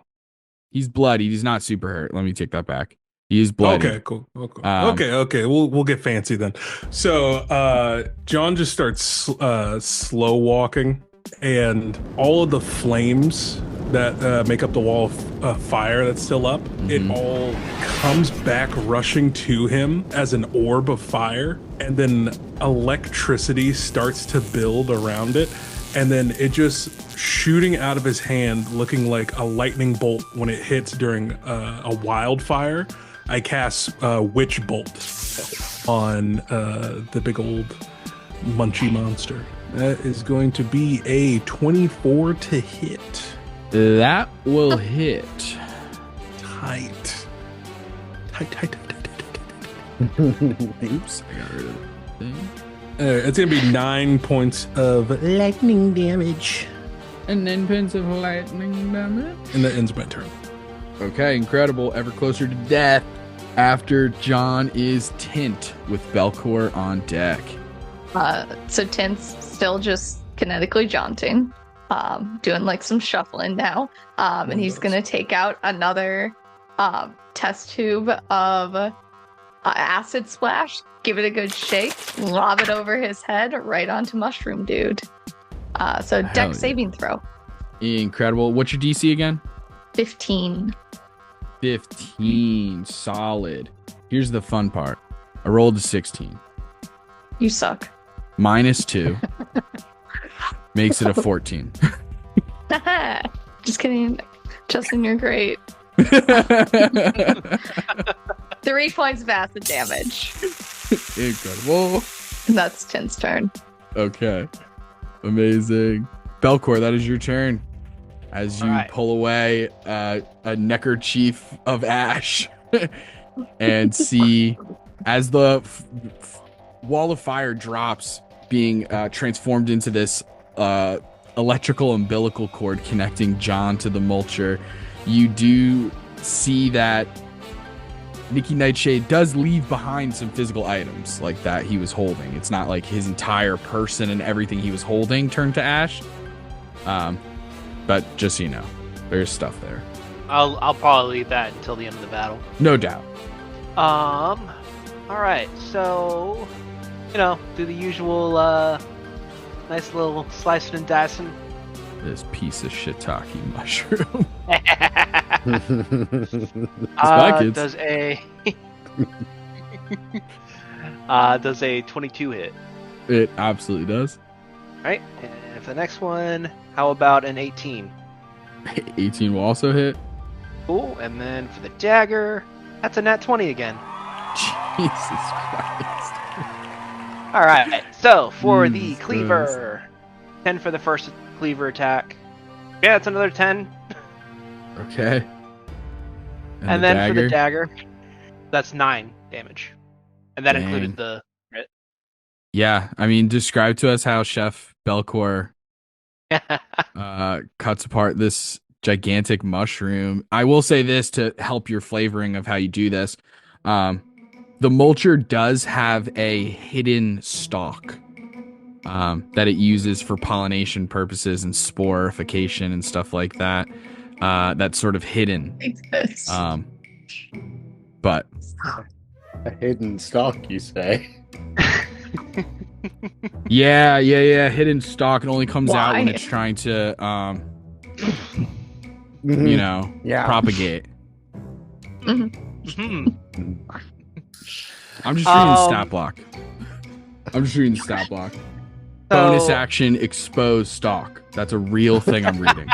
He's bloodied. He's not super hurt. Let me take that back. He is bloodied. okay, cool. Okay, Um, okay. We'll get fancy then. So John just starts slow walking, and all of the flames that make up the wall of fire that's still up, it all comes back rushing to him as an orb of fire, and then electricity starts to build around it, and then it just shooting out of his hand, looking like a lightning bolt when it hits during a wildfire. I cast Witch Bolt on the big old munchy monster. That is going to be a 24 to hit. That will hit. Tight. Oops. I got rid of the thing. It's going to be 9 points of lightning damage. And then pins of lightning damage. And that ends my turn. Okay, incredible. Ever closer to death. After John is Tint with Belkor on deck. So Tint's still just kinetically jaunting, doing like some shuffling now. And he's going to take out another test tube of acid splash, give it a good shake, lob it over his head right onto Mushroom Dude. So Hell deck yeah. saving throw. Incredible. What's your DC again? 15. 15. Solid. Here's the fun part. I rolled a 16. You suck. -2. Makes it a 14. Just kidding. Justin, you're great. 3 points of acid damage. Incredible. And that's Tint's turn. Okay. Amazing. Belkor, that is your turn. As you All right. pull away a neckerchief of ash and see As the wall of fire drops, being transformed into this electrical umbilical cord connecting John to the mulcher, you do see that Nikki Nightshade does leave behind some physical items like that he was holding. It's not like his entire person and everything he was holding turned to ash. But just so you know, there's stuff there. I'll probably leave that until the end of the battle. No doubt. All right, so do the usual nice little slicing and dicing. This piece of shiitake mushroom. Does a 22 hit? It absolutely does. All right, and for the next one, how about an 18? 18 will also hit. Cool, and then for the dagger, that's a nat 20 again. Jesus Christ. All right, so for the cleaver, 10 for the first cleaver attack. Yeah, it's another 10. Okay. And then for the dagger, that's 9 damage. And that included the crit. Yeah, I mean, describe to us how Chef Belkor cuts apart this gigantic mushroom. I will say this to help your flavoring of how you do this. The mulcher does have a hidden stalk that it uses for pollination purposes and sporification and stuff like that. That's sort of hidden. But a hidden stalk, you say? yeah. Hidden stalk. It only comes out when it's trying to, propagate. I'm just reading the stat block. Bonus action, expose stalk. That's a real thing I'm reading.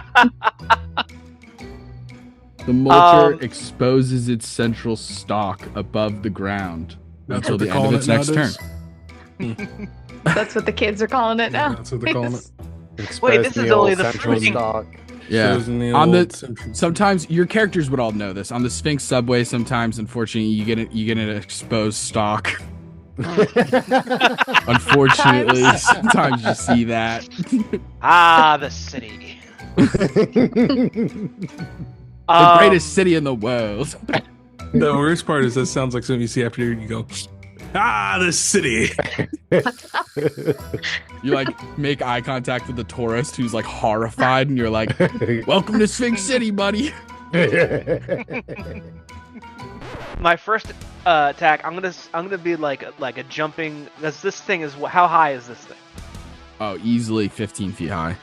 The mulcher exposes its central stalk above the ground until the end of its next turn. That's what the kids are calling it now. That's what they're calling it. Wait, this is only the central freaking stalk. Yeah. Sometimes your characters would all know this. On the Sphinx subway, sometimes unfortunately you get an exposed stalk. Unfortunately, sometimes you see that. The city. The greatest city in the world. The worst part is that sounds like something you see after you go, the city. You like make eye contact with the tourist who's like horrified, and you're like, "Welcome to Sphinx City, buddy." My first attack, I'm gonna be like a jumping. This thing is how high is this thing? Oh, easily 15 feet high.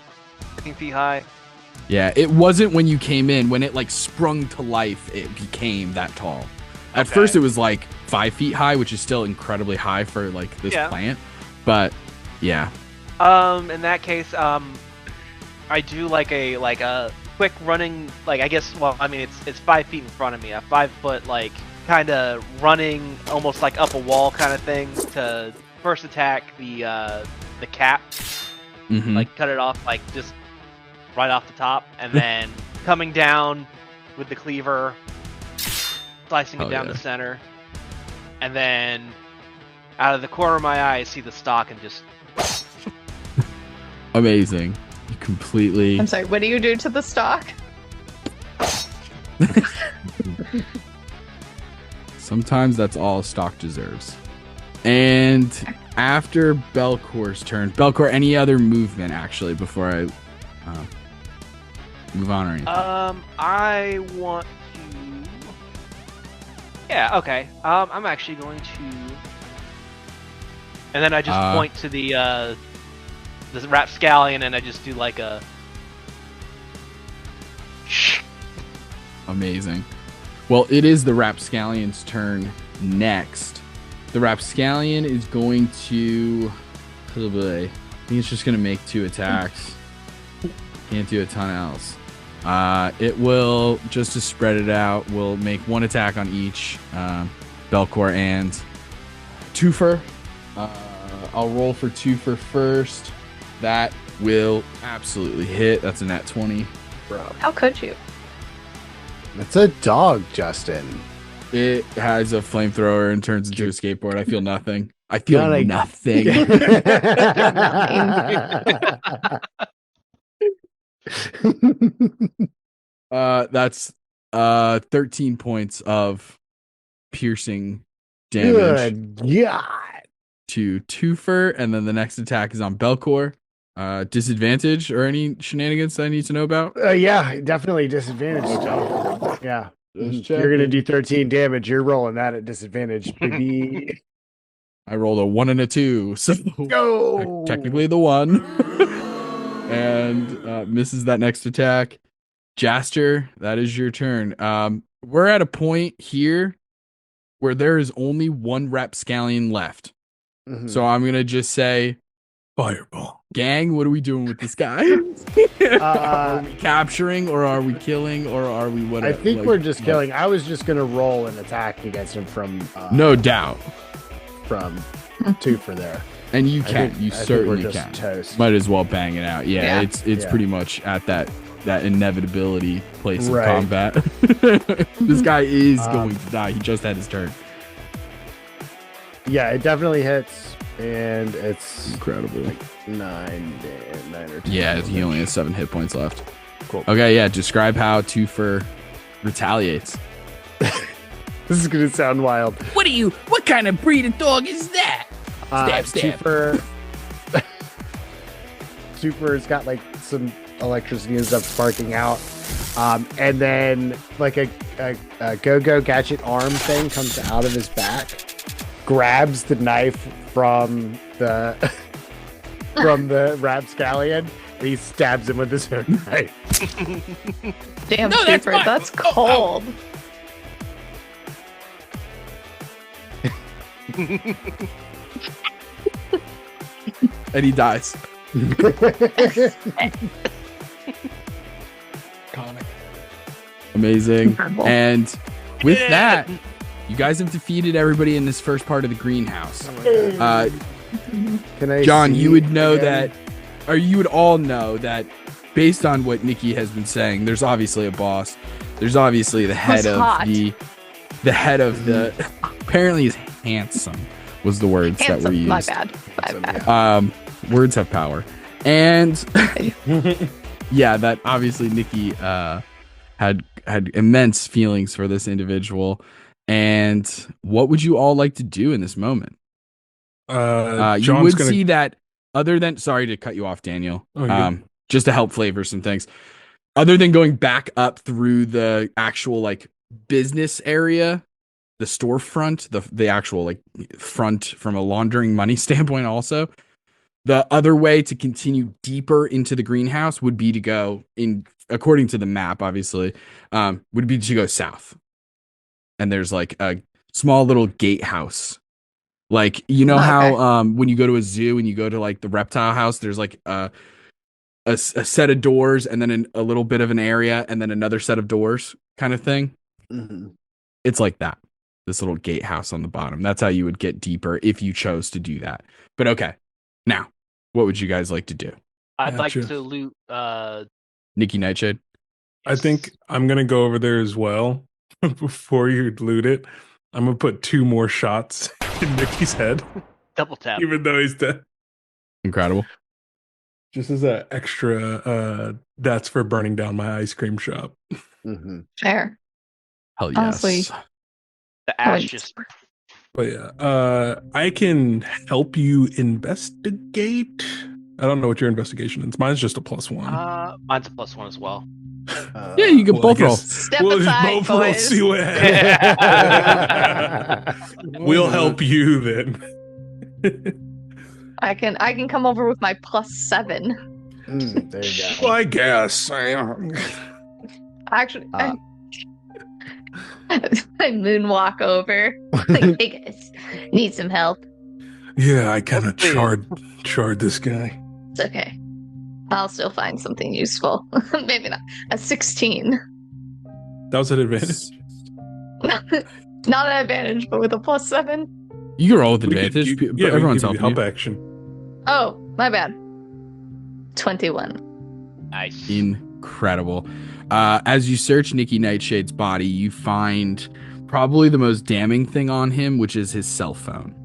15 feet high. Yeah, it wasn't when you came in. When it like sprung to life, it became that tall. At first, it was like 5 feet high, which is still incredibly high for like this plant. But yeah. In that case, I do like a quick running, I guess. Well, I mean, it's 5 feet in front of me. A 5 foot kind of running, almost like up a wall kind of thing to first attack the cap. Mm-hmm. Cut it off just right off the top, and then coming down with the cleaver, slicing it down the center, and then out of the corner of my eye, I see the stalk and just amazing. You completely. I'm sorry. What do you do to the stalk? Sometimes that's all a stalk deserves. And after Belkor's turn, Belkor, any other movement actually before I move on or anything? I want to. Yeah. Okay. I'm actually going to. And then I just point to the rapscallion, and I just do like a. Amazing. Well, it is the rapscallion's turn next. The rapscallion is going to. Oh boy. I think it's just going to make 2 attacks. Can't do a ton else. It will, just to spread it out, will make 1 attack on each Belkor and Twofer. I'll roll for Twofer first. That will absolutely hit. That's a nat 20. How could you? It's a dog, Justin. It has a flamethrower and turns into a skateboard. I feel nothing. I feel Gotta- nothing. That's 13 points of piercing damage Good God. to Twofer, and then the next attack is on Belkor. Disadvantage or any shenanigans that I need to know about? Yeah, definitely disadvantage. Yeah. Just You're going to checking. do 13 damage. You're rolling that at disadvantage, baby. I rolled a 1 and a 2, so Go. technically the 1. And misses that next attack. Jaster, that is your turn. We're at a point here where there is only one rapscallion left. Mhm. So I'm going to just say, Fireball. gang, what are we doing with this guy? Are we capturing, or are we killing, or are we what? I think we're just killing. I was just going to roll an attack against him from No doubt. from Twofer there. And you I can. think- You I think certainly we're just can. toast. Might as well bang it out. Yeah, Yeah. it's Yeah. pretty much at that inevitability place Right. of combat. This guy is Um, going to die. He just had his turn. Yeah, it definitely hits, and it's Incredible. 9 or 10. Yeah, he only has 7 hit points left. Cool. Okay, yeah. Describe how Twofer retaliates. This is going to sound wild. What kind of breed of dog is that? Stab, stab. Twofer's got like some electricity and stuff sparking out. And then like a go-go gadget arm thing comes out of his back, grabs the knife from the from the rapscallion, and he stabs him with his own knife. Damn, No, that's Super, fine. that's cold. And he dies. Amazing. Incredible. And with that, you guys have defeated everybody in this first part of the greenhouse. Can I John, see you would know again? that, or you would all know that based on what Nikki has been saying, there's obviously a boss. There's obviously the head Who's of hot? the head of the, apparently is handsome was the words that were Handsome. used. My bad. My bad. Words have power. And yeah, that obviously Nikki had immense feelings for this individual. And what would you all like to do in this moment? You John's would gonna. see that other than, sorry to cut you off, Daniel. Oh, you're Just to help flavor some things. Other than going back up through the actual like business area, the storefront, the actual like front from a laundering money standpoint also, the other way to continue deeper into the greenhouse would be to go in, according to the map, obviously, would be to go south. And there's like a small little gatehouse. Like, you know how when you go to a zoo and you go to like the reptile house, there's like a set of doors and then a little bit of an area and then another set of doors kind of thing. Mhm. It's like that. This little gatehouse on the bottom. That's how you would get deeper if you chose to do that. But okay. Now, what would you guys like to do? I'd like Gotcha. to loot. Nikki Nightshade? I think I'm gonna go over there as well. Before you loot it, I'm gonna put 2 more shots in Mickey's head, double tap. even though he's dead. Incredible. Just as an extra, that's for burning down my ice cream shop. Mhm. Fair. Hell yes. Honestly. The ash Wait. just. But yeah, I can help you investigate. I don't know what your investigation is. Mine's just a +1. Mine's a +1 as well. Yeah, you can Well, I both roll. guess Step we'll aside, just both roll, boys. see what happens. We'll help you then. I can come over with my +7. There you go. Well, I guess. Actually, Uh. I moonwalk over. Like, hey guys, need some help? Yeah, I kind of Okay. charred this guy. It's okay. I'll still find something useful. Maybe not. A 16. That was an advantage. Not an advantage, but with a +7. You can roll with We could- advantage. you- but yeah, we can everyone's give you helping help you. action. Oh, my bad. 21. Nice. Incredible. As you search Nikki Nightshade's body, you find probably the most damning thing on him, which is his cell phone.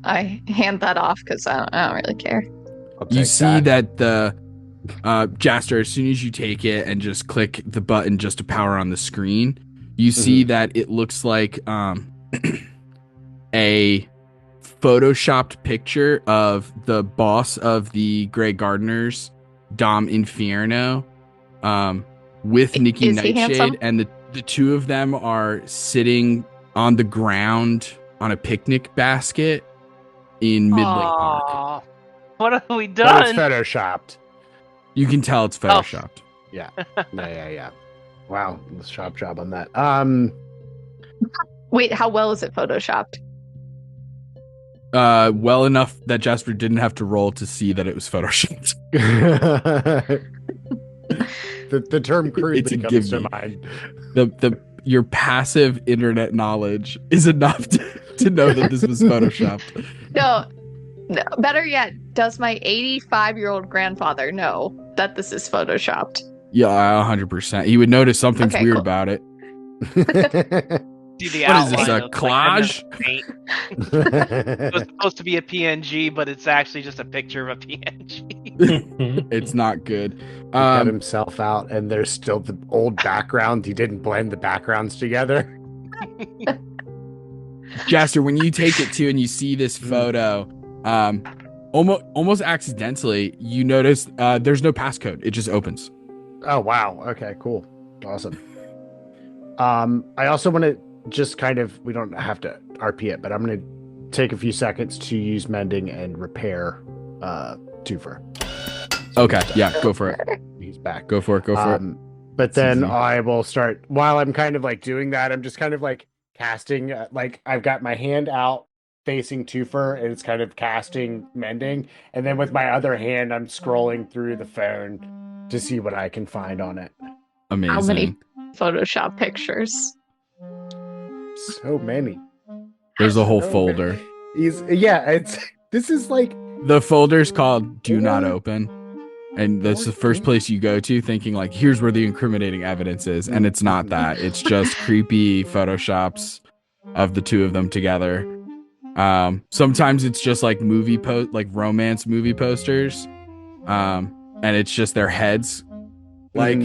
I hand that off because I don't really care. You see that the Jaster, as soon as you take it and just click the button just to power on the screen, you see that it looks like a photoshopped picture of the boss of the Grey Gardeners, Dom Infierno, with Nikki Nightshade, and the two of them are sitting on the ground on a picnic basket in Midlake Park. What have we But done? it's photoshopped. You can tell it's photoshopped. Yeah. Yeah. Wow, let's shop job on that. Wait, how well is it photoshopped? Well enough that Jasper didn't have to roll to see that it was photoshopped. the term crudely It's a comes to gimme. mind. Your passive internet knowledge is enough to know that this was photoshopped. No, better yet, does my 85-year-old grandfather know that this is photoshopped? Yeah, 100%. He would notice something's Okay, weird cool. about it. See the What is this, outline a of, collage? Like, paint. It was supposed to be a PNG, but it's actually just a picture of a PNG. It's not good. He cut himself out, and there's still the old background. He didn't blend the backgrounds together. Jaster, when you take it too and you see this photo, almost accidentally, you notice there's no passcode. It just opens. Oh wow. Okay, cool. Awesome. I also want to just kind of, we don't have to RP it, but I'm going to take a few seconds to use mending and repair Twofer. Okay, yeah, go for it. He's back. Go for it. But then easy. I will start, while I'm kind of like doing that, I'm just kind of like casting, like I've got my hand out facing Twofer, and it's kind of casting mending. And then with my other hand, I'm scrolling through the phone to see what I can find on it. Amazing. How many Photoshop pictures? So many. There's a whole So folder. This is like, The folder's called Do Not Open. And that's the first place you go to thinking like, here's where the incriminating evidence is. And it's not that. It's just creepy photoshops of the two of them together. Sometimes it's just like romance movie posters. And it's just their heads like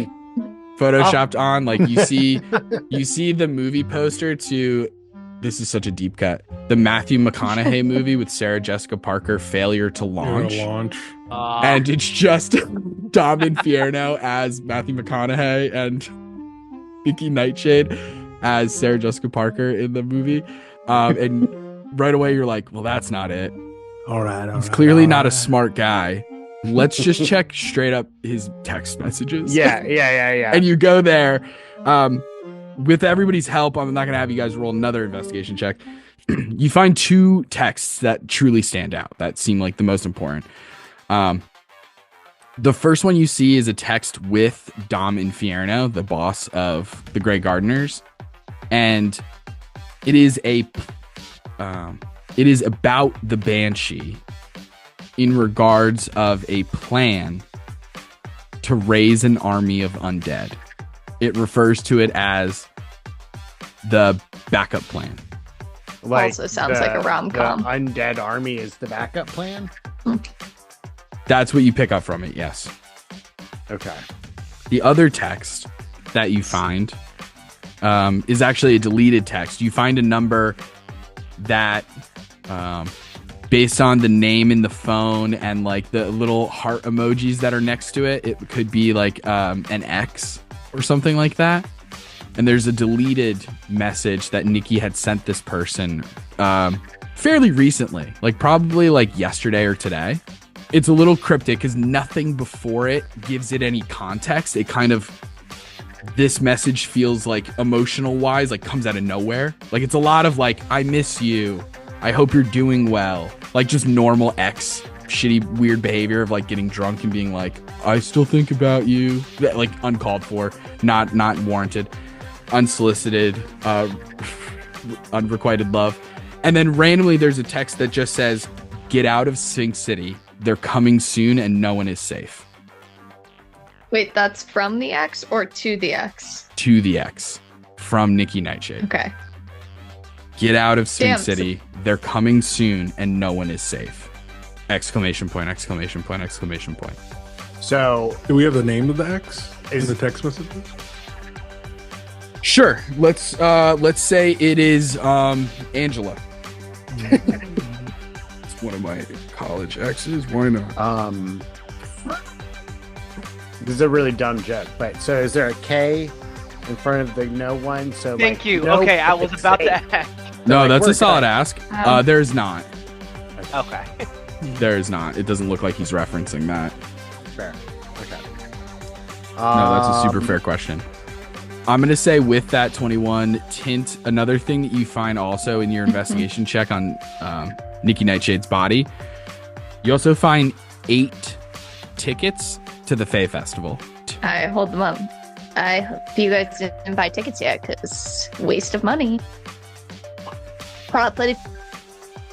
photoshopped on. Like you see the movie poster to, this is such a deep cut, the Matthew McConaughey movie with Sarah Jessica Parker, Failure to Launch. And it's just Dom Infierno as Matthew McConaughey and Nikki Nightshade as Sarah Jessica Parker in the movie. And right away you're like, well, that's not it. All right. He's clearly not a smart guy. Let's just check straight up his text messages. Yeah. And you go there. With everybody's help, I'm not going to have you guys roll another investigation check. You find two texts that truly stand out, that seem like the most important. The first one you see is a text with Dom Infierno, the boss of the Grey Gardeners, and it is about the Banshee in regards of a plan to raise an army of undead. It refers to it as the backup plan. Also sounds like a rom-com. The undead army is the backup plan? That's what you pick up from it, yes. Okay. The other text that you find is actually a deleted text. You find a number that, based on the name in the phone and like the little heart emojis that are next to it, it could be like an X or something like that. And there's a deleted message that Nikki had sent this person fairly recently, like probably like yesterday or today. It's a little cryptic because nothing before it gives it any context. It kind of, this message feels like emotional wise, like comes out of nowhere. Like it's a lot of like, I miss you. I hope you're doing well. Like just normal X shitty weird behavior of like getting drunk and being like, I still think about you. Like uncalled for, not warranted, unsolicited, unrequited love. And then randomly there's a text that just says, get out of Sphinx City. They're coming soon and no one is safe. Wait, that's from the X or to the X? To the X. from Nikki Nightshade. Okay. Get out of Sphinx Damn. City. They're coming soon, and no one is safe. Exclamation point, exclamation point, exclamation point. So Do we have the name of the X in Is- the text message? Sure. Let's say it is Angela. It's one of my college exes. Why not? this is a really dumb joke, but so is there a K in front of the no one? So Thank like, you. no, Okay, I was it's about to safe. ask. No, like, that's we're a solid good. ask. Um, There's not. Okay. There is not. It doesn't look like he's referencing that. Fair. Okay. No, that's a super fair question. I'm going to say with that 21, Tint, another thing that you find also in your investigation check on Nikki Nightshade's body, you also find 8 tickets to the Fae Festival. I hold them up. I hope you guys didn't buy tickets yet, because waste of money. But if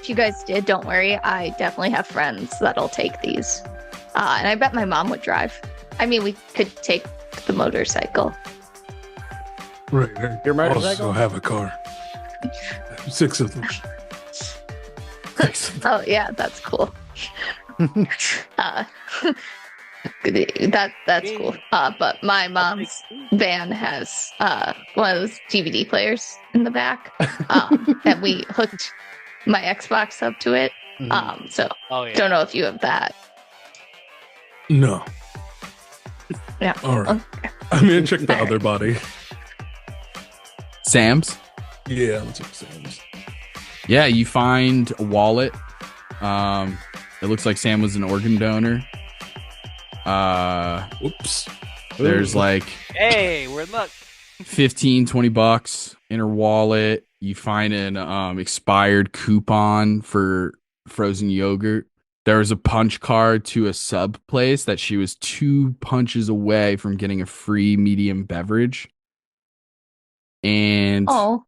you guys did, don't worry. I definitely have friends that'll take these. And I bet my mom would drive. I mean, we could take the motorcycle. Right. Your I motorcycle? also have a car. 6 of them. Oh, yeah, that's cool. That's cool. But my mom's van has one of those DVD players in the back, and we hooked my Xbox up to it. So Oh yeah. don't know if you have that. No. Yeah. All right. Okay. I'm going to check the other body. Sam's? Yeah, let's check Sam's. Yeah, you find a wallet. It looks like Sam was an organ donor. Whoops. There's like Hey, we're in luck. 15, 20 bucks in her wallet. You find an expired coupon for frozen yogurt. There was a punch card to a sub place that she was 2 punches away from getting a free medium beverage. And Oh,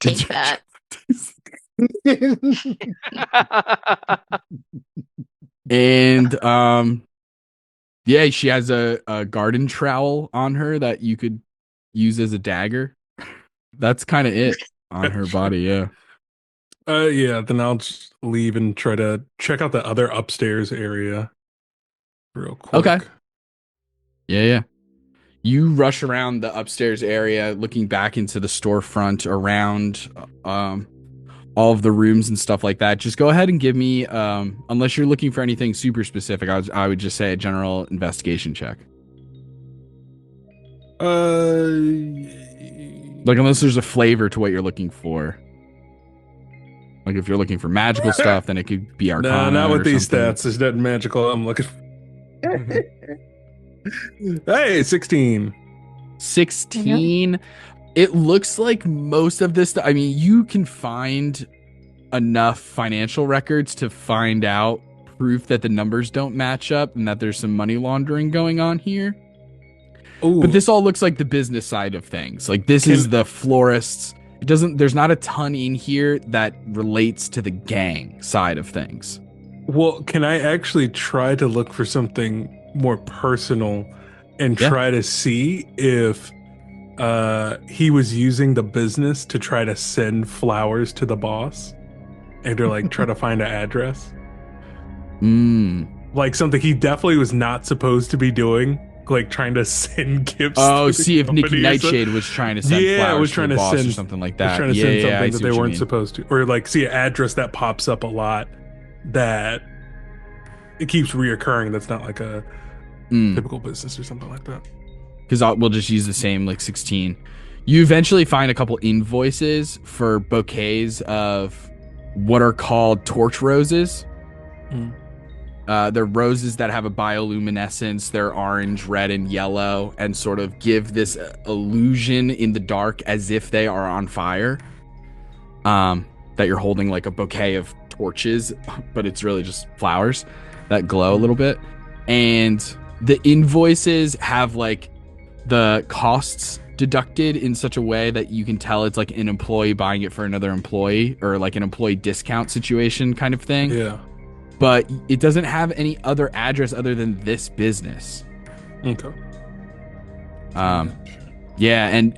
take it's- that. and yeah, she has a garden trowel on her that you could use as a dagger. That's kind of it on her body. Yeah. Yeah, then I'll just leave and try to check out the other upstairs area real quick. Okay. Yeah. You rush around the upstairs area, looking back into the storefront around all of the rooms and stuff like that. Just go ahead and give me, unless you're looking for anything super specific, I would just say a general investigation check. Like, unless there's a flavor to what you're looking for. Like, if you're looking for magical stuff, then it could be Arcana. No, not with or these something. stats. There's nothing magical. I'm looking. Hey, 16. 16. It looks like most of this stuff. I mean, you can find enough financial records to find out proof that the numbers don't match up and that there's some money laundering going on here. Ooh, But this all looks like the business side of things. Like, this is the florists. There's not a ton in here that relates to the gang side of things. well, can I actually try to look for something more personal and Yeah. try to see if he was using the business to try to send flowers to the boss and to like try to find an address? Like something he definitely was not supposed to be doing, like trying to send gifts. Oh, to the see if Nikki company or something. Nightshade was trying to send Yeah, flowers was to trying the to boss or send- something like Was that. trying to Yeah, send yeah, I something that see they what you weren't mean. supposed to, or like see an address that pops up a lot that it keeps reoccurring. That's not like a typical business or something like that. Because we'll just use the same, like 16. You eventually find a couple invoices for bouquets of what are called torch roses. They're roses that have a bioluminescence. They're orange, red, and yellow, and sort of give this illusion in the dark as if they are on fire. That you're holding like a bouquet of torches, but it's really just flowers that glow a little bit. And the invoices have like the costs deducted in such a way that you can tell it's like an employee buying it for another employee, or like an employee discount situation kind of thing. Yeah. But it doesn't have any other address other than this business. Okay. Yeah, and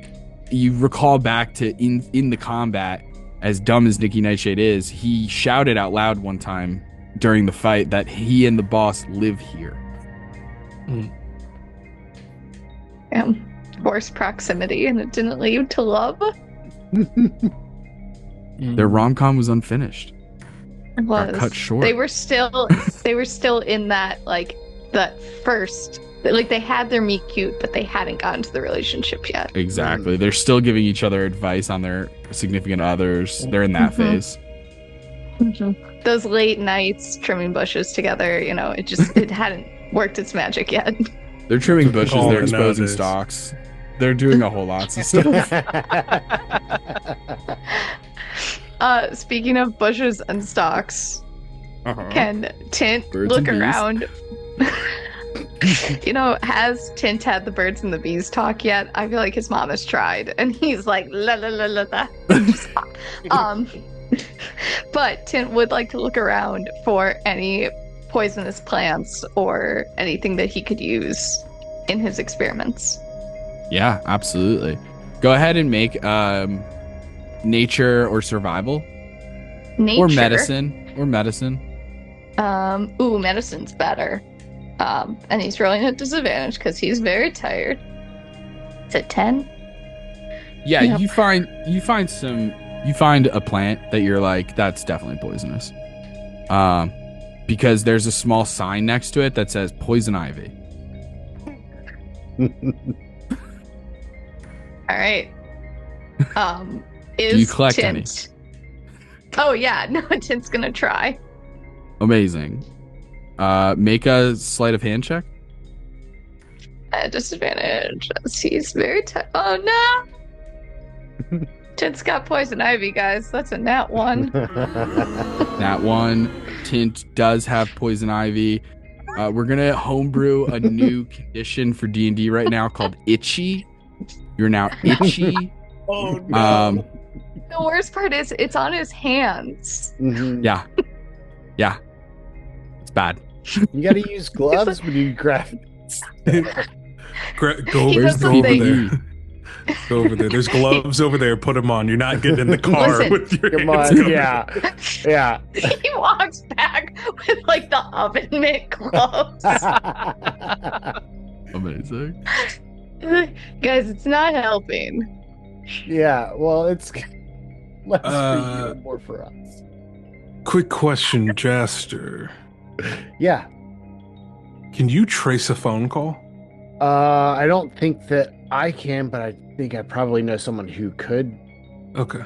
you recall back to in the combat, as dumb as Nikki Nightshade is, he shouted out loud one time during the fight that he and the boss live here. Forced proximity, and it didn't lead to love. Their rom-com was unfinished. It was. Got cut short. They were still in that, like, that first, like, they had their meet cute, but they hadn't gotten to the relationship yet. Exactly. They're still giving each other advice on their significant others. They're in that phase. Those late nights trimming bushes together, it hadn't worked its magic yet. They're trimming bushes. Calling They're it exposing nowadays. stalks. They're doing a whole lot of stuff. Speaking of bushes and stalks, can Tint Birds look and bees. around? Has Tint had the birds and the bees talk yet? I feel like his mom has tried, and he's like, la la la la la. But Tint would like to look around for any poisonous plants or anything that he could use in his experiments. Yeah, absolutely. Go ahead and make nature or survival Nature. or medicine. Medicine's better. And he's rolling at disadvantage because he's very tired. Is it 10? Yeah, Yep. you find a plant that you're like, that's definitely poisonous. Because there's a small sign next to it that says poison ivy. All right. Is Do you collect Tint... Oh yeah, no, Tint's gonna try. Amazing. Make a sleight of hand check. At disadvantage. He's very tired. Oh no! Tint's got poison ivy, guys. That's a nat 1. That one. Tint does have poison ivy. We're gonna homebrew a new condition for D&D right now called itchy. You're now itchy. Oh no. The worst part is it's on his hands. Yeah. It's bad. You gotta use gloves when you grab. Go He over doesn't think- there. Go over there. There's gloves over there. Put them on. You're not getting in the car Listen, with your Come hands on, covered. yeah. He walks back with like the oven mitt gloves. Amazing. Guys, it's not helping. Yeah, well, it's less for you Uh, and more for us. Quick question, Jaster. Yeah. Can you trace a phone call? I don't think that I can, but I think I probably know someone who could. Okay.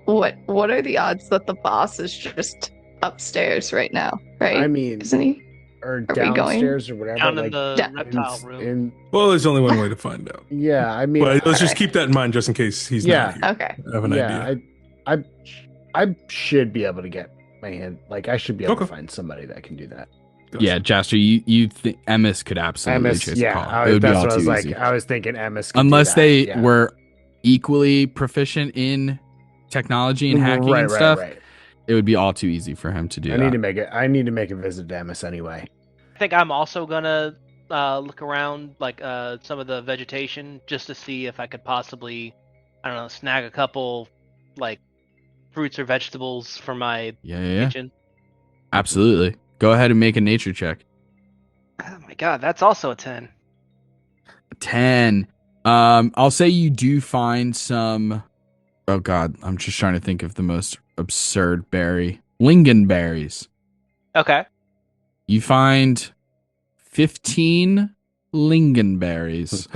What are the odds that the boss is just upstairs right now? Right? I mean, Isn't he? or Are we going downstairs or whatever. Down in like, the Yeah. reptile room. in- Well, there's only one way to find out. yeah, I mean, But let's just alright. keep that in mind just in case he's Yeah. not here. Okay. I have an idea. I should be able to get my hand. Like, I should be able to Okay. find somebody that can do that. Yeah, Jaster, you think Emmis could absolutely Emmis, chase yeah, a call. It would be that's all what I was too like. easy. I was thinking Emmis. Could do Unless that, they yeah. were equally proficient in technology and hacking and stuff, Right. it would be all too easy for him to do I that. need to make it. I need to make a visit to Emmis anyway. I think I'm also gonna look around like some of the vegetation just to see if I could possibly, I don't know, snag a couple like fruits or vegetables for my Yeah. kitchen. Absolutely. Go ahead and make a nature check. Oh my god, that's also a 10. 10. I'll say you do find some. Oh god, I'm just trying to think of the most absurd berry. Lingonberries. Okay. You find 15 lingonberries.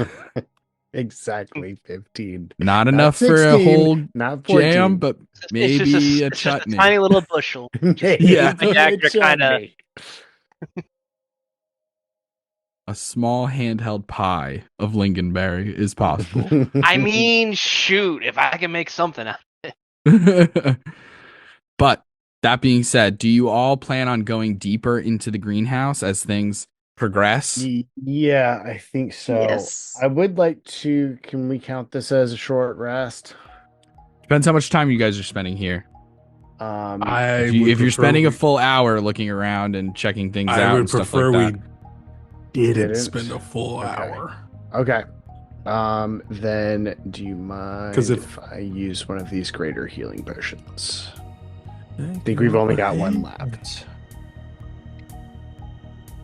Exactly 15. Not Not enough for a 16, whole Not 14. jam, but It's maybe just a it's just chutney. a tiny little bushel. Yeah. The actor kinda- A small handheld pie of lingonberry is possible. I mean, shoot, if I can make something out. But that being said, do you all plan on going deeper into the greenhouse as things progress? Yeah, I think so. Yes. I would like to. Can we count this as a short rest? Depends how much time you guys are spending here. If you're spending a full hour looking around and checking things out I would and stuff prefer like we that. didn't Didn't? spend a full Okay. hour. Okay. Then do you mind 'Cause if I use one of these greater healing potions? I think we've only got one left.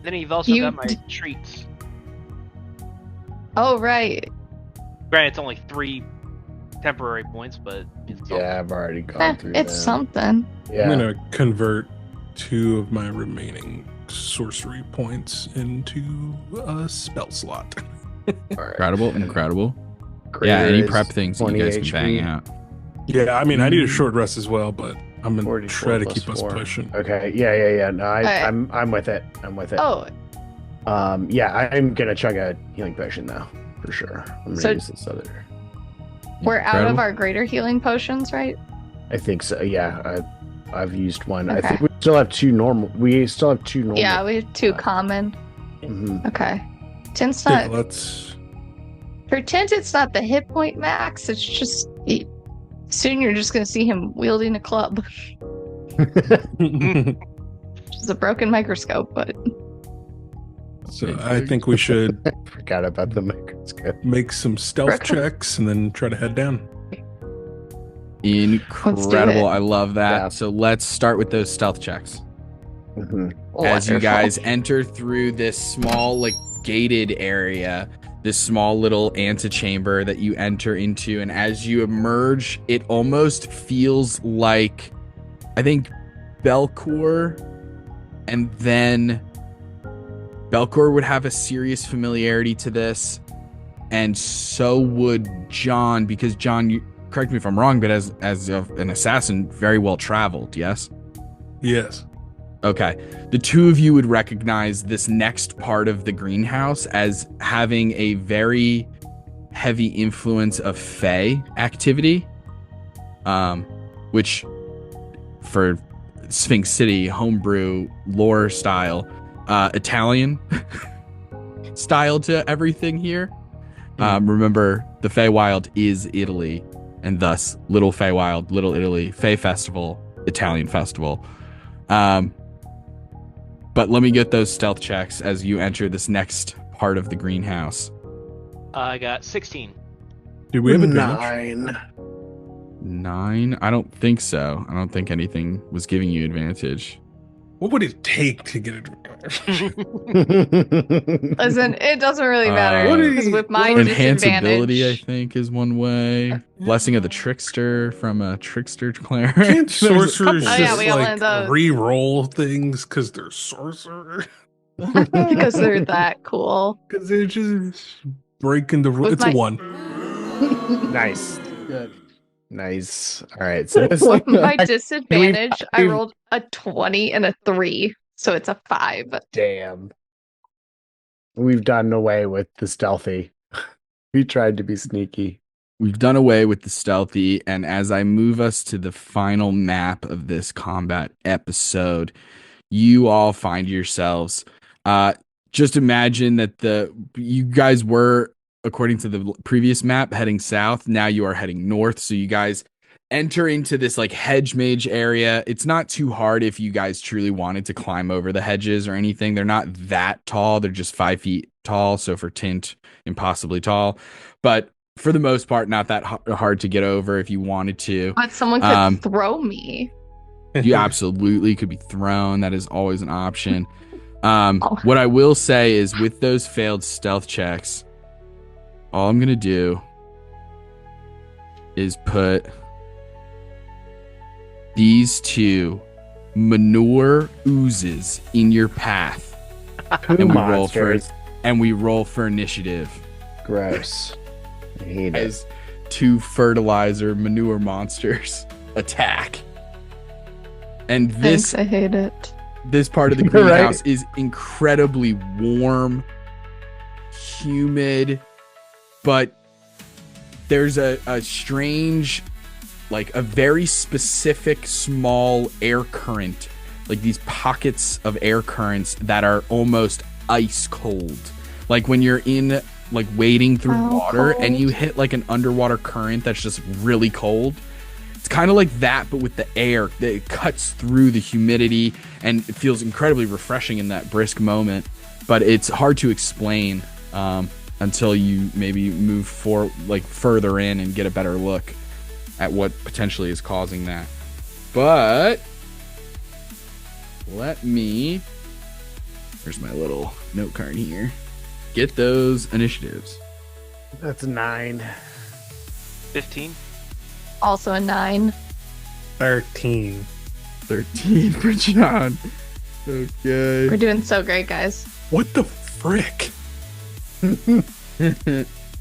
Then you've also You got my d- treats. Oh, right. Granted, it's only 3 temporary points, but it's something. Yeah, I've already gone through It's them. something. Yeah. I'm gonna convert 2 of my remaining sorcery points into a spell slot. All right. Incredible. Greater Yeah, any is prep things that you 20 guys can HP. bang out. Yeah, I mean, I need a short rest as well, but I'm gonna 44 try to plus keep us 4. pushing. Okay. Yeah. No, Alright. I'm with it. I'm with it. Oh, Yeah, I'm gonna chug a healing potion though, for sure. I'm gonna So- use this other. we're out of Incredible. our greater healing potions, right? I think so. Yeah, I've used one. I Okay. think we still have 2 normal. We still have 2 normal. Yeah, we have 2 common. Mhm. Okay. Tint's Yeah, not. let's. For Tint, it's not the hit point max. It's just. Soon you're just going to see him wielding a club, which is a broken microscope, but. So I think we should Forgot about the microscope. make some stealth Brooklyn. checks and then try to head down. Incredible. I love that. Yeah. So let's start with those stealth checks. Mhm. As you Wonderful. guys enter through this small, like, gated area, this small little antechamber that you enter into, and as you emerge, it almost feels like, I think, Belkor, and then Belkor would have a serious familiarity to this, and so would John, because John, you correct me if I'm wrong, but as an assassin, very well traveled, yes? Yes. Okay. The 2 of you would recognize this next part of the greenhouse as having a very heavy influence of Fey activity, which for Sphinx City homebrew lore style, Italian style to everything here. Remember, the Feywild is Italy, and thus Little Feywild, Little Italy, Fey Festival, Italian festival. But let me get those stealth checks as you enter this next part of the greenhouse. I got 16. Did we have advantage? 9. 9? I don't think so. I don't think anything was giving you advantage. What would it take to get advantage? Listen, it doesn't really matter. What Because with my Enhanceability, I disadvantage. think, is one way. Blessing of the Trickster from a Trickster cleric. Can't There's a couple sorcerers Oh, yeah, just we got one like of those. re-roll things because they're sorcerer? Because they're that cool. Because they're just breaking the rules. With It's a my- 1. Nice. Good. Nice. All right. So it's With my like, disadvantage, I we've- rolled a 20 and a 3. So it's a 5. damn. We've done away with the stealthy. We tried to be sneaky. We've done away with the stealthy, and as I move us to the final map of this combat episode, you all find yourselves. Just imagine that you guys were, according to the previous map, heading south. Now you are heading north. So you guys enter into this like hedge mage area. It's not too hard if you guys truly wanted to climb over the hedges or anything. They're not that tall. They're just 5 feet tall. So for Tint, impossibly tall. But for the most part, not that hard to get over if you wanted to. But someone could throw me. You absolutely could be thrown. That is always an option. What I will say is with those failed stealth checks, all I'm going to do is put these 2 manure oozes in your path. And we roll for initiative Gross. I hate it. as 2 fertilizer manure monsters attack. And Thanks, I hate it. this part of the Right. greenhouse is incredibly warm, humid, but there's a strange, like a very specific small air current, like these pockets of air currents that are almost ice cold. Like when you're in like wading through water and you hit like an underwater current that's just really cold. It's kind of like that, but with the air that it cuts through the humidity, and it feels incredibly refreshing in that brisk moment. But it's hard to explain. until you maybe move further in and get a better look at what potentially is causing that. But let me, there's my little note card here, get those initiatives. That's 9. 15. Also a 9. 13. 13 for John. Okay. We're doing so great, guys. What the frick?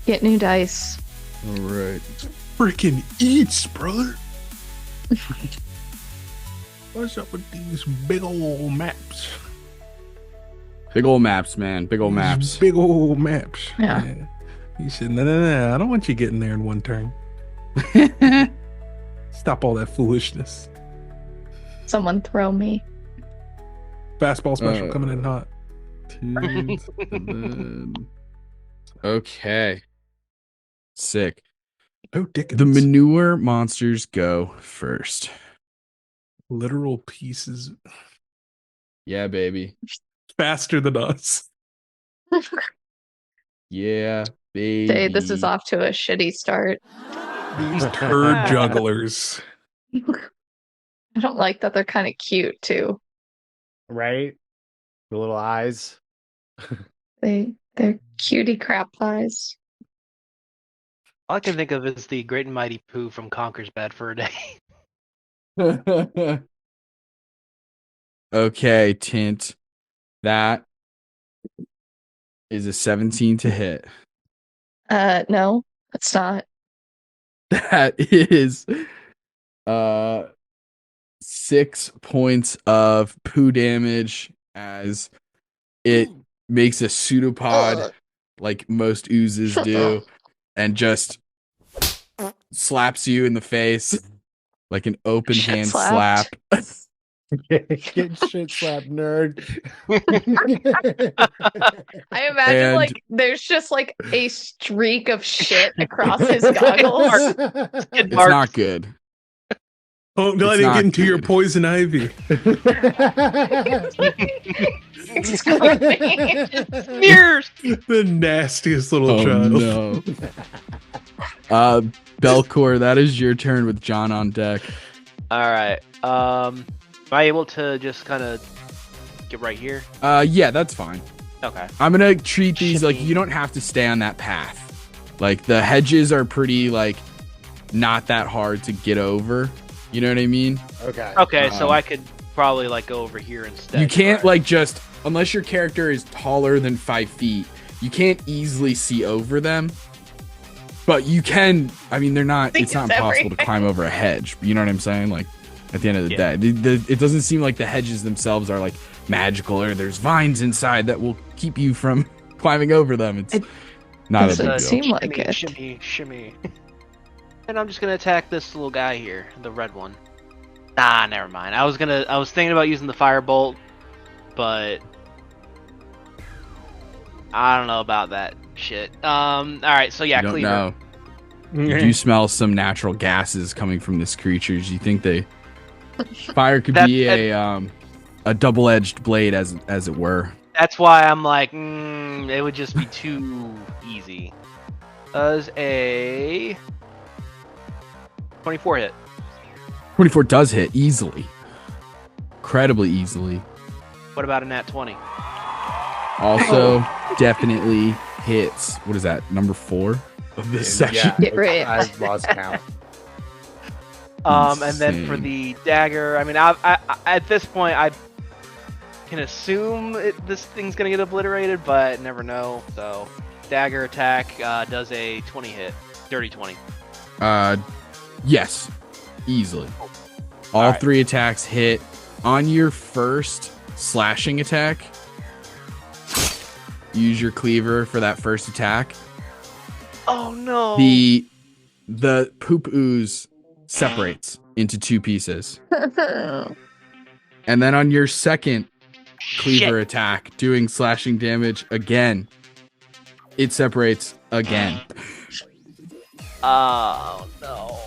Get new dice. All right. Freaking eats, brother. What's up with these big old maps? Big old maps, man. Big old maps. These big old maps. Yeah. He said, no. I don't want you getting there in one turn. Stop all that foolishness. Someone throw me. Fastball special coming in hot. 2, 7. Okay. Sick. Oh, Dickens. The manure monsters go first. Literal pieces Yeah, baby. faster than us. Yeah, baby. Say, this is off to a shitty start. These turd jugglers. I don't like that they're kind of cute too. Right? The little eyes. They're cutie crap eyes. All I can think of is the Great and Mighty Pooh from Conker's Bad Fur Day. Okay, Tint. That is a 17 to hit. No, it's not. That is 6 points of poo damage as it makes a pseudopod like most oozes do and just slaps you in the face like an open Shit hand slapped. slap. Get shit slapped, nerd. I imagine And- like there's just like a streak of shit across his goggles. It's not good. Oh, no, I It's didn't not get into your good. poison ivy. Smears! The nastiest little Oh child. no. Belkor, that is your turn with John on deck. Alright. Am I able to just kind of get right here? Yeah, that's fine. Okay. I'm gonna treat these like Shimmy. you don't have to stay on that path. Like the hedges are pretty like not that hard to get over. You know what I mean? Okay. Okay, so I could probably like go over here instead. You can't correct? like just unless your character is taller than 5 feet, you can't easily see over them. But you can. I mean, they're not. think It's not it's impossible to everything. climb over a hedge. You know what I'm saying? Like at the end of the Yeah. day, it doesn't seem like the hedges themselves are like magical or there's vines inside that will keep you from climbing over them. It's It not a doesn't big deal. seem like shimmy, it. Shimmy, shimmy. And I'm just gonna attack this little guy here, the red one. Nah, never mind. I was thinking about using the firebolt, but I don't know about that shit. Alright, so yeah, You don't cleaver. know. You do smell some natural gases coming from this creature. Do you think fire could be a double-edged blade, as it were? That's why I'm like, it would just be too easy. Does a 24 hit? 24 does hit easily, incredibly easily. What about a nat 20? Also, definitely hits. What is that? Number 4 of this section. Get rid. I've lost count. And then for Insane. the dagger, I mean, I at this point, I can assume this thing's gonna get obliterated, but never know. So, dagger attack does a 20 hit, dirty 20. Yes, easily. All Alright. 3 attacks hit. On your first slashing attack, use your cleaver for that first attack. Oh no! The poop ooze separates into 2 pieces. And then on your second cleaver attack, doing slashing damage again, it separates again. Oh no!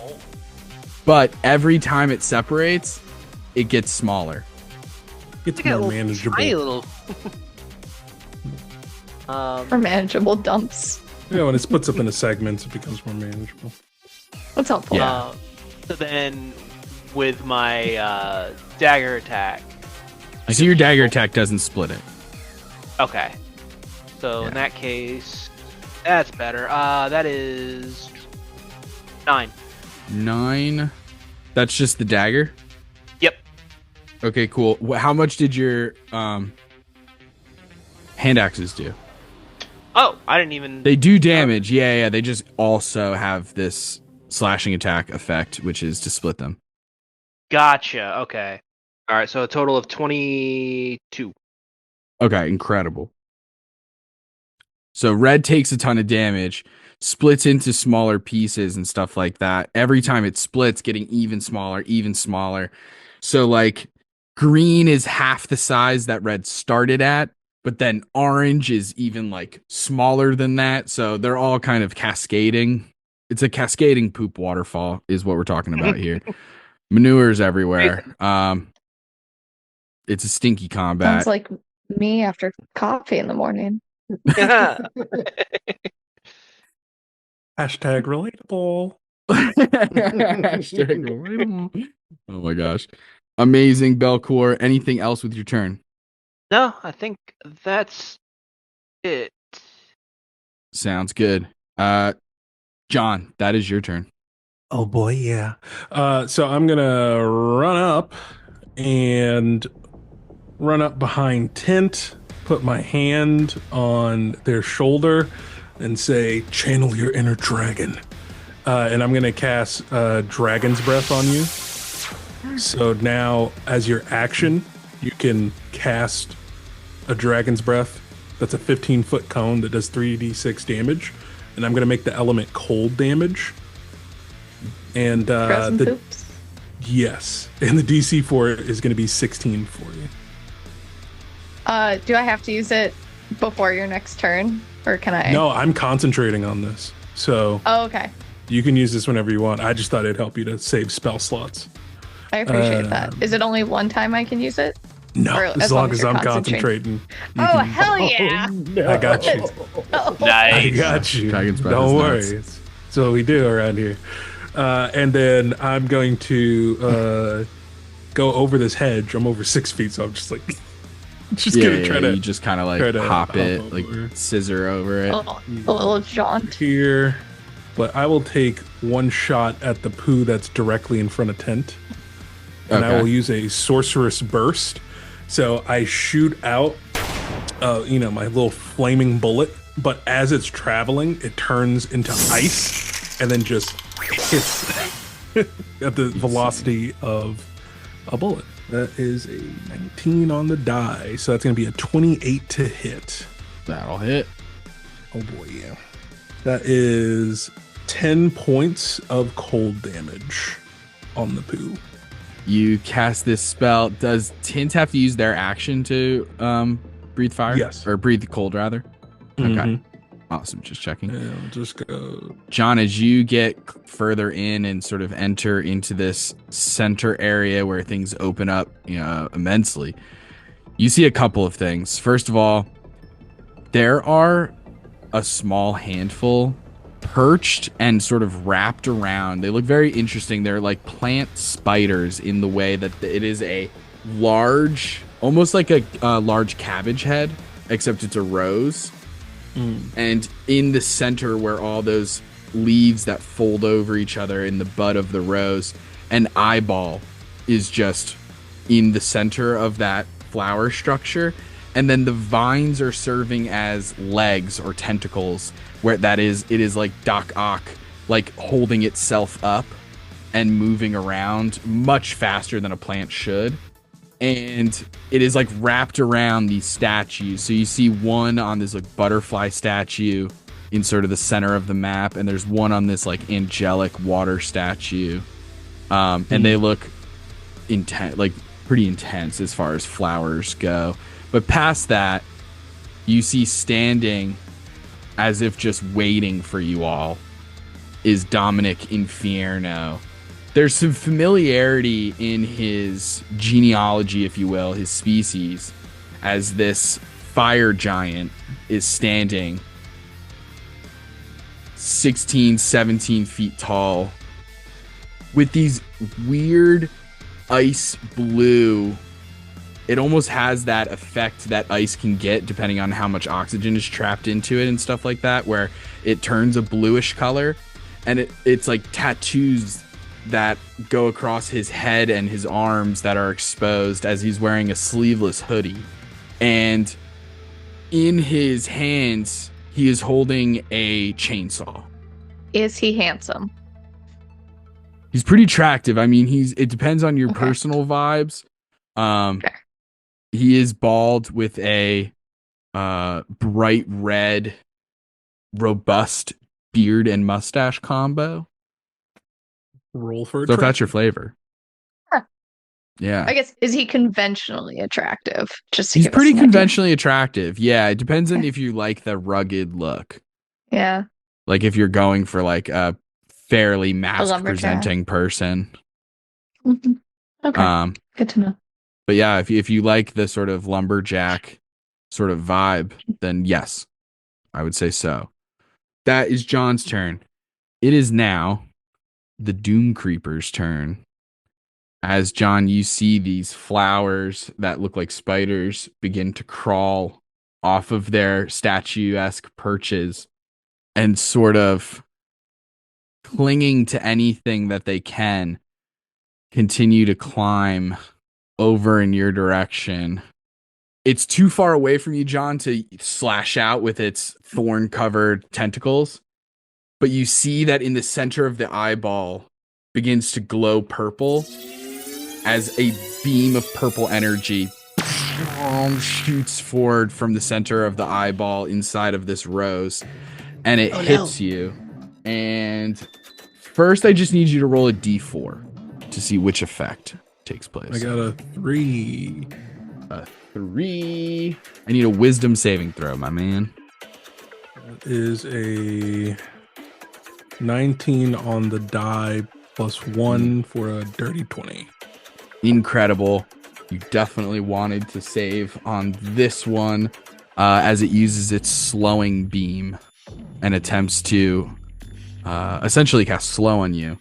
But every time it separates, it gets smaller. It's Look at more that manageable. tiny little. For manageable dumps. Yeah, when it splits up into segments, it becomes more manageable. That's helpful. Yeah. So then, with my dagger attack. So your dagger attack doesn't split it. Okay. So Yeah. in that case, that's better. That is 9. 9. That's just the dagger? Yep. Okay, cool. How much did your hand axes do? Oh, I didn't even. They do damage. Yeah. They just also have this slashing attack effect, which is to split them. Gotcha. Okay. All right. So a total of 22. Okay, incredible. So red takes a ton of damage, splits into smaller pieces and stuff like that. Every time it splits, getting even smaller, even smaller. So like green is half the size that red started at, but then orange is even like smaller than that. So they're all kind of cascading. It's a cascading poop waterfall is what we're talking about here. Manure's everywhere. It's a stinky combat. Sounds like me after coffee in the morning. Hashtag relatable. Hashtag relatable. Oh my gosh. Amazing, Belkor. Anything else with your turn? No, I think that's it. Sounds good. John, that is your turn. Oh boy, yeah. So I'm gonna run up behind Tint, put my hand on their shoulder, and say, "Channel your inner dragon." And I'm gonna cast Dragon's Breath on you. So now, as your action, you can cast a Dragon's Breath. That's a 15-foot cone that does 3d6 damage, and I'm gonna make the element cold damage. And Frozen poops. yes, and the DC for it is gonna be 16 for you. Do I have to use it before your next turn, or can I? No, I'm concentrating on this, so Oh, okay. you can use this whenever you want. I just thought it'd help you to save spell slots. I appreciate that. Is it only one time I can use it? No, Or as long as I'm concentrating. you Oh, can- hell yeah! I got you. Oh. I got you. Dragon's Breath Don't is worry. nuts. That's what we do around here. And then I'm going to go over this hedge. I'm over 6 feet, so I'm just like, gonna try to you just kind of like try to hop hop it, over. like scissor over it. Oh, a little jaunt. here. But I will take one shot at the poo that's directly in front of Tent. And I Okay. will use a sorceress burst. So I shoot out, my little flaming bullet. But as it's traveling, it turns into ice and then just hits at the velocity of a bullet. That is a 19 on the die. So that's going to be a 28 to hit. That'll hit. Oh boy, yeah. That is 10 points of cold damage on the poo. You cast this spell. Does Tint have to use their action to breathe fire? Yes. Or breathe cold, rather? Okay. Mhm. Awesome. Just checking. Yeah, I'll just go. John, as you get further in and sort of enter into this center area where things open up, immensely, you see a couple of things. First of all, there are a small handful perched and sort of wrapped around. They look very interesting. They're like plant spiders in the way that it is a large, almost like a large cabbage head, except it's a rose. And in the center where all those leaves that fold over each other in the bud of the rose, an eyeball is just in the center of that flower structure. And then the vines are serving as legs or tentacles, where it is like Doc Ock, like holding itself up and moving around much faster than a plant should. And it is like wrapped around these statues. So you see one on this like butterfly statue in sort of the center of the map, and there's one on this like angelic water statue. And they look intense, like pretty intense as far as flowers go. But past that, you see standing as if just waiting for you all is Dominic Infierno. There's some familiarity in his genealogy, if you will, his species, as this fire giant is standing 16, 17 feet tall with these weird ice blue. It almost has that effect that ice can get depending on how much oxygen is trapped into it and stuff like that, where it turns a bluish color, and it's like tattoos that go across his head and his arms that are exposed as he's wearing a sleeveless hoodie. And in his hands, he is holding a chainsaw. Is he handsome? He's pretty attractive. I mean, it depends on your Okay. personal vibes. Okay. He is bald with a bright red, robust beard and mustache combo. Roll for So if that's your flavor. Huh. Yeah. I guess, is he conventionally attractive? Just to He's give us pretty an idea. conventionally attractive. Yeah, it depends on if you like the rugged look. Yeah. Like if you're going for like a fairly mask lumberjack. presenting person. Mhm. Okay. Good to know. But yeah, if you like the sort of lumberjack sort of vibe, then yes, I would say so. That is John's turn. It is now the Doom Creeper's turn. As John, you see these flowers that look like spiders begin to crawl off of their statuesque perches and sort of clinging to anything that they can, continue to climb over in your direction. It's too far away from you, John, to slash out with its thorn-covered tentacles. But you see that in the center of the eyeball begins to glow purple as a beam of purple energy shoots forward from the center of the eyeball inside of this rose. And it hits you. And first, I just need you to roll a d4 to see which effect takes place. I got a 3. A 3. I need a wisdom saving throw, my man. That is a 19 on the die plus 1 for a dirty 20. Incredible. You definitely wanted to save on this one as it uses its slowing beam and attempts to essentially cast slow on you.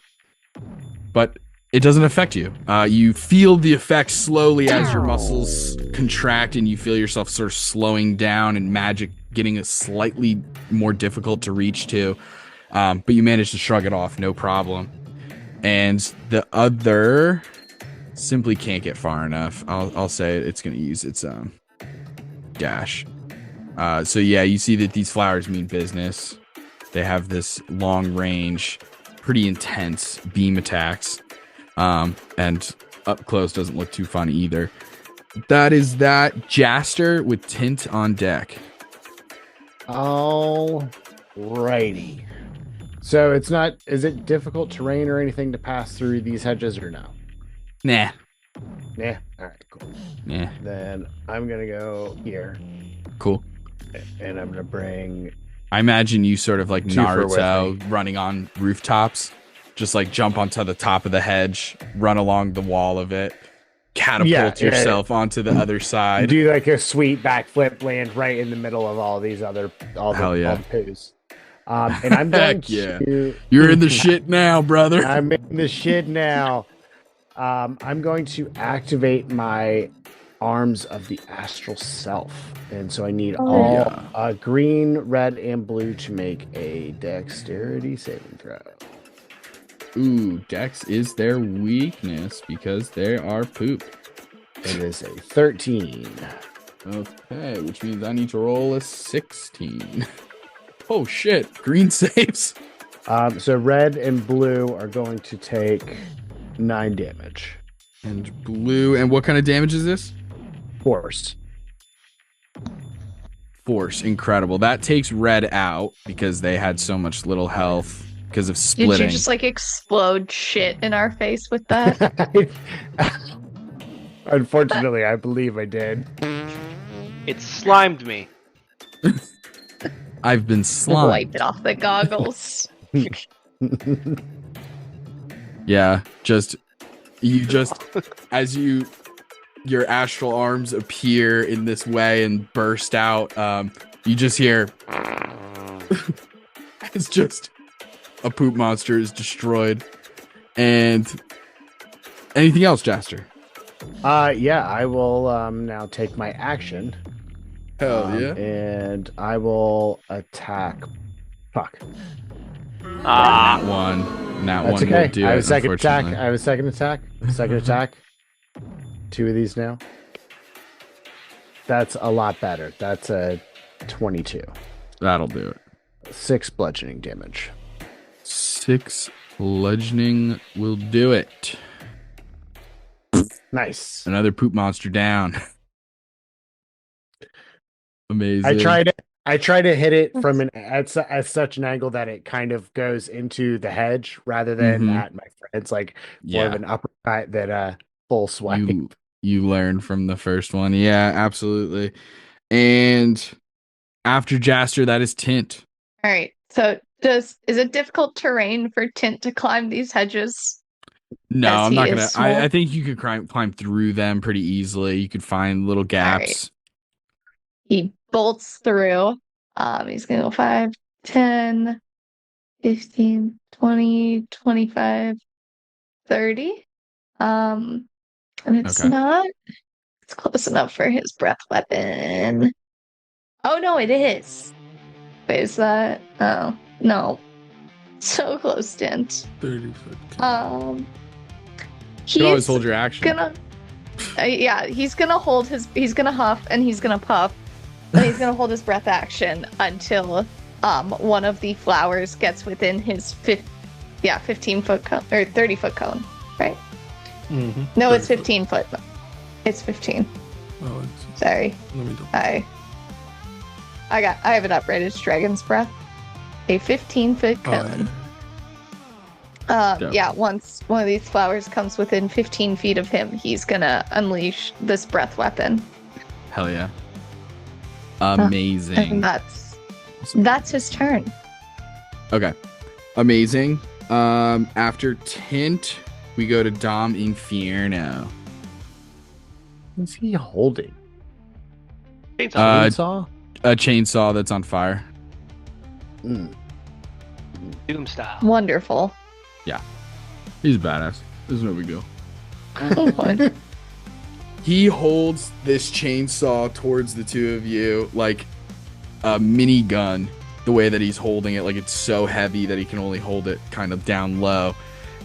But it doesn't affect you. You feel the effect slowly as your muscles contract and you feel yourself sort of slowing down and magic getting a slightly more difficult to reach to. But you manage to shrug it off, no problem. And the other simply can't get far enough. I'll say it's going to use its dash. So yeah, you see that these flowers mean business. They have this long range, pretty intense beam attacks. And up close doesn't look too fun either. That is that. Jaster with Tint on deck. Alrighty. So is it difficult terrain or anything to pass through these hedges or no? Nah. Nah. Alright, cool. Nah. Then I'm gonna go here. Cool. And I'm gonna bring I imagine you sort of like Twofer with Naruto running on rooftops. Just like jump onto the top of the hedge, run along the wall of it, catapult yourself onto the other side. do like a sweet backflip, land right in the middle of all the poos. And I'm going to. You're in the shit now, brother. I'm in the shit now. I'm going to activate my arms of the astral self, and so I need all green, red, and blue to make a dexterity saving throw. Ooh, Dex is their weakness because they are poop. It is a 13. Okay, which means I need to roll a 16. Oh shit, green saves. So red and blue are going to take 9 damage. And blue, and what kind of damage is this? Force. Force, incredible. That takes red out because they had so much little health because of splitting. Did you just like explode shit in our face with that? Unfortunately, I believe I did. It slimed me. I've been slimed. Wipe it off the goggles. Yeah, as you your astral arms appear in this way and burst out, you just hear it's just a poop monster is destroyed. And anything else, Jaster? Yeah, I will now take my action. Hell yeah. And I will attack. Fuck. That one. That That's one okay. will do I have it, a second attack. unfortunately. I have a second attack. Second attack. 2 of these now. That's a lot better. That's a 22. That'll do it. 6 bludgeoning damage. 6 bludgeoning will do it. Nice. Another poop monster down. Amazing. I try to hit it from at such an angle that it kind of goes into the hedge rather than at my friends, like more of an uppercut than a full swipe. You learned from the first one. Yeah, absolutely. And after Jaster, that is Tint. All right. So is it difficult terrain for Tint to climb these hedges? No, As I'm he not is gonna. small? I think you could climb through them pretty easily. You could find little gaps. He bolts through. He's going to go 5, 10, 15, 20, 25, 30. And it's it's close enough for his breath weapon. Oh, no, it is. Wait, is that? Oh, no. So close, Dent. 30 foot. You can always hold your action. He's gonna huff and he's gonna puff. And he's gonna hold his breath action until one of the flowers gets within his 15-foot cone or 30-foot cone, right? Mm-hmm. No, it's 15 foot. It's 15. Oh, Sorry. let me do. I have it up right. It's Dragon's Breath. A 15-foot cone. Once one of these flowers comes within 15 feet of him, he's gonna unleash this breath weapon. Hell yeah. Amazing. And that's his turn. Okay. Amazing. After Tint, we go to Dom Inferno. What's he holding? Chainsaw. A chainsaw that's on fire. Doom style. Wonderful. He's a badass. There's no big deal. What? He holds this chainsaw towards the two of you like a mini gun. The way that he's holding it, like it's so heavy that he can only hold it kind of down low.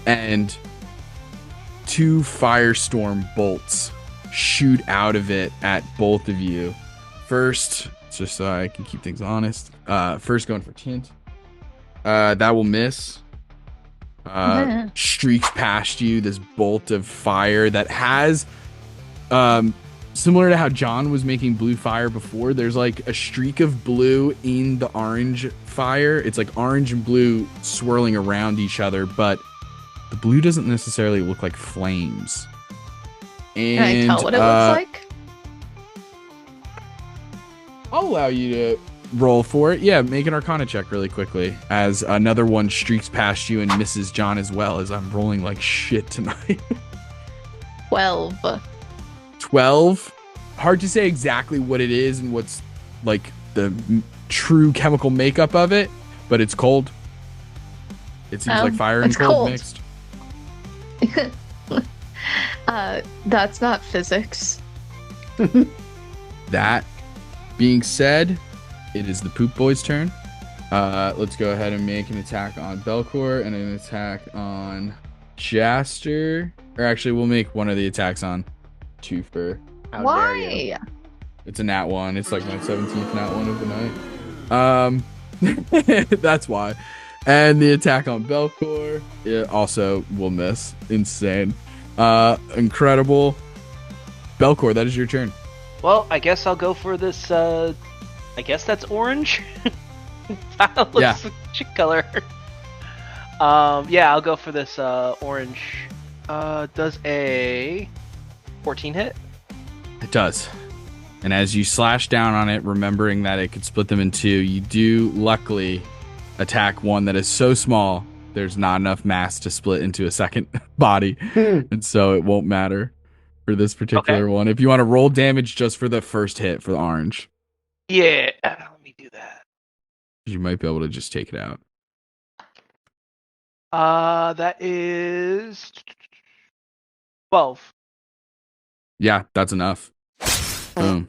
And 2 firestorm bolts shoot out of it at both of you. First, just so I can keep things honest. First going for Tint. That will miss. Streaks past you this bolt of fire that has similar to how John was making blue fire before, there's like a streak of blue in the orange fire. It's like orange and blue swirling around each other, but the blue doesn't necessarily look like flames. And Can I tell what it looks like? I'll allow you to roll for it. Yeah, make an Arcana check really quickly as another one streaks past you and misses John as well, as I'm rolling like shit tonight. 12. 12. Hard to say exactly what it is and what's like the true chemical makeup of it, but it's cold. It seems like fire and cold mixed. That's not physics. That being said, it is the Poop Boy's turn. Let's go ahead and make an attack on Belkor and an attack on Jaster. Or actually, we'll make one of the attacks on Toofer. Why? It's a nat 1. It's like my 17th nat 1 of the night. That's why. And the attack on Belkor, it also will miss. Insane. Incredible. Belkor, that is your turn. Well, I guess I'll go for this. I guess that's orange. That looks like shit color. I'll go for this orange. Does a 14 hit? It does. And as you slash down on it, remembering that it could split them in 2, you do luckily attack one that is so small, there's not enough mass to split into a second body. And so it won't matter. for this particular one. If you want to roll damage just for the first hit for the orange, Yeah, let me do that. you might be able to just take it out. That is 12. Yeah, that's enough. Boom.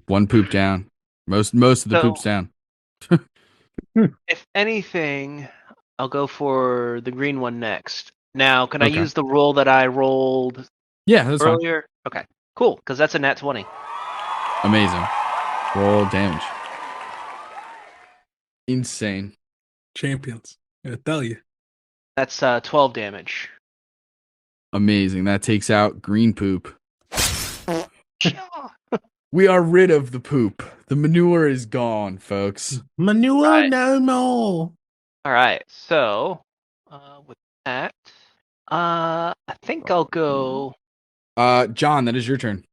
One poop down. Most of the So- poops down. If anything, I'll go for the green one next. Now, can I Okay. use the roll that I rolled Yeah, that's fine. earlier? Okay, cool, because that's a nat 20. Amazing. Roll damage. Insane. Champions. I tell you. That's 12 damage. Amazing. That takes out green poop. We are rid of the poop. The manure is gone, folks. Manure Right. no more. All right, so with that, I think I'll go. John, that is your turn.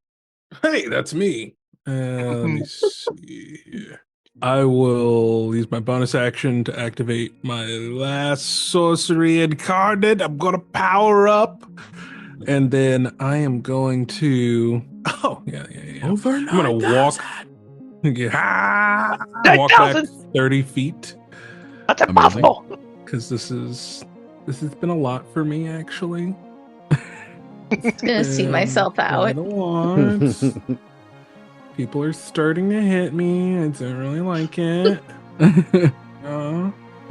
Hey, that's me. Let me see here. I will use my bonus action to activate my last sorcery incarnate. I'm going to power up. And then I am going to. Oh, yeah. Over I'm going to walk. Walk back 9,000! 30 feet. That's impossible. Because this has been a lot for me, actually. Just gonna see myself out. Quite a lot. People are starting to hit me. I don't really like it.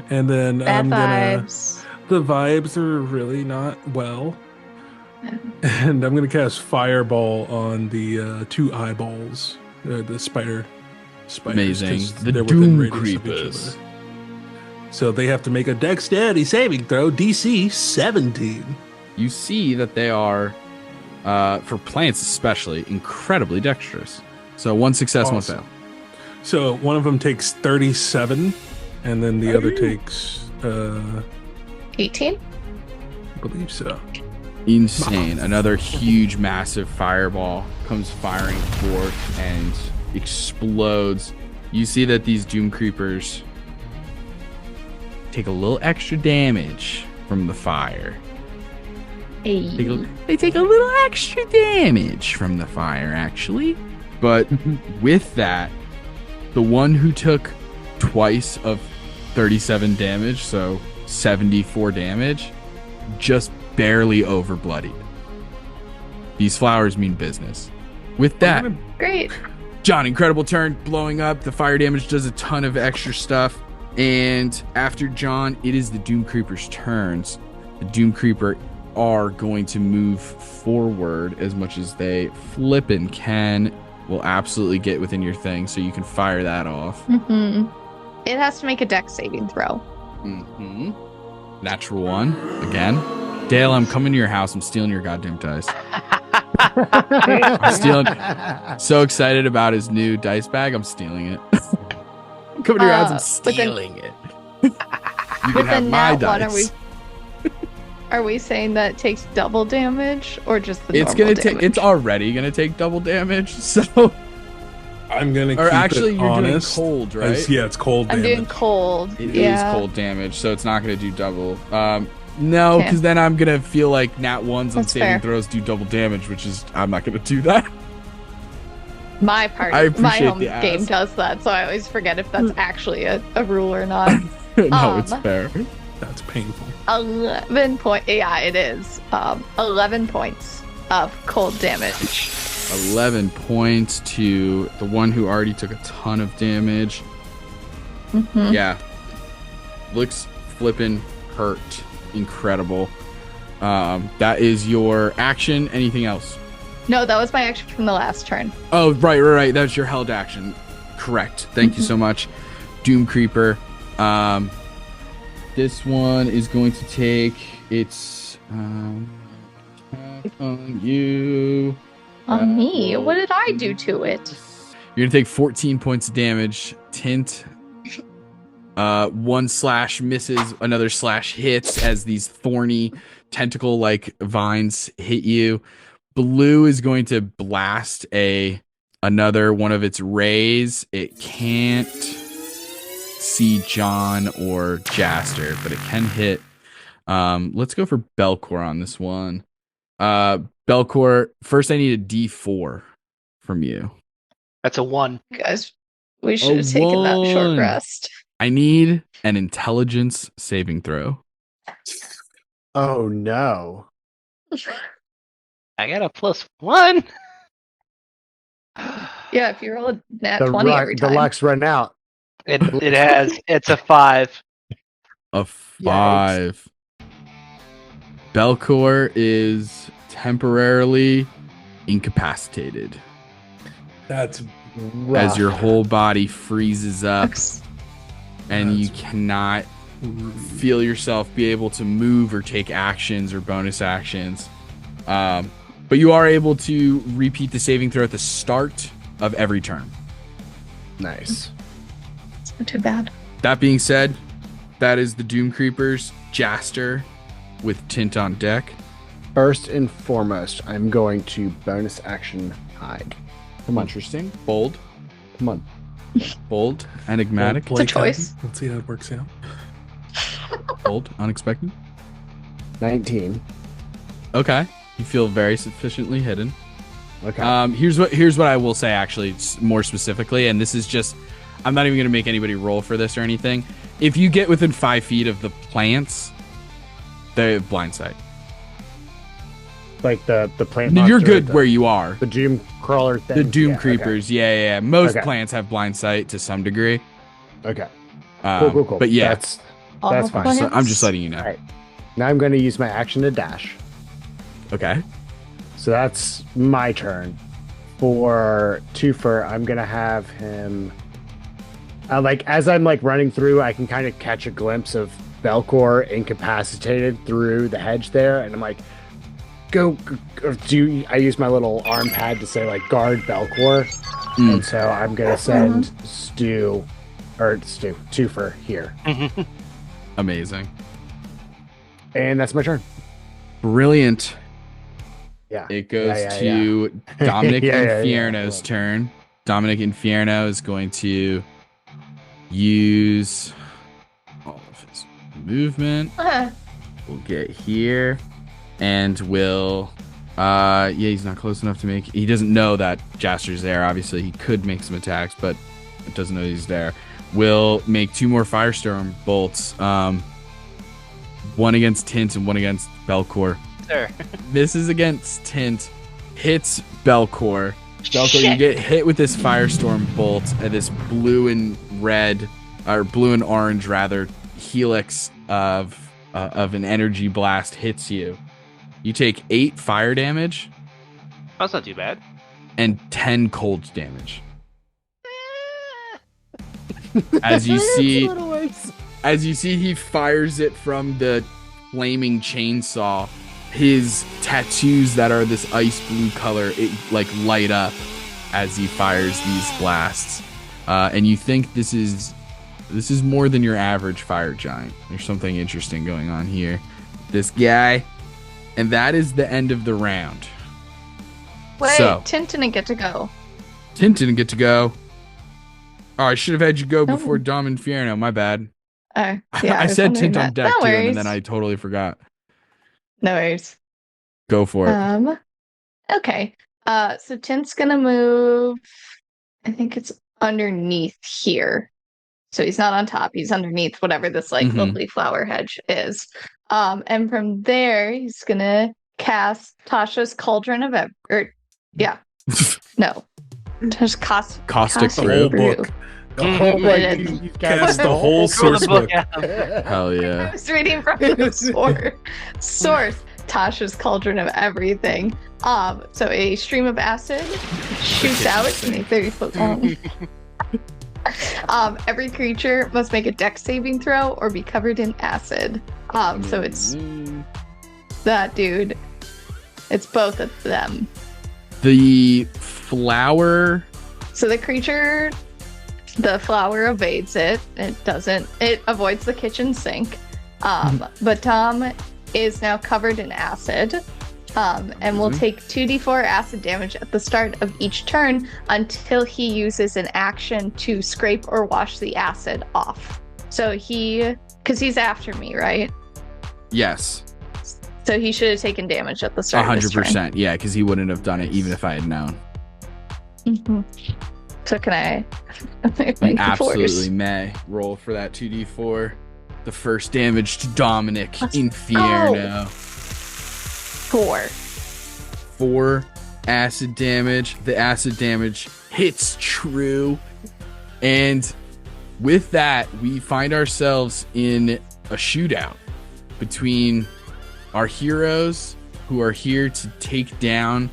And then Bad I'm gonna. vibes. The vibes are really not well. And I'm gonna cast Fireball on the two eyeballs, the spiders, Amazing. 'cause The they're within Doom radius of each Creepers. other. So they have to make a Dexterity saving throw, DC 17. You see that they are, for plants especially, incredibly dexterous. So one success, one Awesome. fail. So one of them takes 37, and then the other takes, 18? I believe so. Insane. Another huge, massive fireball comes firing forth and explodes. You see that these Doom Creepers take a little extra damage from the fire. Hey. They take a little extra damage from the fire, actually. But with that, the one who took twice of 37 damage, so 74 damage, just barely over bloodied. These flowers mean business. With that, Great. John, incredible turn, blowing up. The fire damage does a ton of extra stuff. And after John, it is the Doom Creeper's turns. The Doom Creeper are going to move forward as much as they flippin' can. Will absolutely get within your thing, so you can fire that off. Mm-hmm. It has to make a dex saving throw. Mm-hmm. Natural one again. Dale, I'm coming to your house. I'm stealing your goddamn dice. I'm stealing. So excited about his new dice bag. I'm stealing it. I'm coming to your house. I'm stealing it. You can With the have my nat one, dice. are we saying that it takes double damage or just the It's normal gonna take. damage? It's already gonna take double damage. So, I'm gonna or keep actually, it you're honest. doing cold, right? It's cold I'm damage. doing cold. It is yeah. cold damage, so it's not gonna do double. No, Okay. because then I'm gonna feel like nat ones on That's saving fair. throws do double damage, which is I'm not gonna do that. My I part, my appreciate home the game ask. does that, so I always forget if that's actually a rule or not. No, it's Um, fair. That's painful. 11 point. Yeah, it is. 11 points of cold damage. 11 points to the one who already took a ton of damage. Mhm. Yeah, looks flippin' hurt. Incredible. That is your action. Anything else? No, that was my action from the last turn. Oh, right. That's your held action. Correct. Thank you so much, Doom Creeper. This one is going to take its attack on you. On me? What did I do to it? You're gonna take 14 points of damage. Tint. One slash misses, another slash hits as these thorny tentacle-like vines hit you. Blue is going to blast another one of its rays. It can't see John or Jaster, but it can hit. Let's go for Belkor on this one. Belkor, first I need a D4 from you. That's a 1. Guys, we should have taken that short 1. rest. I need an intelligence saving throw. Oh no. I got a +1. Yeah, if you roll a nat The 20 every the time. luck's run out. It has. It's a 5. A 5. Belkor is temporarily incapacitated That's as your whole body freezes up Sucks. and you cannot feel yourself be able to move or take actions or bonus actions. But you are able to repeat the saving throw at the start of every turn. Nice. It's not too bad. That being said, that is the Doom Creepers, Jaster with Tint on deck. First and foremost, I'm going to bonus action hide. Come on. Interesting. Bold. Come on. Bold. Enigmatic. Play It's a choice. time. Let's see how it works out. Bold. Unexpected. 19. Okay. You feel very sufficiently hidden. Okay. Here's what I will say actually more specifically, and this is just, I'm not even going to make anybody roll for this or anything. If you get within 5 feet of the plants, they have blind sight. Like the plant You're monster, good the- where you are. The doom crawler thing. The Doom Yeah, okay. Creepers, yeah. Most Okay. plants have blind sight to some degree. Okay. Cool. But yeah, That's All fine. plants? so I'm just letting you know. Alright. Now I'm going to use my action to dash. Okay. So that's my turn. For Twofer, I'm gonna have him. Like as I'm like running through, I can kind of catch a glimpse of Belkor incapacitated through the hedge there, and I'm like, go. I use my little arm pad to say like guard Belkor, and so I'm gonna send Twofer here, Amazing. and that's my turn. Brilliant. Yeah. It goes Yeah. to Dominic Yeah. Infierno's turn. Dominic Infierno is going to use all of his movement. We'll get here and will he's not close enough to make, he doesn't know that Jaster's there. Obviously he could make some attacks, but it doesn't know he's there. Will make 2 more Firestorm bolts. One against Tint and one against Belkor. Sure. Misses against Tint, hits Belkor. Belkor, you get hit with this Firestorm bolt, and this blue and orange rather helix of an energy blast hits you. You take 8 fire damage That's not too bad. and 10 cold damage. As you see, he fires it from the flaming chainsaw. His tattoos that are this ice blue color, it like light up as he fires these blasts. And you think this is more than your average fire giant. There's something interesting going on here. This guy. And that is the end of the round. Wait, So- Tint didn't get to go. Tint didn't get to go. Oh, I should have had you go No. before Dom Inferno. My bad. Oh, yeah. I was said wondering Tint on that. deck No too, worries. and then I totally forgot. No worries. Go for it. Okay. So Tint's gonna move. I think it's underneath here. So he's not on top. He's underneath whatever this like Mhm. lovely flower hedge is. And from there, he's gonna cast Tasha's Cauldron of just Caustic The whole Brew. book. You Cast the whole Throw source the book book. out. Hell I yeah. was reading from the source. Tasha's Cauldron of Everything. So a stream of acid shoots out in a 30-foot long. Every creature must make a dex saving throw or be covered in acid. So it's that dude. It's both of them. The flower. So the flower evades it. It avoids the kitchen sink. But Tom is now covered in acid. And will take 2d4 acid damage at the start of each turn until he uses an action to scrape or wash the acid off. So because he's after me, right? Yes. So he should have taken damage at the start of his turn. 100%. Yeah, because he wouldn't have done it even if I had known. Mm-hmm. So can I? You absolutely may roll for that 2d4. The first damage to Dominic Infierno. 4 acid damage. The acid damage hits true. And with that, we find ourselves in a shootout between our heroes who are here to take down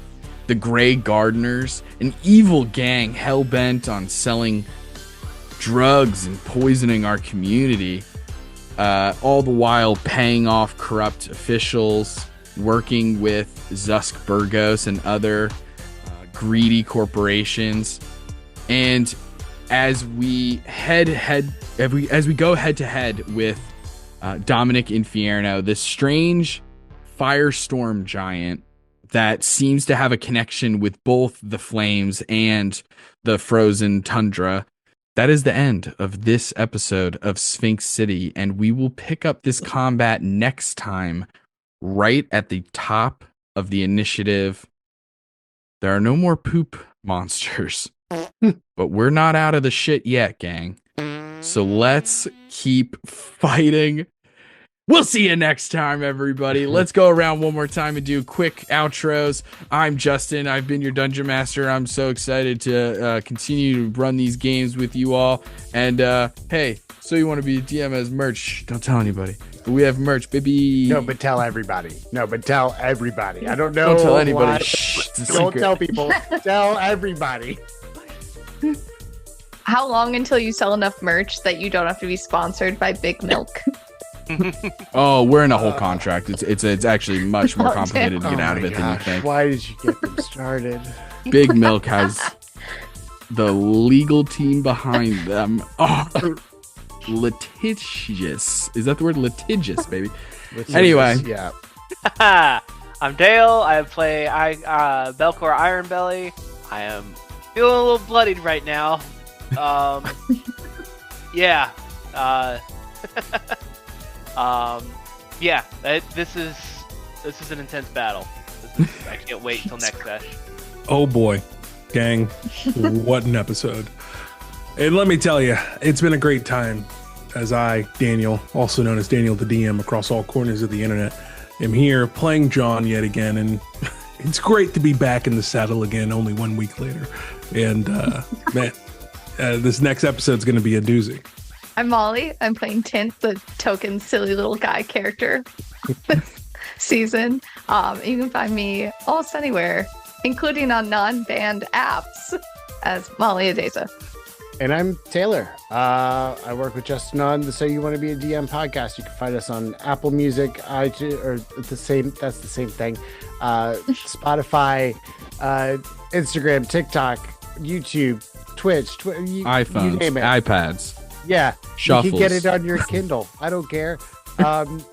the Grey Gardeners, an evil gang hell-bent on selling drugs and poisoning our community, all the while paying off corrupt officials, working with Zusk Burgos and other greedy corporations. And as we go head to head with Dominic Infierno, this strange firestorm giant that seems to have a connection with both the flames and the frozen tundra. That is the end of this episode of Sphinx City, and we will pick up this combat next time right at the top of the initiative. There are no more poop monsters, but we're not out of the shit yet, gang. So let's keep fighting. We'll see you next time, everybody. Let's go around one more time and do quick outros. I'm Justin. I've been your Dungeon Master. I'm so excited to continue to run these games with you all. And hey, so you want to be a DM as merch? Don't tell anybody. But we have merch, baby. No, but tell everybody. I don't know. Don't tell anybody. why. Shh, it's a Don't secret. tell people. Tell everybody. How long until you sell enough merch that you don't have to be sponsored by Big Milk? Oh, we're in a whole contract. It's actually much more Oh, complicated to get out of it than you think. Why did you get them started? Big Milk has the legal team behind them. Oh, litigious. Is that the word? Litigious, baby. Anyway. Yeah. I'm Dale. I play Belkor Ironbelly. I am feeling a little bloodied right now. Yeah. Yeah. This is an intense battle. I can't wait till next session. Oh boy, gang, what an episode. And let me tell you, it's been a great time as I, Daniel, also known as Daniel the DM across all corners of the internet, am here playing John yet again. And it's great to be back in the saddle again, only 1 week later. And man, this next episode's going to be a doozy. I'm Molly. I'm playing Tint, the token silly little guy character this season. You can find me almost anywhere, including on non-banned apps, as Molly Adeza. And I'm Taylor. I work with Justin on the So You Want to Be a DM podcast. You can find us on Apple Music, iTunes, or that's the same thing. Spotify, Instagram, TikTok, YouTube, Twitch, iPhones, you name it. iPads. Yeah, Shuffles. you can get it on your Kindle. I don't care. In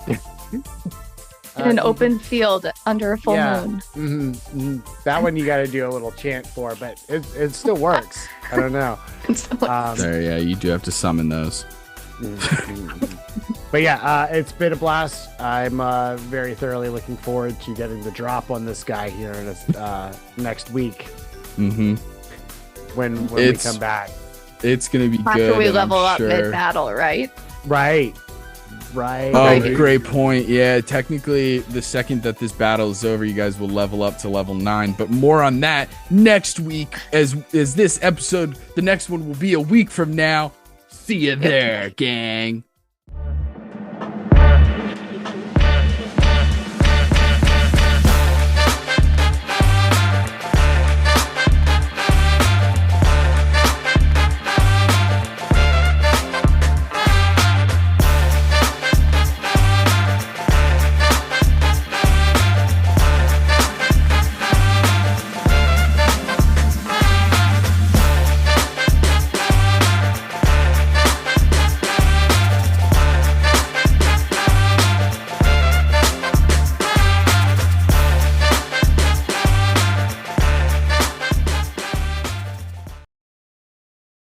an open field under a full moon. Mm-hmm. That one you got to do a little chant for, but it still works. I don't know. There, yeah, you do have to summon those. But yeah, it's been a blast. I'm very thoroughly looking forward to getting the drop on this guy here in next week. Mm-hmm. When we come back. It's gonna be After good. After we level up sure. mid-battle, right? Right. Oh, great point. Yeah, technically, the second that this battle is over, you guys will level up to level 9. But more on that next week, as this episode, the next one will be a week from now. See you there, gang.